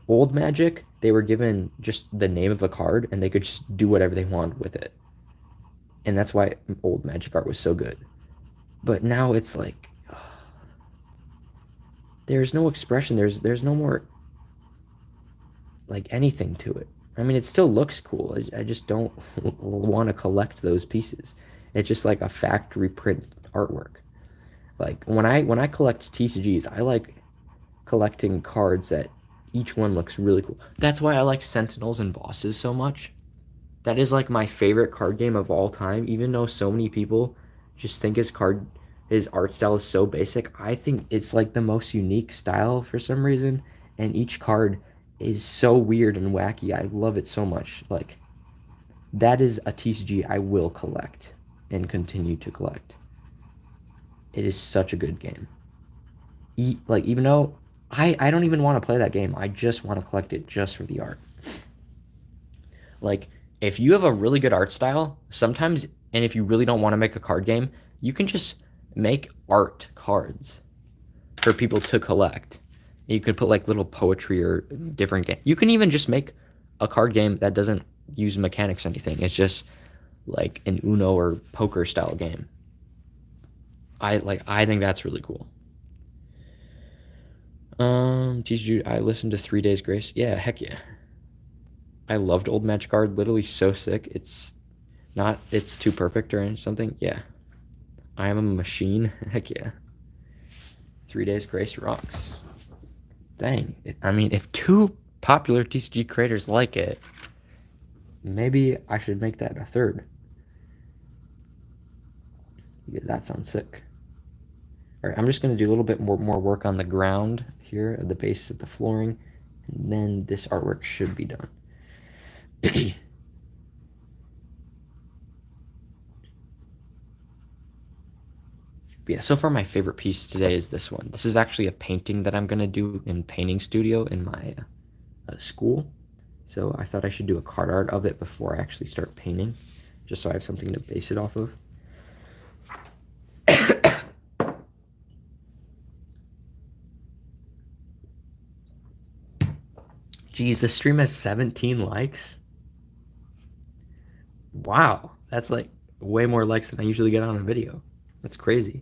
Old Magic, they were given just the name of a card and they could just do whatever they wanted with it. And that's why old Magic art was so good. But now it's like there's no expression. There's no more like anything to it. I mean, it still looks cool. I just don't want to collect those pieces. It's just like a factory print artwork. Like when I collect TCGs, I like collecting cards that each one looks really cool. That's why I like Sentinels and Bosses so much. That is like my favorite card game of all time, even though so many people just think his art style is so basic. I think it's like the most unique style for some reason, and each card is so weird and wacky. I love it so much. Like that is a TCG I will collect and continue to collect. It is such a good game. Like even though I don't even want to play that game, I just want to collect it just for the art. Like if you have a really good art style, sometimes, and if you really don't want to make a card game, you can just make art cards for people to collect. You could put like little poetry or different game. You can even just make a card game that doesn't use mechanics or anything. It's just like an Uno or poker style game. I think that's really cool. TCG, I listened to 3 Days Grace. Yeah, heck yeah. I loved Old Magic Card. Literally so sick. It's too perfect or something. Yeah. I am a machine. Heck yeah. 3 Days Grace rocks. Dang. I mean, if two popular TCG creators like it, maybe I should make that a third. Because that sounds sick. Alright, I'm just going to do a little bit more work on the ground here at the base of the flooring. And then this artwork should be done. Yeah, so far my favorite piece today is this one. This is actually a painting that I'm going to do in Painting Studio in my school. So I thought I should do a card art of it before I actually start painting, just so I have something to base it off of. Geez, this stream has 17 likes. Wow, that's like way more likes than I usually get on a video. That's crazy.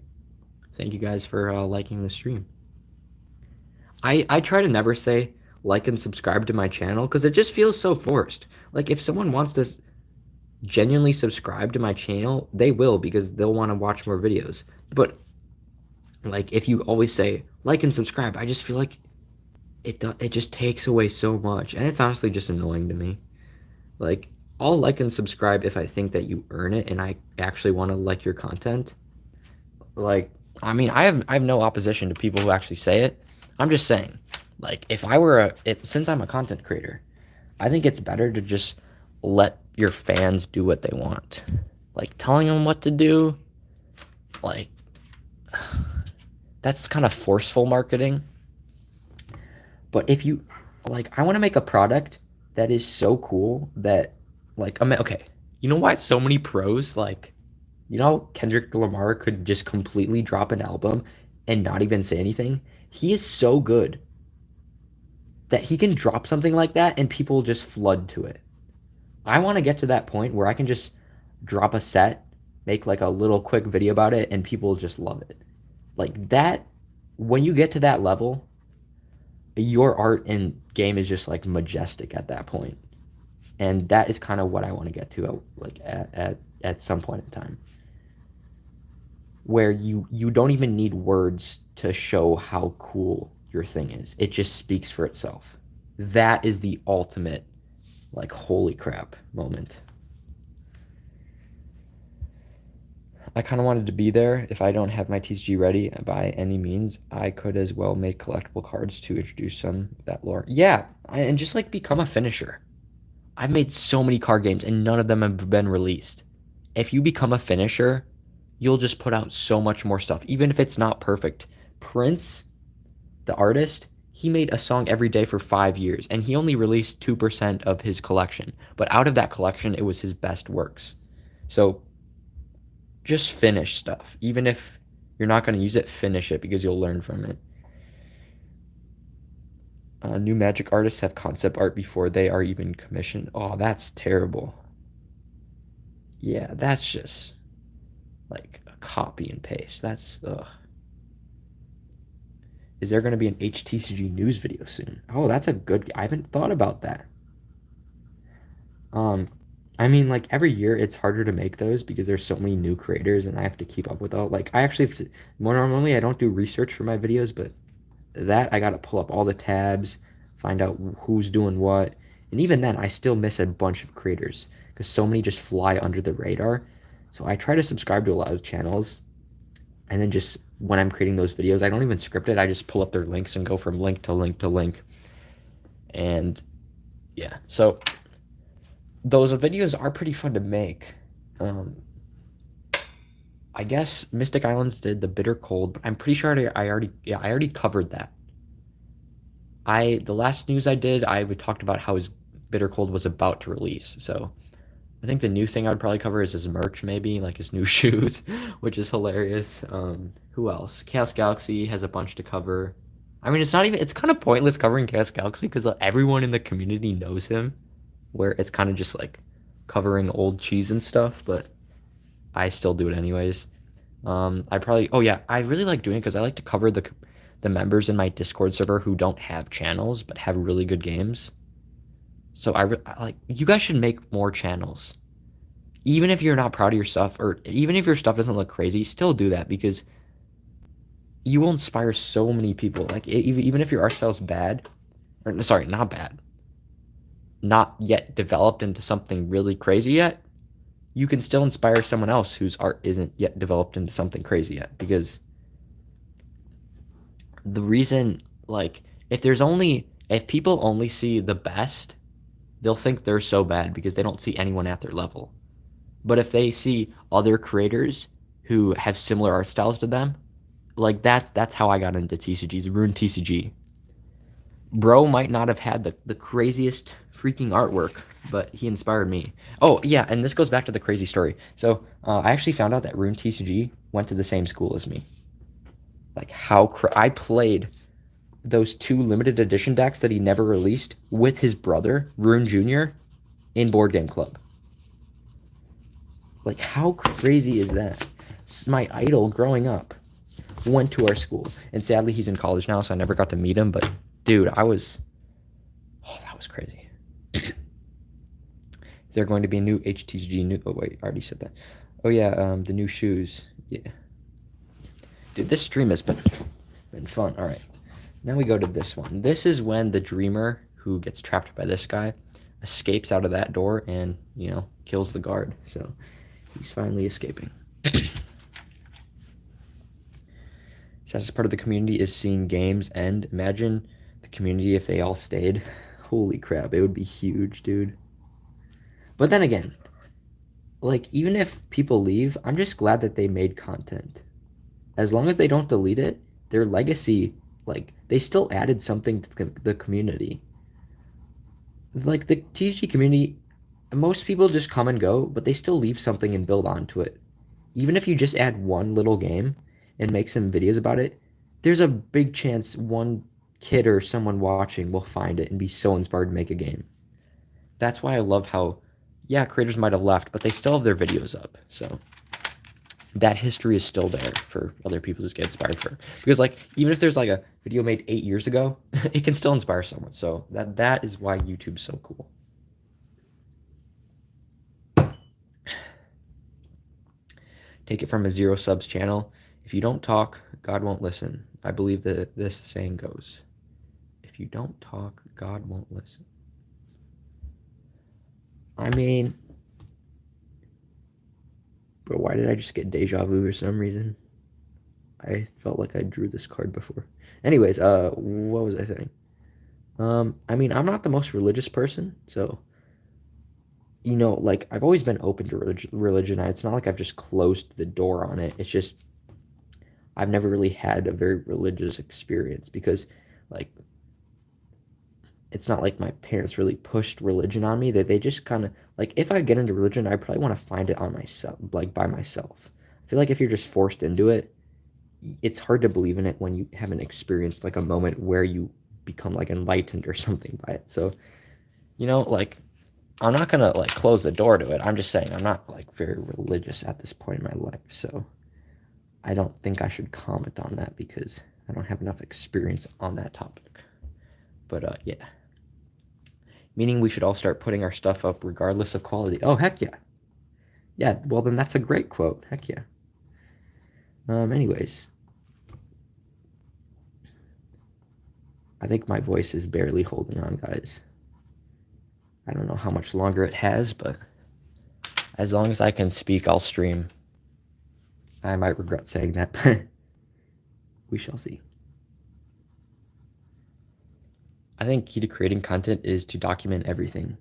Thank you guys for liking the stream. I try to never say like and subscribe to my channel because it just feels so forced. Like if someone wants to genuinely subscribe to my channel, they will because they'll want to watch more videos. But like if you always say like and subscribe, I just feel like it just takes away so much, and it's honestly just annoying to me. Like I'll like and subscribe if I think that you earn it and I actually want to like your content. Like I mean, I have no opposition to people who actually say it, I'm just saying, like, if I were since I'm a content creator, I think it's better to just let your fans do what they want. Like, telling them what to do, like, that's kind of forceful marketing. But if you, like, I want to make a product that is so cool that, like, okay, you know why so many pros, like, Kendrick Lamar could just completely drop an album and not even say anything? He is so good that he can drop something like that and people just flood to it. I want to get to that point where I can just drop a set, make like a little quick video about it, and people just love it. Like that, when you get to that level, your art and game is just like majestic at that point. And that is kind of what I want to get to like at some point in time. Where you don't even need words to show how cool your thing is. It just speaks for itself. That is the ultimate like holy crap moment. I kind of wanted to be there. If I don't have my TCG ready by any means, I could as well make collectible cards to introduce some of that lore. Yeah, and just like become a finisher. I've made so many card games and none of them have been released. If you become a finisher, you'll just put out so much more stuff, even if it's not perfect. Prince, the artist, he made a song every day for 5 years, and he only released 2% of his collection. But out of that collection, it was his best works. So just finish stuff. Even if you're not going to use it, finish it because you'll learn from it. New Magic artists have concept art before they are even commissioned. Oh, that's terrible. Yeah, that's just like a copy and paste. That's ugh. Is there going to be an HTCG news video soon? Oh, that's a good. I haven't thought about that. Um, I mean, like every year it's harder to make those because there's so many new creators and I have to keep up with all. Like I actually have to, more normally I don't do research for my videos, but that I got to pull up all the tabs, find out who's doing what, and even then I still miss a bunch of creators because so many just fly under the radar. So I try to subscribe to a lot of channels, and then just when I'm creating those videos, I don't even script it. I just pull up their links and go from link to link to link. And yeah, so those videos are pretty fun to make. Um, I guess Mystic Islands did the bitter cold, but I'm pretty sure I already covered that. The last news I did, I talked about how his bitter cold was about to release. So I think the new thing I would probably cover is his merch, maybe like his new shoes, which is hilarious. Who else? Chaos Galaxy has a bunch to cover. I mean, it's kind of pointless covering Chaos Galaxy because everyone in the community knows him, where it's kind of just like covering old cheese and stuff, but I still do it anyways. Oh yeah, I really like doing it because I like to cover the members in my Discord server who don't have channels but have really good games. So I like you guys should make more channels. Even if you're not proud of your stuff or even if your stuff doesn't look crazy, still do that because you will inspire so many people. Like even if your art style is bad, or sorry, not bad, not yet developed into something really crazy yet, you can still inspire someone else whose art isn't yet developed into something crazy yet. Because the reason, like, if people only see the best, they'll think they're so bad because they don't see anyone at their level. But if they see other creators who have similar art styles to them, like that's how I got into TCGs. Rune TCG. Bro might not have had the craziest freaking artwork, but he inspired me. Oh yeah, and this goes back to the crazy story. So I actually found out that Rune TCG went to the same school as me. Like I played those two limited edition decks that he never released with his brother Rune Jr. in Board Game Club. Like how crazy is that? My idol growing up went to our school, and sadly he's in college now, so I never got to meet him. But dude, that was crazy. Is there going to be a new HTG new? Oh wait, I already said that. Oh yeah, the new shoes. Yeah, dude, this stream has been fun. All right, now we go to this one. This is when the dreamer who gets trapped by this guy escapes out of that door and kills the guard. So he's finally escaping. Saddest part of the community is seeing games end. Imagine the community if they all stayed. Holy crap, it would be huge, dude. But then again, like even if people leave, I'm just glad that they made content. As long as they don't delete it, their legacy, like they still added something to the community. Like the TCG community, most people just come and go, but they still leave something and build onto it. Even if you just add one little game and make some videos about it, there's a big chance one kid or someone watching will find it and be so inspired to make a game. That's why I love how, yeah, creators might have left, but they still have their videos up. So that history is still there for other people to get inspired for. Because like even if there's like a video made 8 years ago, it can still inspire someone. So that is why YouTube's so cool. Take it from a 0 subs channel. If you don't talk, God won't listen. I believe that this saying goes. If you don't talk, God won't listen. I mean, bro, why did I just get deja vu for some reason? I felt like I drew this card before. Anyways, what was I saying? I mean, I'm not the most religious person, so like I've always been open to religion. It's not like I've just closed the door on it. It's just I've never really had a very religious experience because, like, it's not like my parents really pushed religion on me. That they just kind of like if I get into religion, I probably want to find it on myself, like by myself. I feel like if you're just forced into it, it's hard to believe in it when you haven't experienced like a moment where you become like enlightened or something by it. So, like I'm not gonna like close the door to it. I'm just saying I'm not like very religious at this point in my life. So I don't think I should comment on that because I don't have enough experience on that topic. But yeah. Meaning we should all start putting our stuff up regardless of quality. Oh heck yeah. Yeah, well then that's a great quote. Heck yeah. Anyways. I think my voice is barely holding on, guys. I don't know how much longer it has, but as long as I can speak, I'll stream. I might regret saying that, but we shall see. I think key to creating content is to document everything.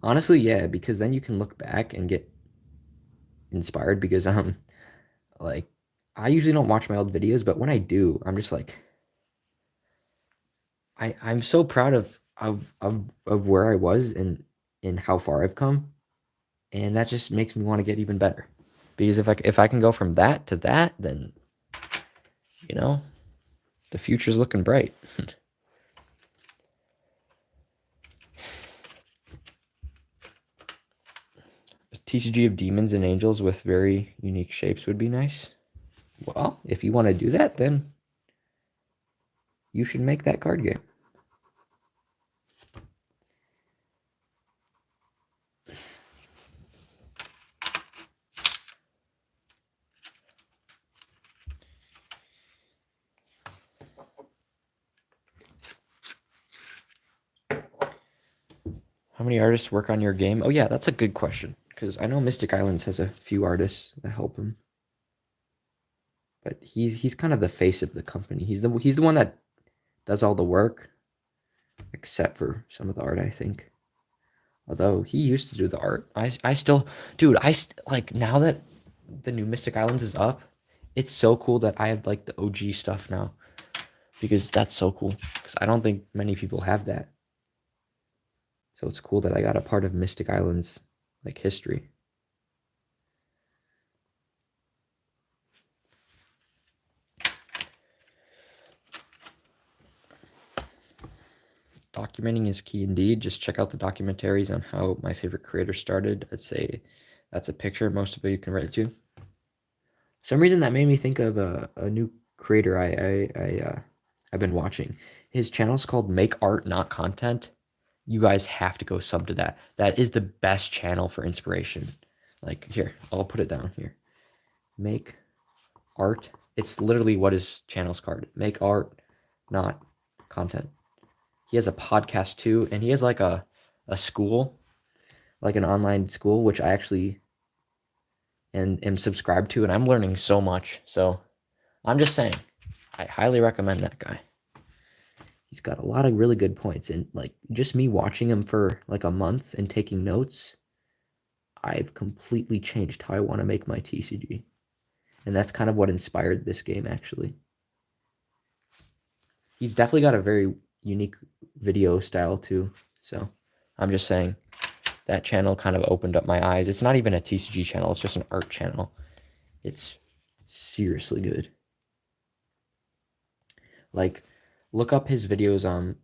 Honestly, yeah, because then you can look back and get inspired because like I usually don't watch my old videos, but when I do, I'm just like I'm so proud of where I was and how far I've come. And that just makes me want to get even better. Because if I can go from that to that, then the future's looking bright. A TCG of demons and angels with very unique shapes would be nice. Well, if you want to do that, then you should make that card game. How many artists work on your game? Oh yeah, that's a good question. Because I know Mystic Islands has a few artists that help him. But he's kind of the face of the company. He's the one that does all the work. Except for some of the art, I think. Although he used to do the art. I still, dude, like now that the new Mystic Islands is up, it's so cool that I have like the OG stuff now. Because that's so cool. Because I don't think many people have that. So it's cool that I got a part of Mystic Islands like history. Documenting is key indeed. Just check out the documentaries on how my favorite creator started. I'd say that's a picture most of you can relate to. Some reason that made me think of a new creator I've been watching. His channel is called Make Art Not Content. You guys have to go sub to that. That is the best channel for inspiration. Like here, I'll put it down here. Make Art. It's literally what his channel's called. Make Art Not Content. He has a podcast too, and he has like a school, like an online school, which I actually am subscribed to, and I'm learning so much. So I'm just saying, I highly recommend that guy. He's got a lot of really good points, and like just me watching him for like a month and taking notes, I've completely changed how I want to make my TCG. And that's kind of what inspired this game, actually. He's definitely got a very unique video style, too. So I'm just saying that channel kind of opened up my eyes. It's not even a TCG channel, it's just an art channel. It's seriously good. Like, look up his videos on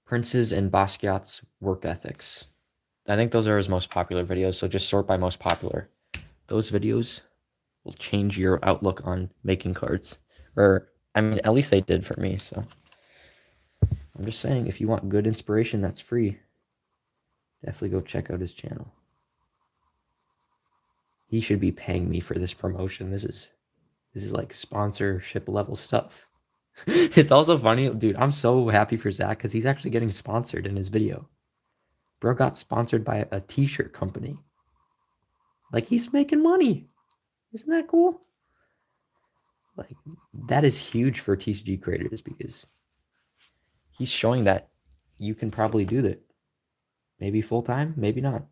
Prince's and Basquiat's work ethics. I think those are his most popular videos, so just sort by most popular. Those videos will change your outlook on making cards. Or, I mean, at least they did for me, so. I'm just saying, if you want good inspiration that's free, definitely go check out his channel. He should be paying me for this promotion. This is like sponsorship level stuff. It's also funny, dude, I'm so happy for Zach because he's actually getting sponsored in his video. Bro got sponsored by a t-shirt company. Like, he's making money. Isn't that cool? Like, that is huge for TCG creators because he's showing that you can probably do that. Maybe full-time, maybe not.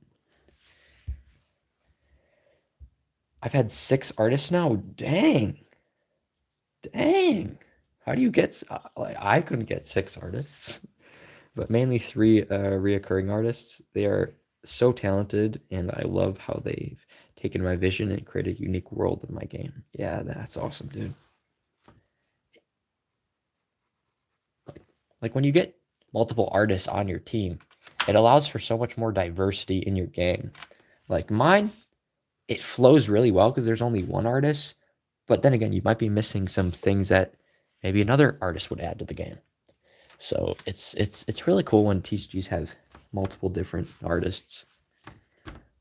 I've had 6 artists now. Dang. How do you get, like, I couldn't get 6 artists, but mainly 3 reoccurring artists. They are so talented, and I love how they've taken my vision and created a unique world in my game. Yeah, that's awesome, dude. Like when you get multiple artists on your team, it allows for so much more diversity in your game. Like mine, it flows really well because there's only one artist, but then again, you might be missing some things that maybe another artist would add to the game. So it's really cool when TCGs have multiple different artists.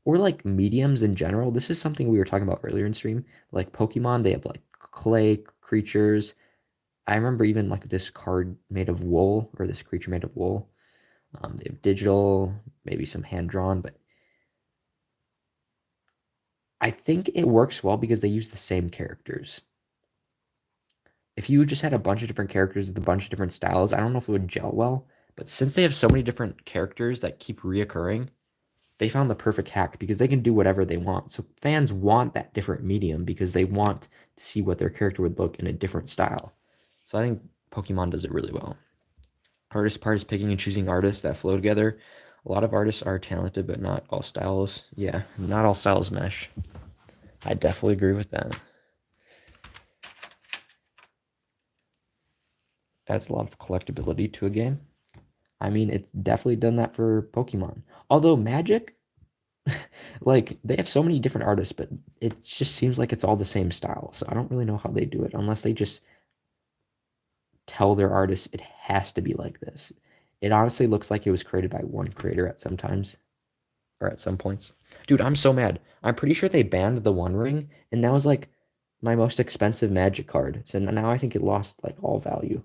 Or like mediums in general. This is something we were talking about earlier in stream. Like Pokemon, they have like clay creatures. I remember even like this card made of wool, or this creature made of wool. They have digital, maybe some hand drawn, but I think it works well because they use the same characters. If you just had a bunch of different characters with a bunch of different styles, I don't know if it would gel well. But since they have so many different characters that keep reoccurring, they found the perfect hack because they can do whatever they want. So fans want that different medium because they want to see what their character would look in a different style. So I think Pokemon does it really well. Hardest part is picking and choosing artists that flow together. A lot of artists are talented, but not all styles. Yeah, not all styles mesh. I definitely agree with that. Adds a lot of collectability to a game. I mean, it's definitely done that for Pokemon. Although Magic, like, they have so many different artists, but it just seems like it's all the same style. So I don't really know how they do it, unless they just tell their artists it has to be like this. It honestly looks like it was created by one creator at some times, or at some points. Dude, I'm so mad. I'm pretty sure they banned the One Ring, and that was like my most expensive Magic card. So now I think it lost like all value.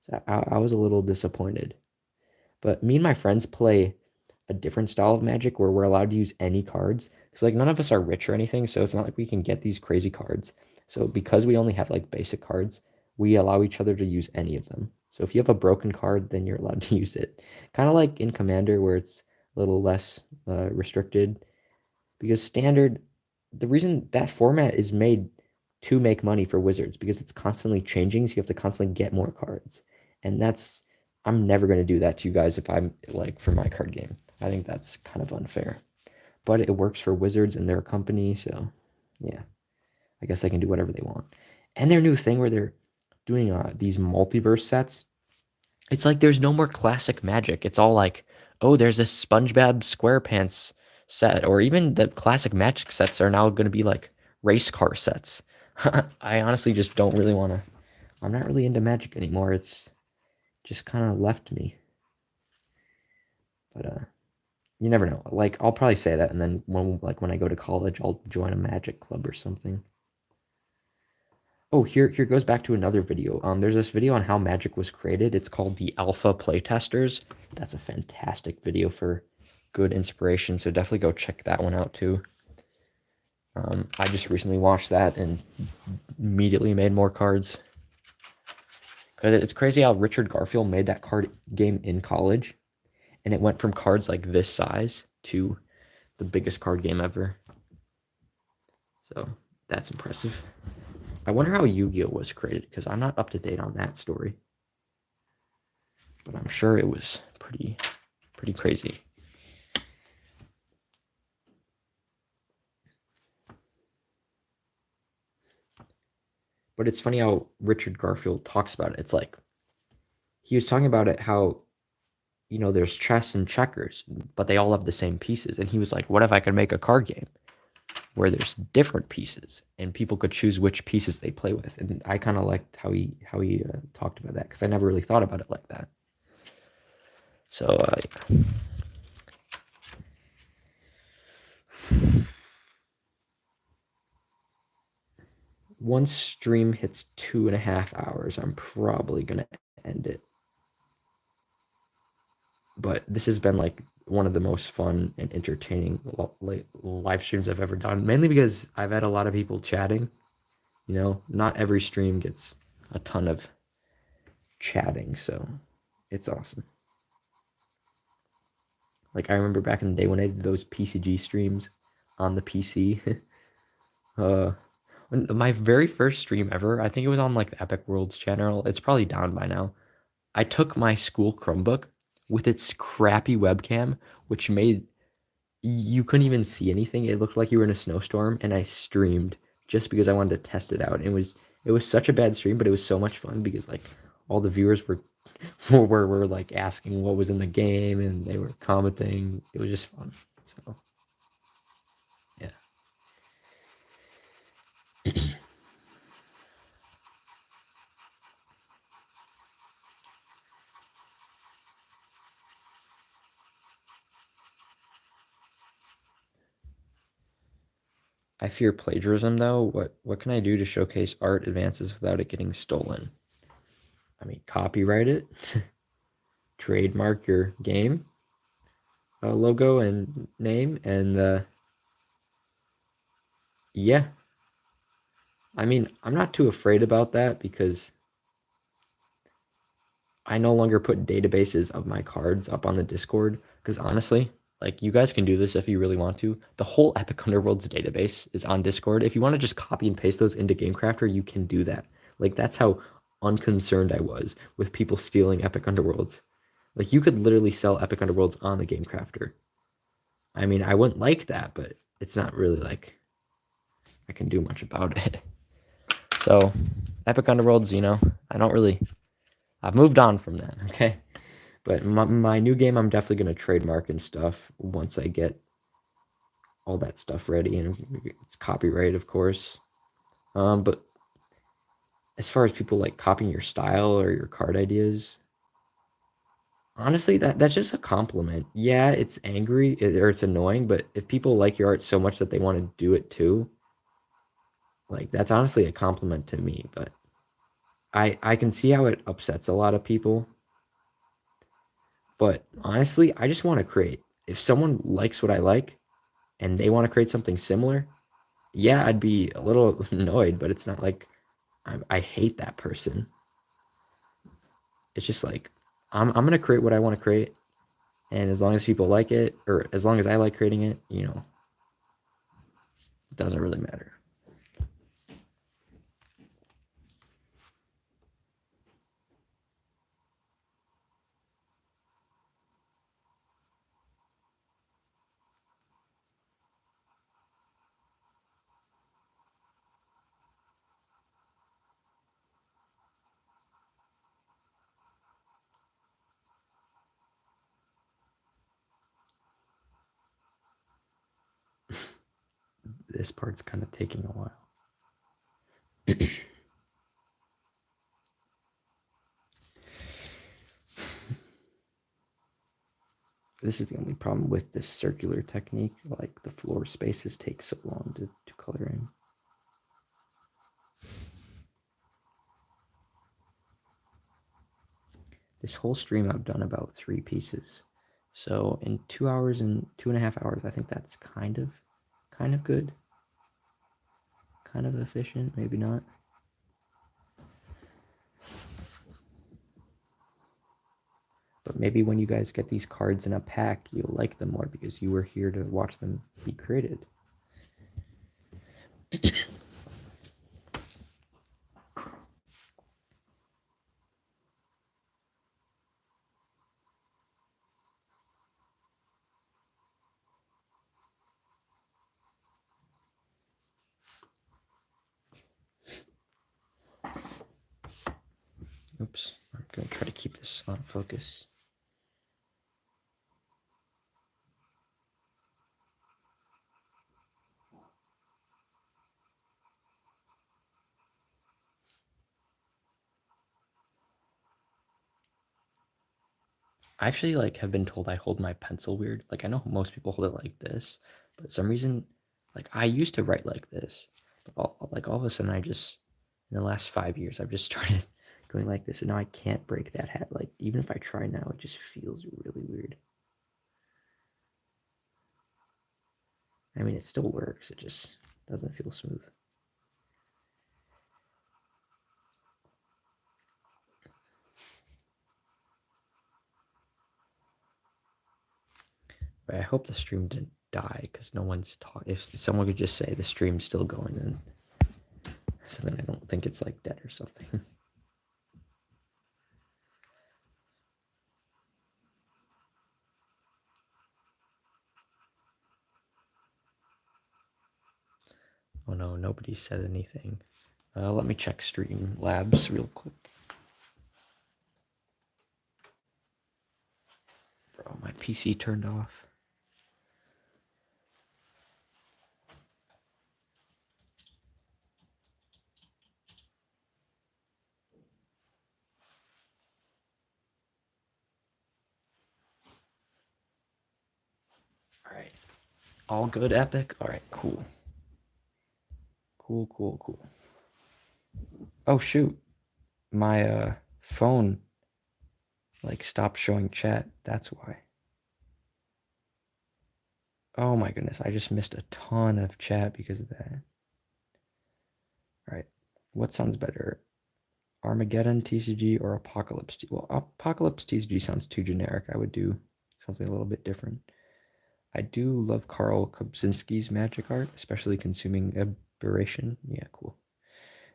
So I was a little disappointed. But me and my friends play a different style of Magic where we're allowed to use any cards. Because like none of us are rich or anything, so it's not like we can get these crazy cards. So because we only have like basic cards, we allow each other to use any of them. So if you have a broken card, then you're allowed to use it. Kind of like in Commander where it's a little less restricted. Because Standard, the reason that format is made to make money for Wizards because it's constantly changing, so you have to constantly get more cards. And that's I'm never going to do that to you guys if I'm like for my card game. I think that's kind of unfair. But it works for Wizards and their company, so yeah. I guess they can do whatever they want. And their new thing where they're doing these multiverse sets, it's like there's no more classic Magic. It's all like, oh, there's this SpongeBob SquarePants set, or even the classic Magic sets are now going to be like race car sets. I honestly just don't really want to. I'm not really into Magic anymore. It's just kind of left me. But you never know. Like I'll probably say that, and then when I go to college, I'll join a Magic club or something. Oh, here goes back to another video. There's this video on how Magic was created. It's called the Alpha Playtesters. That's a fantastic video for good inspiration. So definitely go check that one out too. I just recently watched that and immediately made more cards. 'Cause it's crazy how Richard Garfield made that card game in college, and it went from cards like this size to the biggest card game ever. So that's impressive. I wonder how Yu-Gi-Oh was created because I'm not up to date on that story, but I'm sure it was pretty crazy. But it's funny how Richard Garfield talks about it. It's like he was talking about it how there's chess and checkers, but they all have the same pieces. And he was like, what if I could make a card game where there's different pieces and people could choose which pieces they play with? And I kind of liked how he talked about that because I never really thought about it like that. So once stream hits 2.5 hours, I'm probably gonna end it. But this has been like one of the most fun and entertaining live streams I've ever done. Mainly because I've had a lot of people chatting. Not every stream gets a ton of chatting, so it's awesome. Like I remember back in the day when I did those PCG streams on the PC. uh, my very first stream ever, I think it was on like the Epic Worlds channel. It's probably down by now. I took my school Chromebook with its crappy webcam, which made you couldn't even see anything. It looked like you were in a snowstorm, and I streamed just because I wanted to test it out. It was such a bad stream, but it was so much fun because like all the viewers were were like asking what was in the game, and they were commenting. It was just fun. So yeah. I fear plagiarism though. What can I do to showcase art advances without it getting stolen? I mean, copyright it, trademark your game logo and name, and yeah. I mean, I'm not too afraid about that because I no longer put databases of my cards up on the Discord because honestly, like you guys can do this if you really want to. The whole Epic Underworlds database is on Discord. If you want to just copy and paste those into GameCrafter, you can do that. Like that's how unconcerned I was with people stealing Epic Underworlds. Like you could literally sell Epic Underworlds on the GameCrafter. I mean, I wouldn't like that, but it's not really like I can do much about it. So, Epic Underworlds, I don't really. I've moved on from that, okay? But my new game, I'm definitely going to trademark and stuff once I get all that stuff ready. And it's copyright, of course. But as far as people like copying your style or your card ideas, honestly, that's just a compliment. Yeah, it's angry or it's annoying, but if people like your art so much that they want to do it too, like that's honestly a compliment to me. But I can see how it upsets a lot of people. But honestly, I just want to create. If someone likes what I like and they want to create something similar, yeah, I'd be a little annoyed, but it's not like I hate that person. It's just like I'm gonna create what I want to create, and as long as people like it, or as long as I like creating it, it doesn't really matter. This part's kind of taking a while. This is the only problem with this circular technique. Like the floor spaces take so long to color in. This whole stream I've done about 3 pieces. So in 2 hours and 2.5 hours, I think that's kind of good. Kind of efficient, maybe not. But maybe when you guys get these cards in a pack, you'll like them more because you were here to watch them be created. Oops, I'm going to try to keep this on focus. I actually have been told I hold my pencil weird. Like I know most people hold it like this, but some reason I used to write like this. But all of a sudden I just in the last 5 years I've just started going like this, and now I can't break that habit. Like even if I try now, it just feels really weird. I mean, it still works. It just doesn't feel smooth. But I hope the stream didn't die because no one's talking. If someone could just say the stream's still going, then so then I don't think it's dead or something. Oh no, nobody said anything. Let me check Streamlabs real quick. Bro, my PC turned off. All right. All good, Epic? All right, cool. Cool. Oh, shoot. My phone stopped showing chat. That's why. Oh my goodness, I just missed a ton of chat because of that. All right. What sounds better? Armageddon TCG or Apocalypse? Well, Apocalypse TCG sounds too generic. I would do something a little bit different. I do love Karl Kopczynski's magic art, especially Consuming Aberration. Yeah, cool.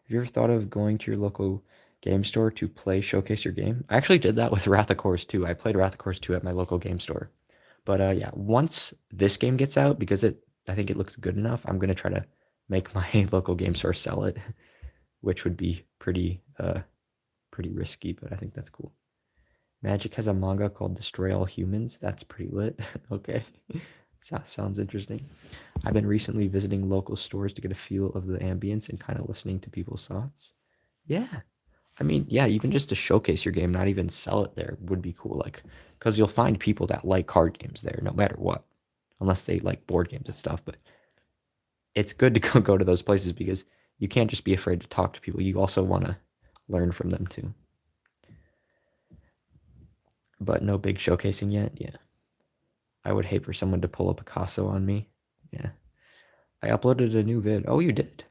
Have you ever thought of going to your local game store to showcase your game? I actually did that with Wrath of Course 2. I played Wrath of Course 2 at my local game store. But yeah, once this game gets out, because I think it looks good enough, I'm gonna try to make my local game store sell it, which would be pretty risky, but I think that's cool. Magic has a manga called Destroy All Humans. That's pretty lit. Okay. Sounds interesting. I've been recently visiting local stores to get a feel of the ambience and kind of listening to people's thoughts. Yeah. I mean, yeah, even just to showcase your game, not even sell it there would be cool. Because you'll find people that like card games there no matter what, unless they like board games and stuff. But it's good to go to those places because you can't just be afraid to talk to people. You also want to learn from them too. But no big showcasing yet. Yeah. I would hate for someone to pull a Picasso on me. Yeah. I uploaded a new vid. Oh, you did?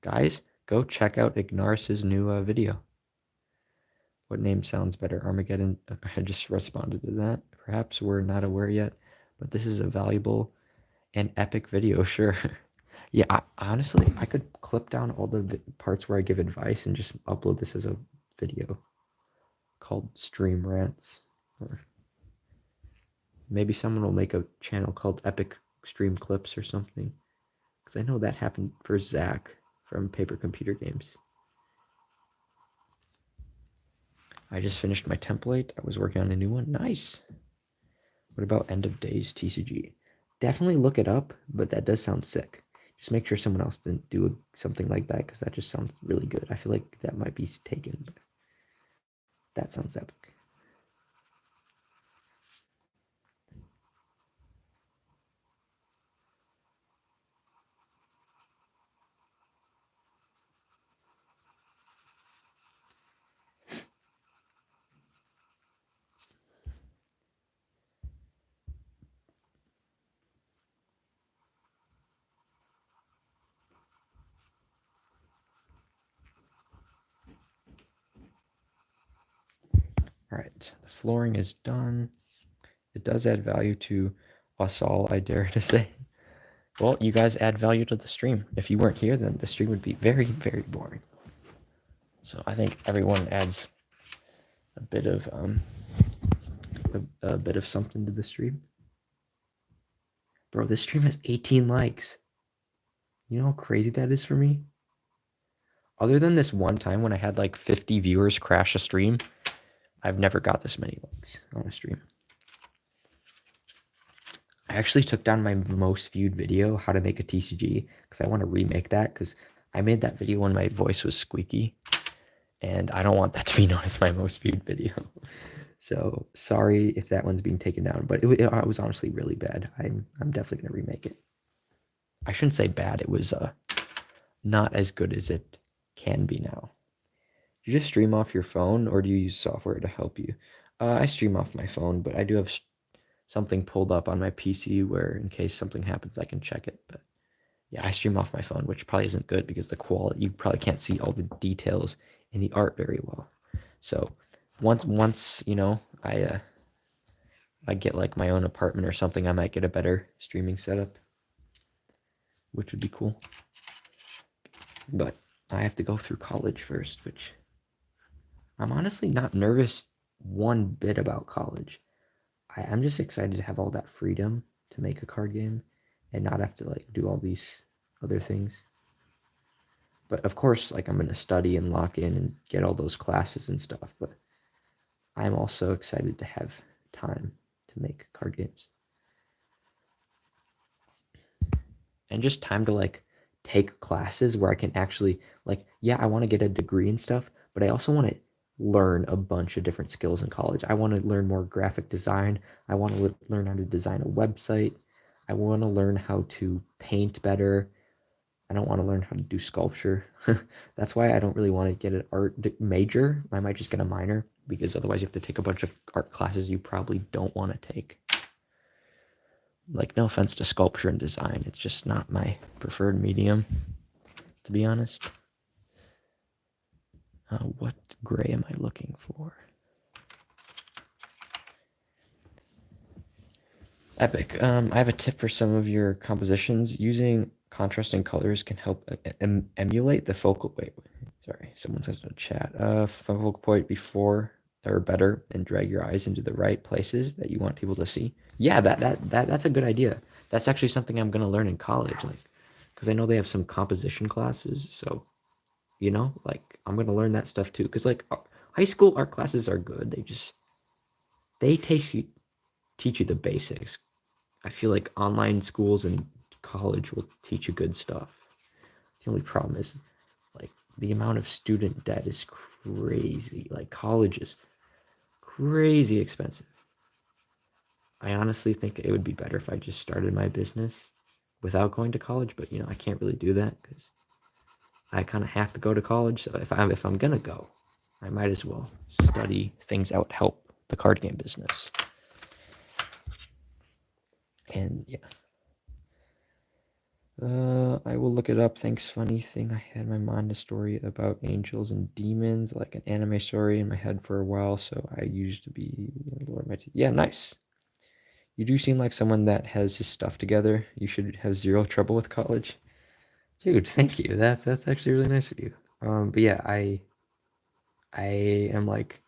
Guys, go check out Ignaris's new video. What name sounds better? Armageddon. I just responded to that. Perhaps we're not aware yet, but this is a valuable and epic video, sure. Yeah, honestly, I could clip down all the parts where I give advice and just upload this as a video called Stream Rants. Or maybe someone will make a channel called Epic Stream Clips or something. Because I know that happened for Zach from Paper Computer Games. I just finished my template. I was working on a new one. Nice. What about End of Days TCG? Definitely look it up, but that does sound sick. Just make sure someone else didn't do something like that because that just sounds really good. I feel like that might be taken, but that sounds epic. All right, the flooring is done. It does add value to us all, I dare to say. Well, you guys add value to the stream. If you weren't here, then the stream would be very, very boring. So I think everyone adds a bit of something to the stream. Bro, this stream has 18 likes. You know how crazy that is for me? Other than this one time when I had like 50 viewers crash a stream, I've never got this many likes on a stream. I actually took down my most viewed video, how to make a TCG, because I want to remake that, because I made that video when my voice was squeaky, and I don't want that to be known as my most viewed video. So sorry if that one's being taken down, but it was honestly really bad. I'm definitely going to remake it. I shouldn't say bad. It was not as good as it can be now. Do you just stream off your phone, or do you use software to help you? I stream off my phone, but I do have something pulled up on my PC where in case something happens, I can check it. But yeah, I stream off my phone, which probably isn't good because the quality, you probably can't see all the details in the art very well. So once you know, I get like my own apartment or something, I might get a better streaming setup, which would be cool. But I have to go through college first, which I'm honestly not nervous one bit about college. I'm just excited to have all that freedom to make a card game and not have to like do all these other things. But of course, like I'm going to study and lock in and get all those classes and stuff. But I'm also excited to have time to make card games. And just time to like take classes where I can actually like, yeah, I want to get a degree and stuff, but I also want to learn a bunch of different skills in college. I want to learn more graphic design. I want to learn how to design a website. I want to learn how to paint better. I don't want to learn how to do sculpture. That's why I don't really want to get an art major. I might just get a minor because otherwise you have to take a bunch of art classes you probably don't want to take. Like, no offense to sculpture and design. It's just not my preferred medium, to be honest. What gray am I looking for? Epic. I have a tip for some of your compositions. Using contrasting colors can help emulate the focal. Wait, sorry. Someone says in the chat. Focal point before or better, and drag your eyes into the right places that you want people to see. Yeah, that's a good idea. That's actually something I'm gonna learn in college, like, because I know they have some composition classes. So, you know, like I'm gonna learn that stuff too. Because like high school art classes are good. They teach you the basics. I feel like online schools and college will teach you good stuff. The only problem is like the amount of student debt is crazy. Like college is crazy expensive. I honestly think it would be better if I just started my business without going to college, but you know, I can't really do that because I kind of have to go to college. So if I'm gonna go, I might as well study things that would help the card game business. And yeah. I will look it up. Thanks. Funny thing, I had in my mind a story about angels and demons, like an anime story in my head for a while. So I used to be Lord my yeah, nice. You do seem like someone that has his stuff together. You should have zero trouble with college, dude. Thank you. That's actually really nice of you. But yeah, I am like,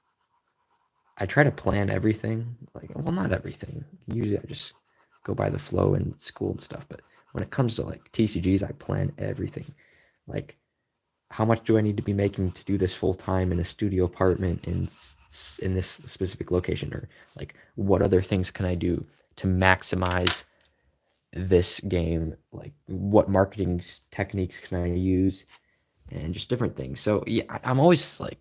I try to plan everything. Like, well, not everything. Usually, I just go by the flow in school and stuff. But when it comes to like TCGs, I plan everything. Like, how much do I need to be making to do this full time in a studio apartment in this specific location, or like what other things can I do to maximize this game? Like, what marketing techniques can I use, and just different things. So yeah, I'm always like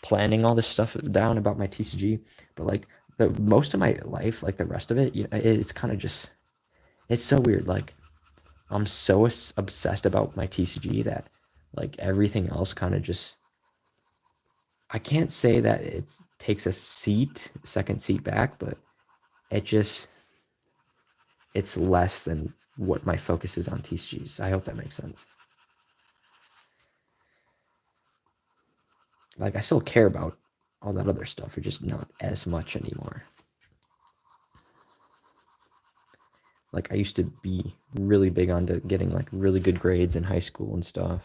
planning all this stuff down about my TCG, but like the most of my life, like the rest of it, you know, it's kind of just, it's so weird. Like I'm so obsessed about my TCG that like everything else kind of just, I can't say that it takes a second seat back, but it's less than what my focus is on TCGs. I hope that makes sense. Like I still care about all that other stuff are just not as much anymore. Like I used to be really big onto getting like really good grades in high school and stuff.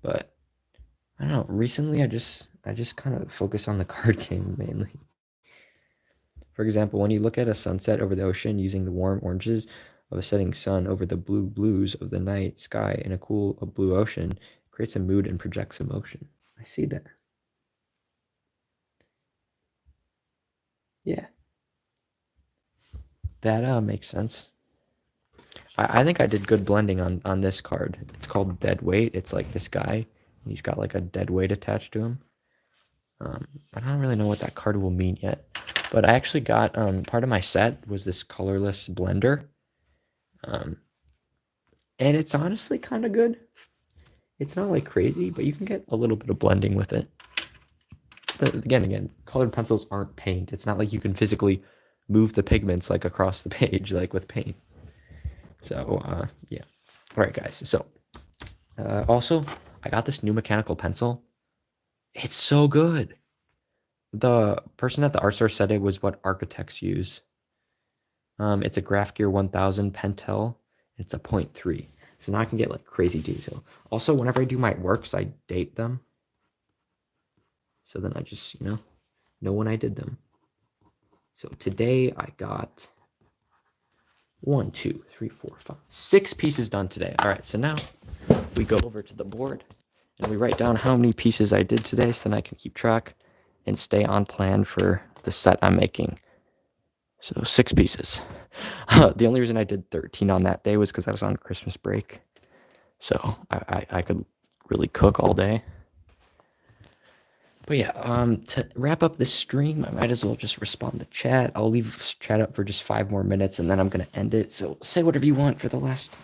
But I don't know, recently I just kind of focus on the card game mainly. For example, when you look at a sunset over the ocean using the warm oranges of a setting sun over the blue blues of the night sky in a cool blue ocean, it creates a mood and projects emotion. I see that. Yeah, that makes sense. I think I did good blending on this card. It's called Dead Weight. It's like this guy, and he's got like a dead weight attached to him. I don't really know what that card will mean yet, but I actually got part of my set was this colorless blender, um, and it's honestly kind of good. It's not like crazy, but you can get a little bit of blending with it. Again, colored pencils aren't paint. It's not like you can physically move the pigments like across the page like with paint. So yeah. All right, guys. So also, I got this new mechanical pencil. It's so good. The person at the art store said it was what architects use. It's a Graph Gear 1000 Pentel. It's a 0.3. So now I can get like crazy detail. Also, whenever I do my works, I date them. So then I just, know when I did them. So today I got 1, 2, 3, 4, 5, 6 pieces done today. All right, so now we go over to the board and we write down how many pieces I did today so then I can keep track and stay on plan for the set I'm making. So 6 pieces. The only reason I did 13 on that day was because I was on Christmas break. So I could really cook all day. But yeah, to wrap up this stream, I might as well just respond to chat. I'll leave chat up for just 5 more minutes and then I'm going to end it. So say whatever you want for the last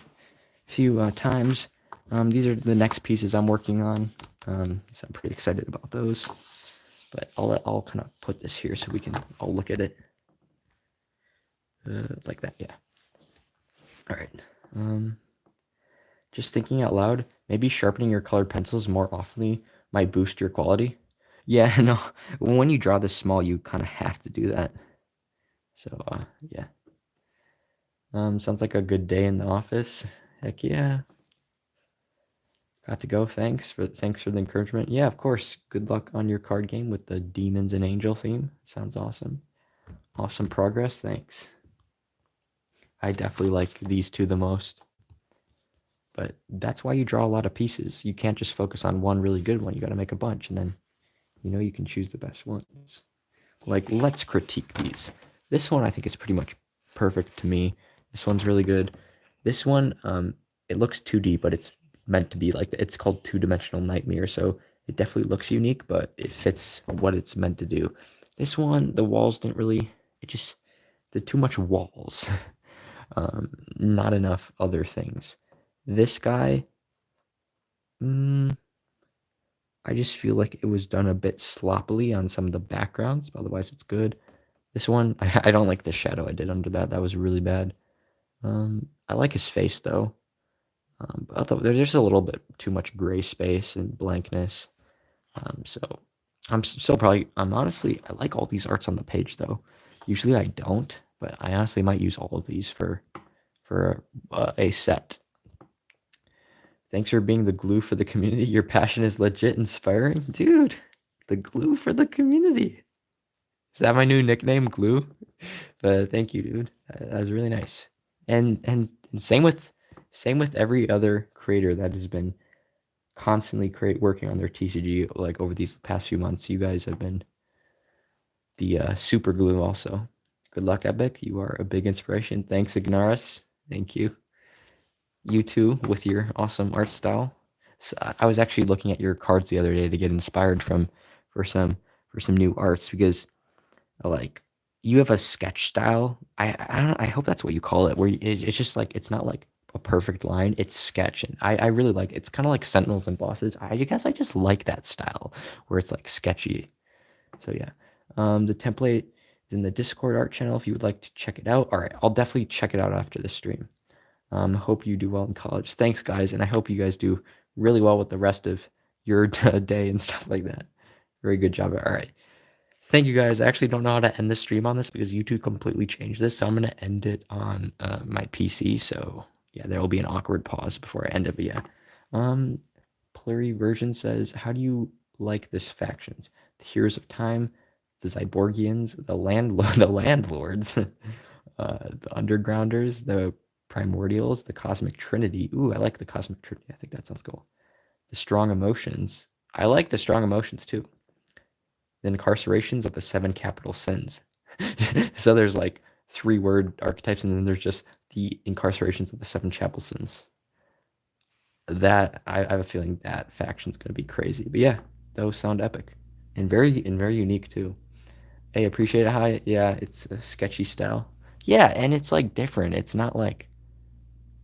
few times. These are the next pieces I'm working on. So I'm pretty excited about those. But I'll kind of put this here so we can all look at it. Like that, yeah. All right. Just thinking out loud, maybe sharpening your colored pencils more often might boost your quality. Yeah, no. When you draw this small, you kind of have to do that. So, yeah. Sounds like a good day in the office. Heck yeah. Got to go. Thanks for the encouragement. Yeah, of course. Good luck on your card game with the Demons and Angel theme. Sounds awesome. Awesome progress. Thanks. I definitely like these two the most. But that's why you draw a lot of pieces. You can't just focus on one really good one. You got to make a bunch, and then you can choose the best ones. Like, let's critique these. This one I think is pretty much perfect to me. This one's really good. This one, it looks 2D, but it's meant to be like, it's called Two-Dimensional Nightmare, so it definitely looks unique, but it fits what it's meant to do. This one, the walls didn't really, they're too much walls. Not enough other things. This guy, I just feel like it was done a bit sloppily on some of the backgrounds, but otherwise it's good. This one, I don't like the shadow I did under that. That was really bad. I like his face though. But I thought there's just a little bit too much gray space and blankness. So I'm honestly, I like all these arts on the page though. Usually I don't, but I honestly might use all of these for a set. Thanks for being the glue for the community. Your passion is legit inspiring. Dude, the glue for the community. Is that my new nickname, Glue? But thank you, dude. That was really nice. And same with every other creator that has been constantly working on their TCG like over these past few months. You guys have been the super glue also. Good luck, Epic. You are a big inspiration. Thanks, Ignaris. Thank you. You too, with your awesome art style. So I was actually looking at your cards the other day to get inspired for some new arts because like you have a sketch style. I don't know, I hope that's what you call it, where it's just like it's not like a perfect line. It's sketch, and I really like it's kind of like Sentinels and Bosses. I guess I just like that style where it's like sketchy. So yeah, the template is in the Discord art channel if you would like to check it out. All right, I'll definitely check it out after the stream. Hope you do well in college. Thanks, guys, and I hope you guys do really well with the rest of your day and stuff like that. Very good job. All right. Thank you guys. I actually don't know how to end the stream on this because YouTube completely changed this, so I'm gonna end it on my PC. So yeah, there will be an awkward pause before I end it. But yeah, Pluri version says, "How do you like this factions? The Heroes of Time, the Zyborgians, the Landlords, the Undergrounders, the Primordials, the Cosmic Trinity. Ooh, I like the Cosmic Trinity. I think that sounds cool. The Strong Emotions. I like the Strong Emotions too. The Incarcerations of the Seven Capital Sins. So there's like 3-word archetypes, and then there's just the Incarcerations of the Seven Chapel Sins. That I have a feeling that faction's gonna be crazy. But yeah, those sound epic and very unique too. Hey, appreciate it. Hi, yeah, it's a sketchy style. Yeah, and it's like different. It's not like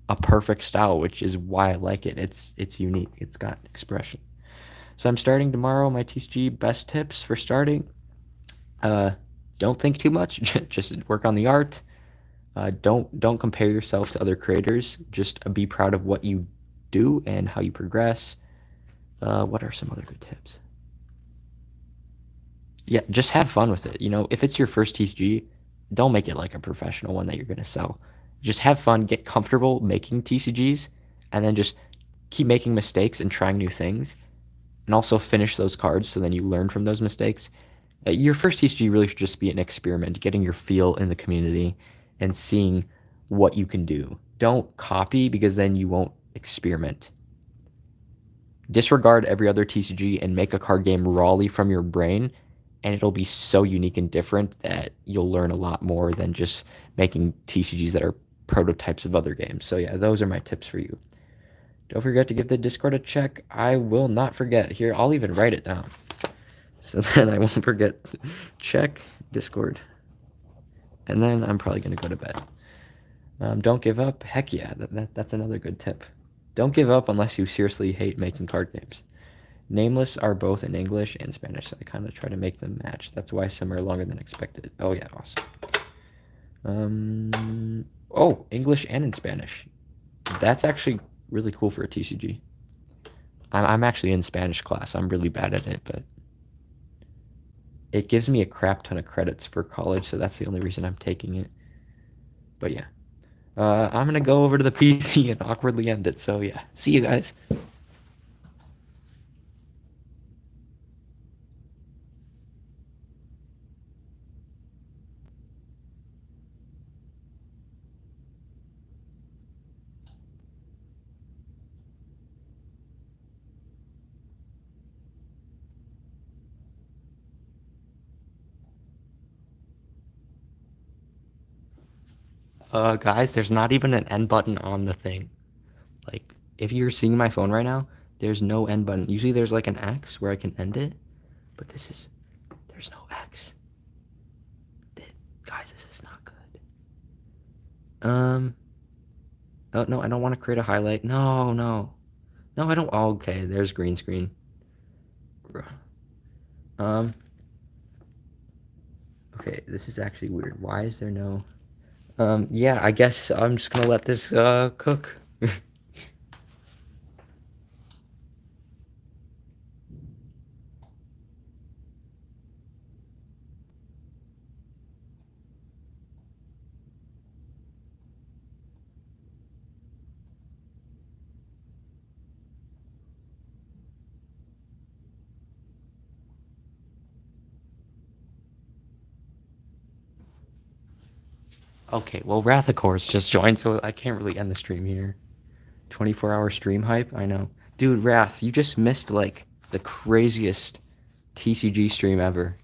a perfect style, which is why I like it. It's unique. It's got expression. So I'm starting tomorrow. My TCG best tips for starting. Don't think too much. Just work on the art. Don't compare yourself to other creators. Just be proud of what you do and how you progress. What are some other good tips? Yeah, just have fun with it. You know, if it's your first TCG, don't make it like a professional one that you're gonna sell. Just have fun, get comfortable making TCGs, and then just keep making mistakes and trying new things, and also finish those cards so then you learn from those mistakes. Your first TCG really should just be an experiment, getting your feel in the community and seeing what you can do. Don't copy because then you won't experiment. Disregard every other TCG and make a card game rawly from your brain, and it'll be so unique and different that you'll learn a lot more than just making TCGs that are prototypes of other games. So yeah, those are my tips for you. Don't forget to give the Discord a check. I will not forget. Here, I'll even write it down, so then I won't forget. Check Discord. And then I'm probably going to go to bed. Don't give up. Heck yeah, that's another good tip. Don't give up unless you seriously hate making card games. Nameless are both in English and Spanish, so I kind of try to make them match. That's why some are longer than expected. Oh yeah, awesome. Oh, English and in Spanish. That's actually really cool for a TCG. I'm actually in Spanish class. I'm really bad at it, but it gives me a crap ton of credits for college, so that's the only reason I'm taking it. But yeah. I'm gonna go over to the PC and awkwardly end it. So yeah, see you guys. Guys, there's not even an end button on the thing. Like, if you're seeing my phone right now, there's no end button. Usually there's like an X where I can end it, but there's no X. Guys, this is not good. Oh no, I don't want to create a highlight. No, no. No, I don't. Oh, okay, there's green screen. Okay, this is actually weird. Why is there no... Yeah, I guess I'm just gonna let this, cook. Okay, well, Rathacor's just joined, so I can't really end the stream here. 24-hour stream hype? I know. Dude, Wrath, you just missed, like, the craziest TCG stream ever.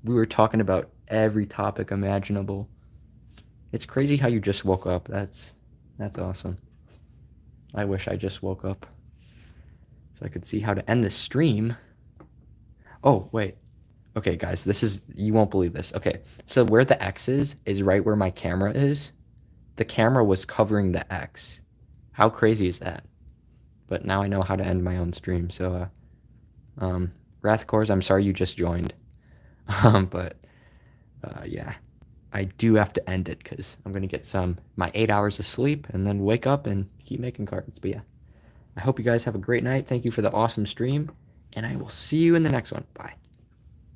We were talking about every topic imaginable. It's crazy how you just woke up. That's awesome. I wish I just woke up so I could see how to end the stream. Oh, wait. Okay, guys, you won't believe this. Okay, so where the X is right where my camera is. The camera was covering the X. How crazy is that? But now I know how to end my own stream. So, Wrathcores, I'm sorry you just joined. But, yeah, I do have to end it because I'm going to get my 8 hours of sleep and then wake up and keep making cards. But yeah, I hope you guys have a great night. Thank you for the awesome stream, and I will see you in the next one. Bye.